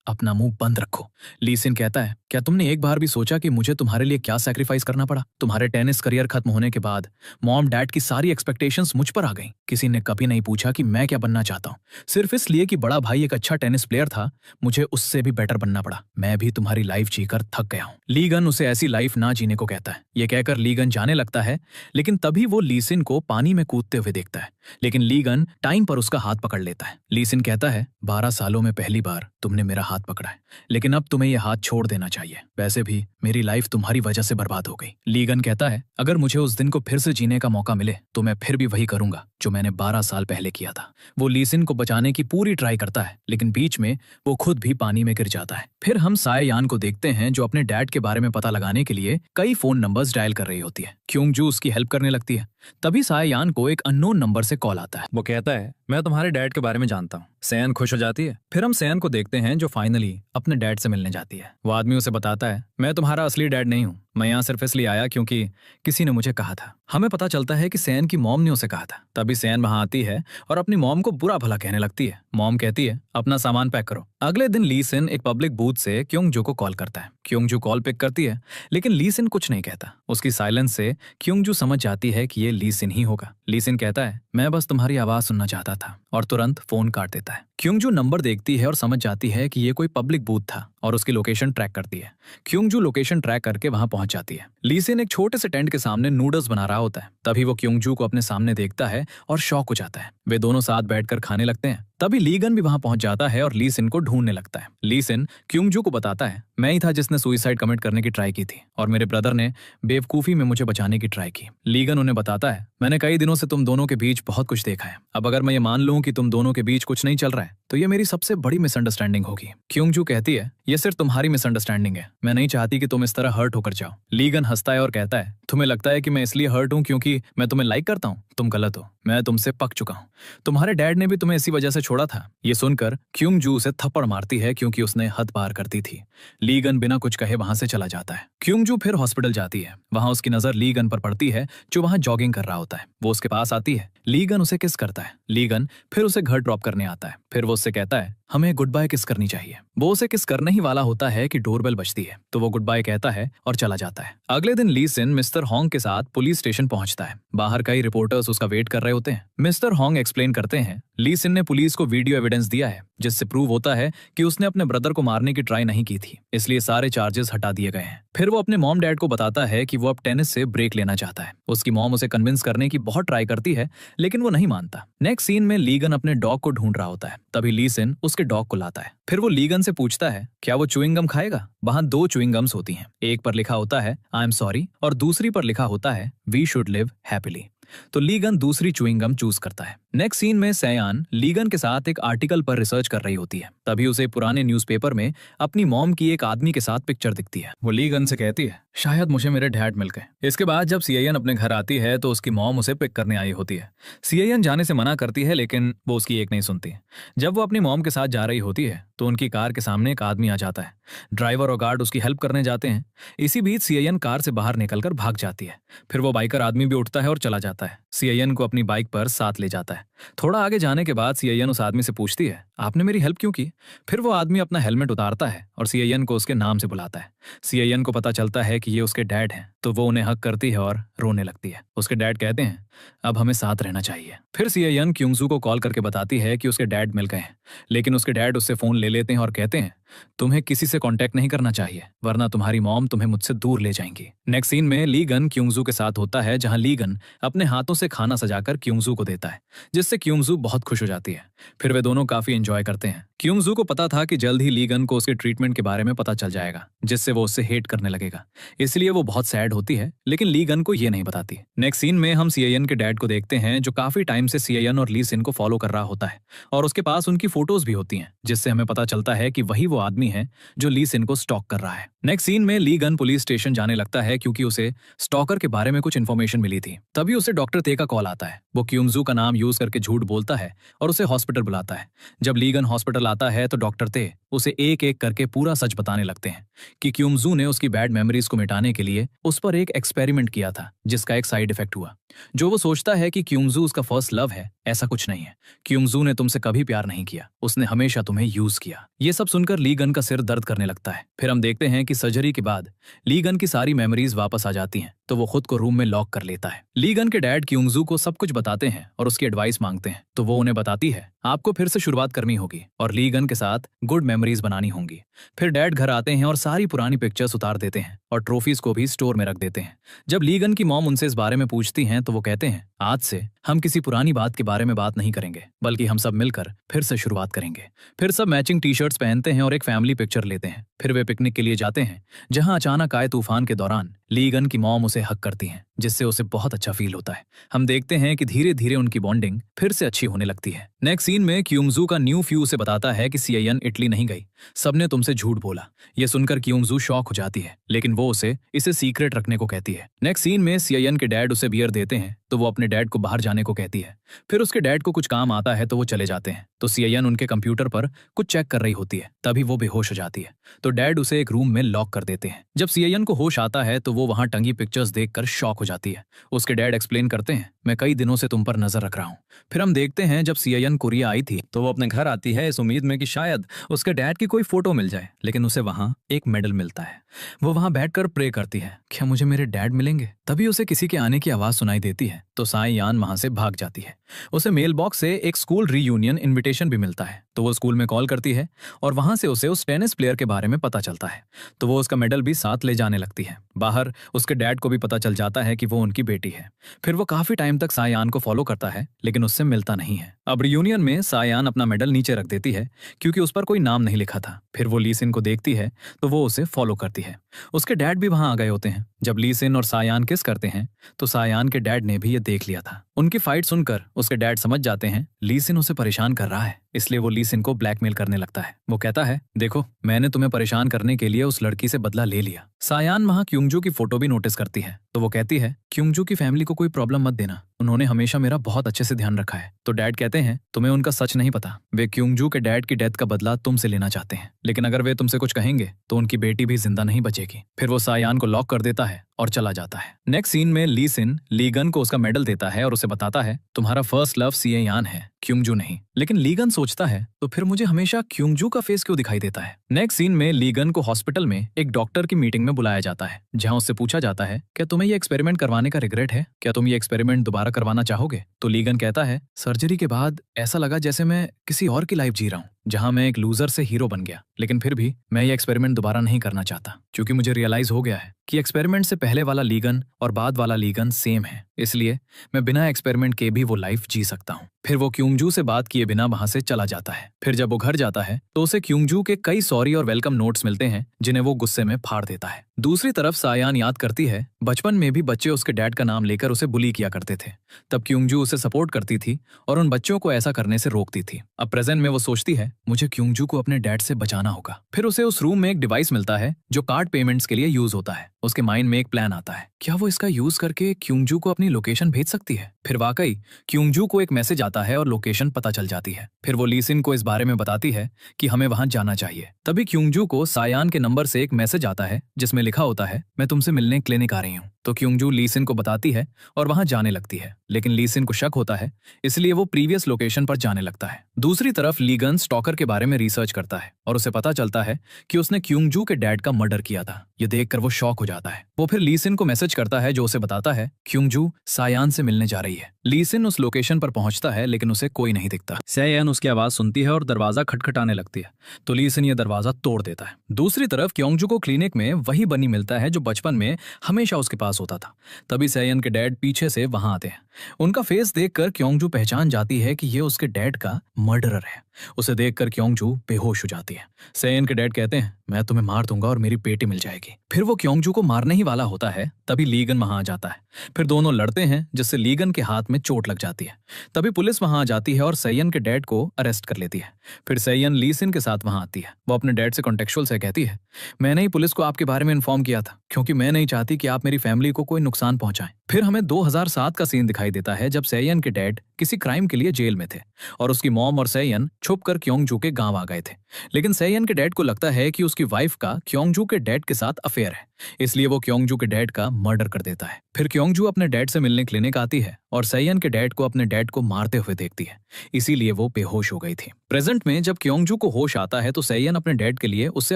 अपना मुंह बंद रखो। लीसिन कहता है, क्या तुमने एक बार भी सोचा कि मुझे तुम्हारे लिए क्या सैक्रिफाइस करना पड़ा? तुम्हारे टेनिस करियर खत्म होने के बाद मॉम डैड की सारी एक्सपेक्टेशंस मुझ पर आ गई। किसी ने कभी नहीं पूछा कि मैं क्या बनना चाहता हूँ। सिर्फ इसलिए कि बड़ा भाई एक अच्छा टेनिस प्लेयर था, मुझे उससे भी बेटर बनना पड़ा। मैं भी तुम्हारी लाइफ जीकर थक गया हूँ। लीगन उसे ऐसी लाइफ ना जीने को कहता है। ये कहकर लीगन जाने लगता है, लेकिन तभी वो लीसिन को पानी में कूदते हुए देखता है। लेकिन लीगन टाइम पर उसका हाथ पकड़ लेता है। लीसिन कहता है, 12 सालों में पहली बार तुमने मेरा हाथ पकड़ा है, लेकिन अब तुम्हें यह हाथ छोड़ देना चाहिए। वैसे भी मेरी लाइफ तुम्हारी वजह से बर्बाद हो गई। लीगन कहता है, अगर मुझे उस दिन को फिर से जीने का मौका मिले तो मैं फिर भी वही करूंगा जो मैंने 12 साल पहले किया था। वो लीसिन को बचाने की पूरी ट्राई करता है, लेकिन बीच में वो खुद भी पानी में गिर जाता है। फिर हम साय यान को देखते हैं जो अपने डैड के बारे में पता लगाने के लिए कई फोन नंबर्स डायल कर रही होती है। क्योंजू उसकी हेल्प करने लगती है। तभी साय यान को एक अननोन नंबर से कॉल आता है। वो कहता है, मैं तुम्हारे डैड के बारे में जानता हूँ। सैन खुश हो जाती है। फिर हम सैन को देखते हैं जो फाइनली अपने डैड से मिलने जाती है। वो आदमी उसे बताता है, मैं तुम्हारा असली डैड नहीं हूँ, मैं यहाँ सिर्फ इसलिए आया क्योंकि किसी ने मुझे कहा था। हमें पता चलता है कि सैन की मॉम ने उसे कहा था। तभी सैन वहां आती है और अपनी मॉम को बुरा भला कहने लगती है। मॉम कहती है, अपना सामान पैक करो। अगले दिन लीसिन एक पब्लिक बूथ से क्योंजू को कॉल करता है। क्योंजू कॉल पिक करती है, लेकिन लीसिन कुछ नहीं कहता। उसकी साइलेंस से क्योंजू समझ जाती है कि ये लीसिन ही होगा। लीसिन कहता है, मैं बस तुम्हारी आवाज सुनना चाहता था, और तुरंत फोन काट देता है। क्योंजू नंबर देखती है और समझ जाती है कि ये कोई पब्लिक बूथ था और उसकी लोकेशन ट्रैक करती है। क्योंजू लोकेशन ट्रैक करके वहां पहुंच जाती है। लीसिन एक छोटे से टेंट के सामने नूडल्स बना रहा होता है। तभी वो क्योंजू को अपने सामने देखता है और शॉक हो जाता है। वे दोनों साथ बैठकर खाने लगते हैं। तभी लीगन भी वहां पहुंच जाता है और लीसिन को ढूंढने लगता है। लीसिन क्योंजू को बताता है, मैं ही था जिसने सुसाइड कमिट करने की ट्राई की थी और मेरे ब्रदर ने बेवकूफी में मुझे बचाने की ट्राई की। लीगन उन्हें बताता है, मैंने कई दिनों से तुम दोनों के बीच बहुत कुछ देखा है। अब अगर मैं ये मान लूं कि तुम दोनों के बीच कुछ नहीं चल रहा है तो ये मेरी सबसे बड़ी मिसअंडरस्टैंडिंग होगी। क्योंजू कहती है, ये सिर्फ तुम्हारी मिसअंडरस्टैंडिंग है, मैं नहीं चाहती कि तुम इस तरह हर्ट होकर जाओ। लीगन हंसता है और कहता है, तुम्हें लगता है कि मैं इसलिए हर्ट हूं क्योंकि मैं तुम्हें लाइक करता हूं? तुम गलत हो, मैं तुमसे पक चुका हूं। तुम्हारे डैड ने भी तुम्हें इसी वजह से छोड़ा था। ये सुनकर क्योंजू उसे थप्पड़ मारती है क्योंकि उसने हद पार कर दी थी। लीगन बिना कुछ कहे वहां से चला जाता है। क्योंजू फिर हॉस्पिटल जाती है। वहां उसकी नजर लीगन पर पड़ती है जो वहां जॉगिंग कर रहा होता है। वो उसके पास आती है। लीगन उसे किस करता है। लीगन फिर उसे घर ड्रॉप करने आता है। फिर वो उससे कहता है, हमें गुड बाय किस करनी चाहिए। वो उसे किस करने ही वाला होता है कि डोरबेल बजती है, तो वो गुड बाय कहता है और चला जाता है। अगले दिन लीसिन मिस्टर होंग के साथ पुलिस स्टेशन पहुंचता है। बाहर कई रिपोर्टर्स उसका वेट कर रहे होते हैं। मिस्टर होंग एक्सप्लेन करते हैं, लीसिन ने पुलिस को वीडियो एविडेंस दिया है जिससे प्रूव होता है कि उसने अपने ब्रदर को मारने की ट्राई नहीं की थी, इसलिए सारे चार्जेस हटा दिए गए हैं। फिर वो अपने मॉम डैड को बताता है कि वो अब टेनिस से ब्रेक लेना चाहता है। उसकी मॉम उसे कन्विंस करने की बहुत ट्राई करती है, लेकिन वो नहीं मानता। नेक्स्ट सीन में लीगन अपने डॉग को ढूंढ रहा होता है। तभी लीसिन उसके डॉग को लाता है। फिर वो लीगन से पूछता है, क्या वो च्युइंग गम खाएगा? वहां 2 च्युइंग गम्स होती हैं। एक पर लिखा होता है आई एम सॉरी और दूसरी पर लिखा होता है वी शुड लिव हैप्पीली। तो लीगन दूसरी च्युइंग गम चूज करता है। नेक्स्ट सीन में सयान लीगन के साथ एक आर्टिकल पर रिसर्च कर रही होती है। तभी उसे पुराने न्यूज़पेपर में अपनी मॉम की एक आदमी के साथ पिक्चर दिखती है। वो लीगन से कहती है, शायद मुझे मेरे डैड मिल गए। इसके बाद जब सीआईएन अपने घर आती है तो उसकी मॉम उसे पिक करने आई होती है। सीआईएन जाने से मना करती है, लेकिन वो उसकी एक नहीं सुनती। जब वो अपनी मॉम के साथ जा रही होती है तो उनकी कार के सामने एक आदमी आ जाता है। ड्राइवर और गार्ड उसकी हेल्प करने जाते हैं। इसी बीच सीआईएन कार से बाहर निकलकर भाग जाती है। फिर वो बाइकर आदमी भी उठता है और चला जाता है। सीआईएन को अपनी बाइक पर साथ ले जाता है। थोड़ा आगे जाने के बाद सीआईएन उस आदमी से पूछती है, आपने मेरी हेल्प क्यों की? फिर वो आदमी अपना हेलमेट उतारता है और सीआईएन को उसके नाम से बुलाता है। सीआईएन को पता चलता है कि ये उसके डैड हैं, तो वो उन्हें हक करती है और रोने लगती है। उसके डैड कहते हैं, अब हमें साथ रहना चाहिए। फिर सीआईएन क्योंजू को कॉल करके बताती है कि उसके डैड मिल गए हैं, लेकिन उसके डैड उससे फोन ले लेते हैं और कहते हैं, तुम्हें किसी से कांटेक्ट नहीं करना चाहिए, वरना तुम्हारी मॉम तुम्हें मुझसे दूर ले जाएंगी। नेक्स्ट सीन में लीगन क्योंजू के साथ होता है, जहां लीगन अपने हाथों से खाना सजाकर क्योंजू को देता है, जिससे क्योंजू बहुत खुश हो जाती है। फिर वे दोनों काफी एंजॉय करते हैं। क्यूमजू को पता था कि जल्द ही लीगन को उसके ट्रीटमेंट के बारे में पता चल जाएगा, जिससे वो उससे हेट करने लगेगा। इसलिए वो बहुत सैड होती है, लेकिन लीगन को ये नहीं बताती। नेक्स्ट सीन में हम सीआईएन के डैड को देखते हैं, जो काफी टाइम से सीआईएन और ली सिन को फॉलो कर रहा होता है, और उसके पास उनकी फोटोज भी होती हैं, जिससे हमें पता चलता है कि वही वो आदमी है जो ली सिन को स्टॉक कर रहा है। नेक्स्ट सीन में लीगन पुलिस स्टेशन जाने लगता है, क्योंकि उसे स्टॉकर के बारे में कुछ इन्फॉर्मेशन मिली थी। तभी उसे डॉक्टर ते का कॉल आता है। वो क्यूमजू का नाम यूज करके झूठ बोलता है और उसे हॉस्पिटल बुलाता है। जब लीगन हॉस्पिटल आता है तो डॉक्टर ते उसे एक एक करके पूरा सच बताने लगते हैं कि क्यूमजू ने उसकी बैड मेमोरीज को मिटाने के लिए उस पर एक एक्सपेरिमेंट किया था, जिसका एक साइड इफेक्ट हुआ। जो वो सोचता है कि क्यूमजू उसका फर्स्ट लव है, ऐसा कुछ नहीं है। क्यूमजू ने तुमसे कभी प्यार नहीं किया, उसने हमेशा तुम्हें यूज किया। ये सब सुनकर लीगन का सिर दर्द करने लगता है। फिर हम देखते हैं कि सर्जरी के बाद लीगन की सारी मेमोरीज वापस आ जाती हैं, तो वो खुद को रूम में लॉक कर लेता है। लीगन के डैड क्यूमजू को सब कुछ बताते हैं और उसकी एडवाइस मांगते हैं, तो वो उन्हें बताती है आपको फिर से शुरुआत करनी होगी और लीगन के साथ गुड मेमोरीज बनानी होंगी। फिर डैड घर आते हैं और सारी पुरानी पिक्चर्स उतार देते हैं और ट्रॉफीज को भी स्टोर में रख देते हैं। जब लीगन की मॉम उनसे इस बारे में पूछती हैं, तो वो कहते हैं आज से हम किसी पुरानी बात के बारे में बात नहीं करेंगे, बल्कि हम सब मिलकर फिर से शुरुआत करेंगे। फिर सब मैचिंग टी शर्ट्स पहनते हैं और एक फैमिली पिक्चर लेते हैं। फिर वे पिकनिक के लिए जाते हैं, जहां अचानक आए तूफान के दौरान लीगन की मॉम उसे हक करती हैं, जिससे उसे बहुत अच्छा फील होता है। हम देखते हैं कि धीरे धीरे उनकी बॉन्डिंग फिर से अच्छी होने लगती है। नेक्स्ट सीन में क्यूमजू का न्यू फ्यू उसे बताता है कि सीआईएन इटली नहीं गई, सबने तुमसे झूठ बोला। ये सुनकर क्यूमजू शॉक हो जाती है, लेकिन वो उसे इसे सीक्रेट रखने को कहती है। नेक्स्ट सीन में सीआईएन के डैड उसे बियर देते हैं, तो वो अपने डैड को बाहर जाने को कहती है। फिर उसके डैड को कुछ काम आता है, तो वो चले जाते हैं। तो सीआईएन उनके कंप्यूटर पर कुछ चेक कर रही होती है, तभी वो बेहोश हो जाती है। तो डैड उसे एक रूम में लॉक कर देते हैं। जब सीआईएन को होश आता है, तो वो वहां टंगी पिक्चर्स देखकर शॉक हो जाती है। उसके डैड एक्सप्लेन करते हैं मैं कई दिनों से तुम पर नजर रख रहा हूँ। फिर हम देखते हैं जब सीआईएन कोरिया आई थी, तो वो अपने घर आती है इस उम्मीद में कि शायद उसके डैड की कोई फोटो मिल जाए, लेकिन उसे वहां एक मेडल मिलता है। वो वहां बैठकर प्रे करती है, क्या मुझे मेरे डैड मिलेंगे? तभी उसे किसी के आने की आवाज सुनाई देती है, तो साई यान वहां से भाग जाती है। उसे मेल बॉक्स से एक स्कूल रीयूनियन इनविटेशन भी मिलता है, तो वो स्कूल में कॉल करती है और वहां से उसे उस टेनिस प्लेयर के बारे में पता चलता है। तो वो उसका मेडल भी साथ ले जाने लगती है। बाहर उसके डैड को भी पता चल जाता है कि वो उनकी बेटी है। फिर वो काफी टाइम तक सायान को फॉलो करता है, लेकिन उससे मिलता नहीं है। अब रियूनियन में सायान अपना मेडल नीचे रख देती है, क्योंकि उस पर कोई नाम नहीं लिखा था। फिर वो ली सिन को देखती है, तो वो उसे फॉलो करती है। उसके डैड भी वहां आ गए होते हैं। जब ली सिन और सायान किस करते हैं, तो सायान के डैड ने भी ये देख लिया था। उनकी फाइट सुनकर उसके डैड समझ जाते हैं ली सिन उसे परेशान कर रहा है, इसलिए वो ली सिन को ब्लैकमेल करने लगता है। वो कहता है देखो, मैंने तुम्हें परेशान करने के लिए उस लड़की से बदला ले लिया। सायान वहां क्यूंगजू की फोटो भी नोटिस करती है, तो वो कहती है क्यूंगजू की फैमिली को कोई प्रॉब्लम मत देना, उन्होंने हमेशा मेरा बहुत अच्छे से ध्यान रखा है। तो डैड कहते हैं तुम्हें उनका सच नहीं पता, वे क्यूंगजू के डैड की डेथ का बदला तुमसे लेना चाहते हैं, लेकिन अगर वे तुमसे कुछ कहेंगे तो उनकी बेटी भी जिंदा नहीं बचेगी। फिर वो सायान को लॉक कर देता है और चला जाता है। नेक्स्ट सीन में ली सिन लीगन को उसका मेडल देता है और उसे बताता है तुम्हारा फर्स्ट लव सीएयान है, क्यूंगजू नहीं। लेकिन लीगन सोचता है तो फिर मुझे हमेशा क्यूंगजू का फेस क्यों दिखाई देता है। नेक्स्ट सीन में लीगन को हॉस्पिटल में एक डॉक्टर की मीटिंग में बुलाया जाता है, जहां उससे पूछा जाता है क्या तुम्हें ये एक्सपेरिमेंट करवाने का रिग्रेट है, क्या तुम ये एक्सपेरिमेंट दोबारा करवाना चाहोगे। तो लीगन कहता है सर्जरी के बाद ऐसा लगा जैसे मैं किसी और की लाइफ जी रहा हूँ, जहां मैं एक लूजर से हीरो बन गया। लेकिन फिर भी मैं ये एक्सपेरिमेंट दोबारा नहीं करना चाहता, क्योंकि मुझे रियलाइज हो गया है कि एक्सपेरिमेंट से पहले वाला लीगन और बाद वाला लीगन सेम है, इसलिए मैं बिना एक्सपेरिमेंट के भी वो लाइफ जी सकता हूँ। फिर वो क्यूंगजू से बात किए बिना वहां से चला जाता है। फिर जब वो घर जाता है तो उसे क्यूंगजू के कई सॉरी और वेलकम नोट्स मिलते हैं, जिन्हें वो गुस्से में फाड़ देता है। दूसरी तरफ सायान याद करती है बचपन में भी बच्चे उसके डैड का नाम लेकर उसे बुली किया करते थे, तब क्यूंगजू उसे सपोर्ट करती थी और उन बच्चों को ऐसा करने से रोकती थी। अब प्रेजेंट में वो सोचती है मुझे क्यूंगजू को अपने डैड से बचाना होगा। फिर उसे उस रूम में एक डिवाइस मिलता है जो कार्ड पेमेंट्स के लिए यूज होता है। उसके माइंड में एक प्लान आता है, क्या वो इसका यूज करके क्यूंगजू को अपनी लोकेशन भेज सकती है। फिर वाकई क्यूंगजू को एक मैसेज आता है और लोकेशन पता चल जाती है। फिर वो लीसिन को इस बारे में बताती है कि हमें वहां जाना चाहिए। तभी क्यूंगजू को सायान के नंबर से एक मैसेज आता है, जिसमें लिखा होता है मैं तुमसे मिलने क्लिनिक आ रही हूँ। तो क्यूंगजू लीसिन को बताती है और वहां जाने लगती है, लेकिन लीसिन को शक होता है, इसलिए वो प्रीवियस लोकेशन पर जाने लगता है। दूसरी तरफ लीगन स्टॉकर के बारे में रिसर्च करता है और उसे पता चलता है कि उसने क्यूंगजू के डैड का मर्डर किया था। ये देखकर वो शॉक हो जाता है। वो फिर लीसिन को मैसेज करता है जो उसे बताता है क्यूंगजू सायान से मिलने जा रही है। लीसिन उस लोकेशन पर पहुंचता है, लेकिन उसे कोई नहीं दिखता। सायान उसकी आवाज सुनती है और दरवाजा खटखटाने लगती है, तो लीसिन ये दरवाजा तोड़ देता है। दूसरी तरफ क्योंगजू को क्लिनिक में वही बनी मिलता है जो बचपन में हमेशा उसके पास होता था। तभी सायान के डैड पीछे से वहां आते हैं। उनका फेस देखकर क्योंगजू पहचान जाती है कि ये उसके डैड का मर्डरर है। उसे देखकर क्योंगजू बेहोश हो जाती है। सेयन के डैड कहते हैं, मैं तुम्हें मार दूंगा और मेरी बेटी मिल जाएगी। फिर वो क्योंगजू को मारने ही वाला होता है, तभी लीगन वहां आ जाता है। फिर दोनों लड़ते हैं, जिससे लीगन के हाथ में चोट लग जाती है। तभी पुलिस वहां आ जाती है और सेयन के डैड को अरेस्ट कर लेती है। फिर सेयन लीसिन के साथ वहां आती है। वो अपने डैड से कॉन्टेक्चुअल से कहती है, मैंने ही पुलिस को आपके बारे में इन्फॉर्म किया था, क्योंकि मैं नहीं चाहती कि आप मेरी फैमिली को कोई नुकसान पहुंचाएं। फिर हमें 2007 का सीन दिखाई देता है, जब सेयन के डैड किसी क्राइम के लिए जेल में थे और उसकी मॉम और सेयन छुपकर क्योंगजू के गांव आ गए थे। लेकिन सेयन के डैड को लगता है कि उसकी वाइफ का क्योंगजू के डैड के साथ अफेयर है, इसलिए वो क्योंगजू के डैड का मर्डर कर देता है। फिर क्योंगजू अपने डैड से मिलने क्लिनिक आती है और सेयन के डैड को अपने डैड को मारते हुए देखती है, इसीलिए वो बेहोश हो गई थी। प्रेजेंट में जब क्योंगजू को होश आता है तो सेयन अपने डैड के लिए उससे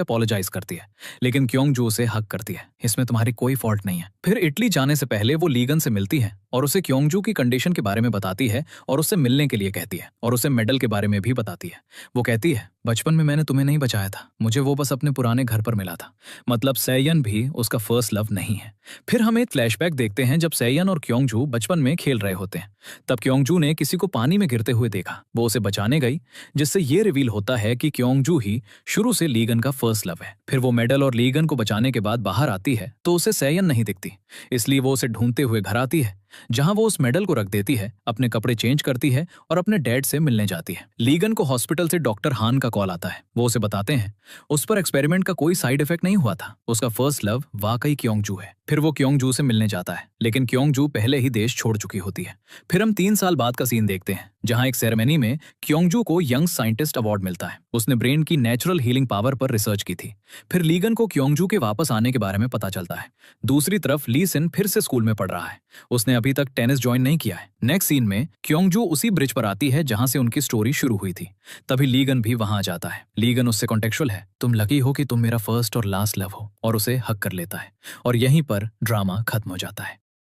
अपोलोजाइज करती है, लेकिन क्योंगजू उसे हक करती है, इसमें तुम्हारी कोई फॉल्ट नहीं है। फिर इटली जाने से पहले वो लीगन से मिलती है और उसे क्योंगजू की कंडीशन के बारे में बताती है और उससे मिलने के लिए कहती है और उसे मेडल के बारे में भी बताती है। वो कहती है, बचपन में मैंने तुम्हें नहीं बचाया था, मुझे वो बस अपने पुराने घर पर मिला था। मतलब सेयन भी उसका फर्स्ट लव नहीं है। फिर हम एक फ्लैशबैक देखते हैं जब सेयन और क्योंगजू बचपन में खेल रहे होते हैं। तब क्योंगजू ने किसी को पानी में गिरते हुए देखा, वो उसे बचाने गई, जिससे ये रिवील होता है कि क्योंगजू ही शुरू से लीगन का फर्स्ट लव है। फिर वो मेडल और लीगन को बचाने के बाद बाहर आती है तो उसे सेयन नहीं दिखती, इसलिए वो उसे ढूंढते हुए घर आती है, जहां वो उस मेडल को रख देती है, अपने कपड़े चेंज करती है और अपने डैड से मिलने जाती है। लीगन को हॉस्पिटल से डॉक्टर हान का कॉल आता है। वो उसे बताते हैं उस पर एक्सपेरिमेंट का कोई साइड इफेक्ट नहीं हुआ था, उसका फर्स्ट लव वाकई क्योंगजू है। फिर वो क्योंगजू से मिलने जाता है, लेकिन क्योंगजू पहले ही देश छोड़ चुकी होती है। फिर हम 3 साल बाद का सीन देखते हैं, जहां एक सेरेमनी में क्योंगजू को यंग साइंटिस्ट अवार्ड मिलता है। उसने ब्रेन की नेचुरल हीलिंग पावर पर रिसर्च की थी। फिर लीगन को क्योंगजू के वापस आने के बारे में पता चलता है। दूसरी तरफ लीसिन फिर से स्कूल में पढ़ रहा है, उसने अभी तक टेनिस ज्वाइन नहीं किया है। नेक्स्ट सीन में क्योंगजू उसी ब्रिज पर आती है जहां से उनकी स्टोरी शुरू हुई थी। तभी लीगन भी वहां आ जाता है। लीगन उससे कॉन्टेक्चुअल है, तुम लकी हो कि तुम मेरा फर्स्ट और लास्ट लव हो, और उसे हक कर लेता है और यहीं पर ड्रामा खत्म हो जाता है।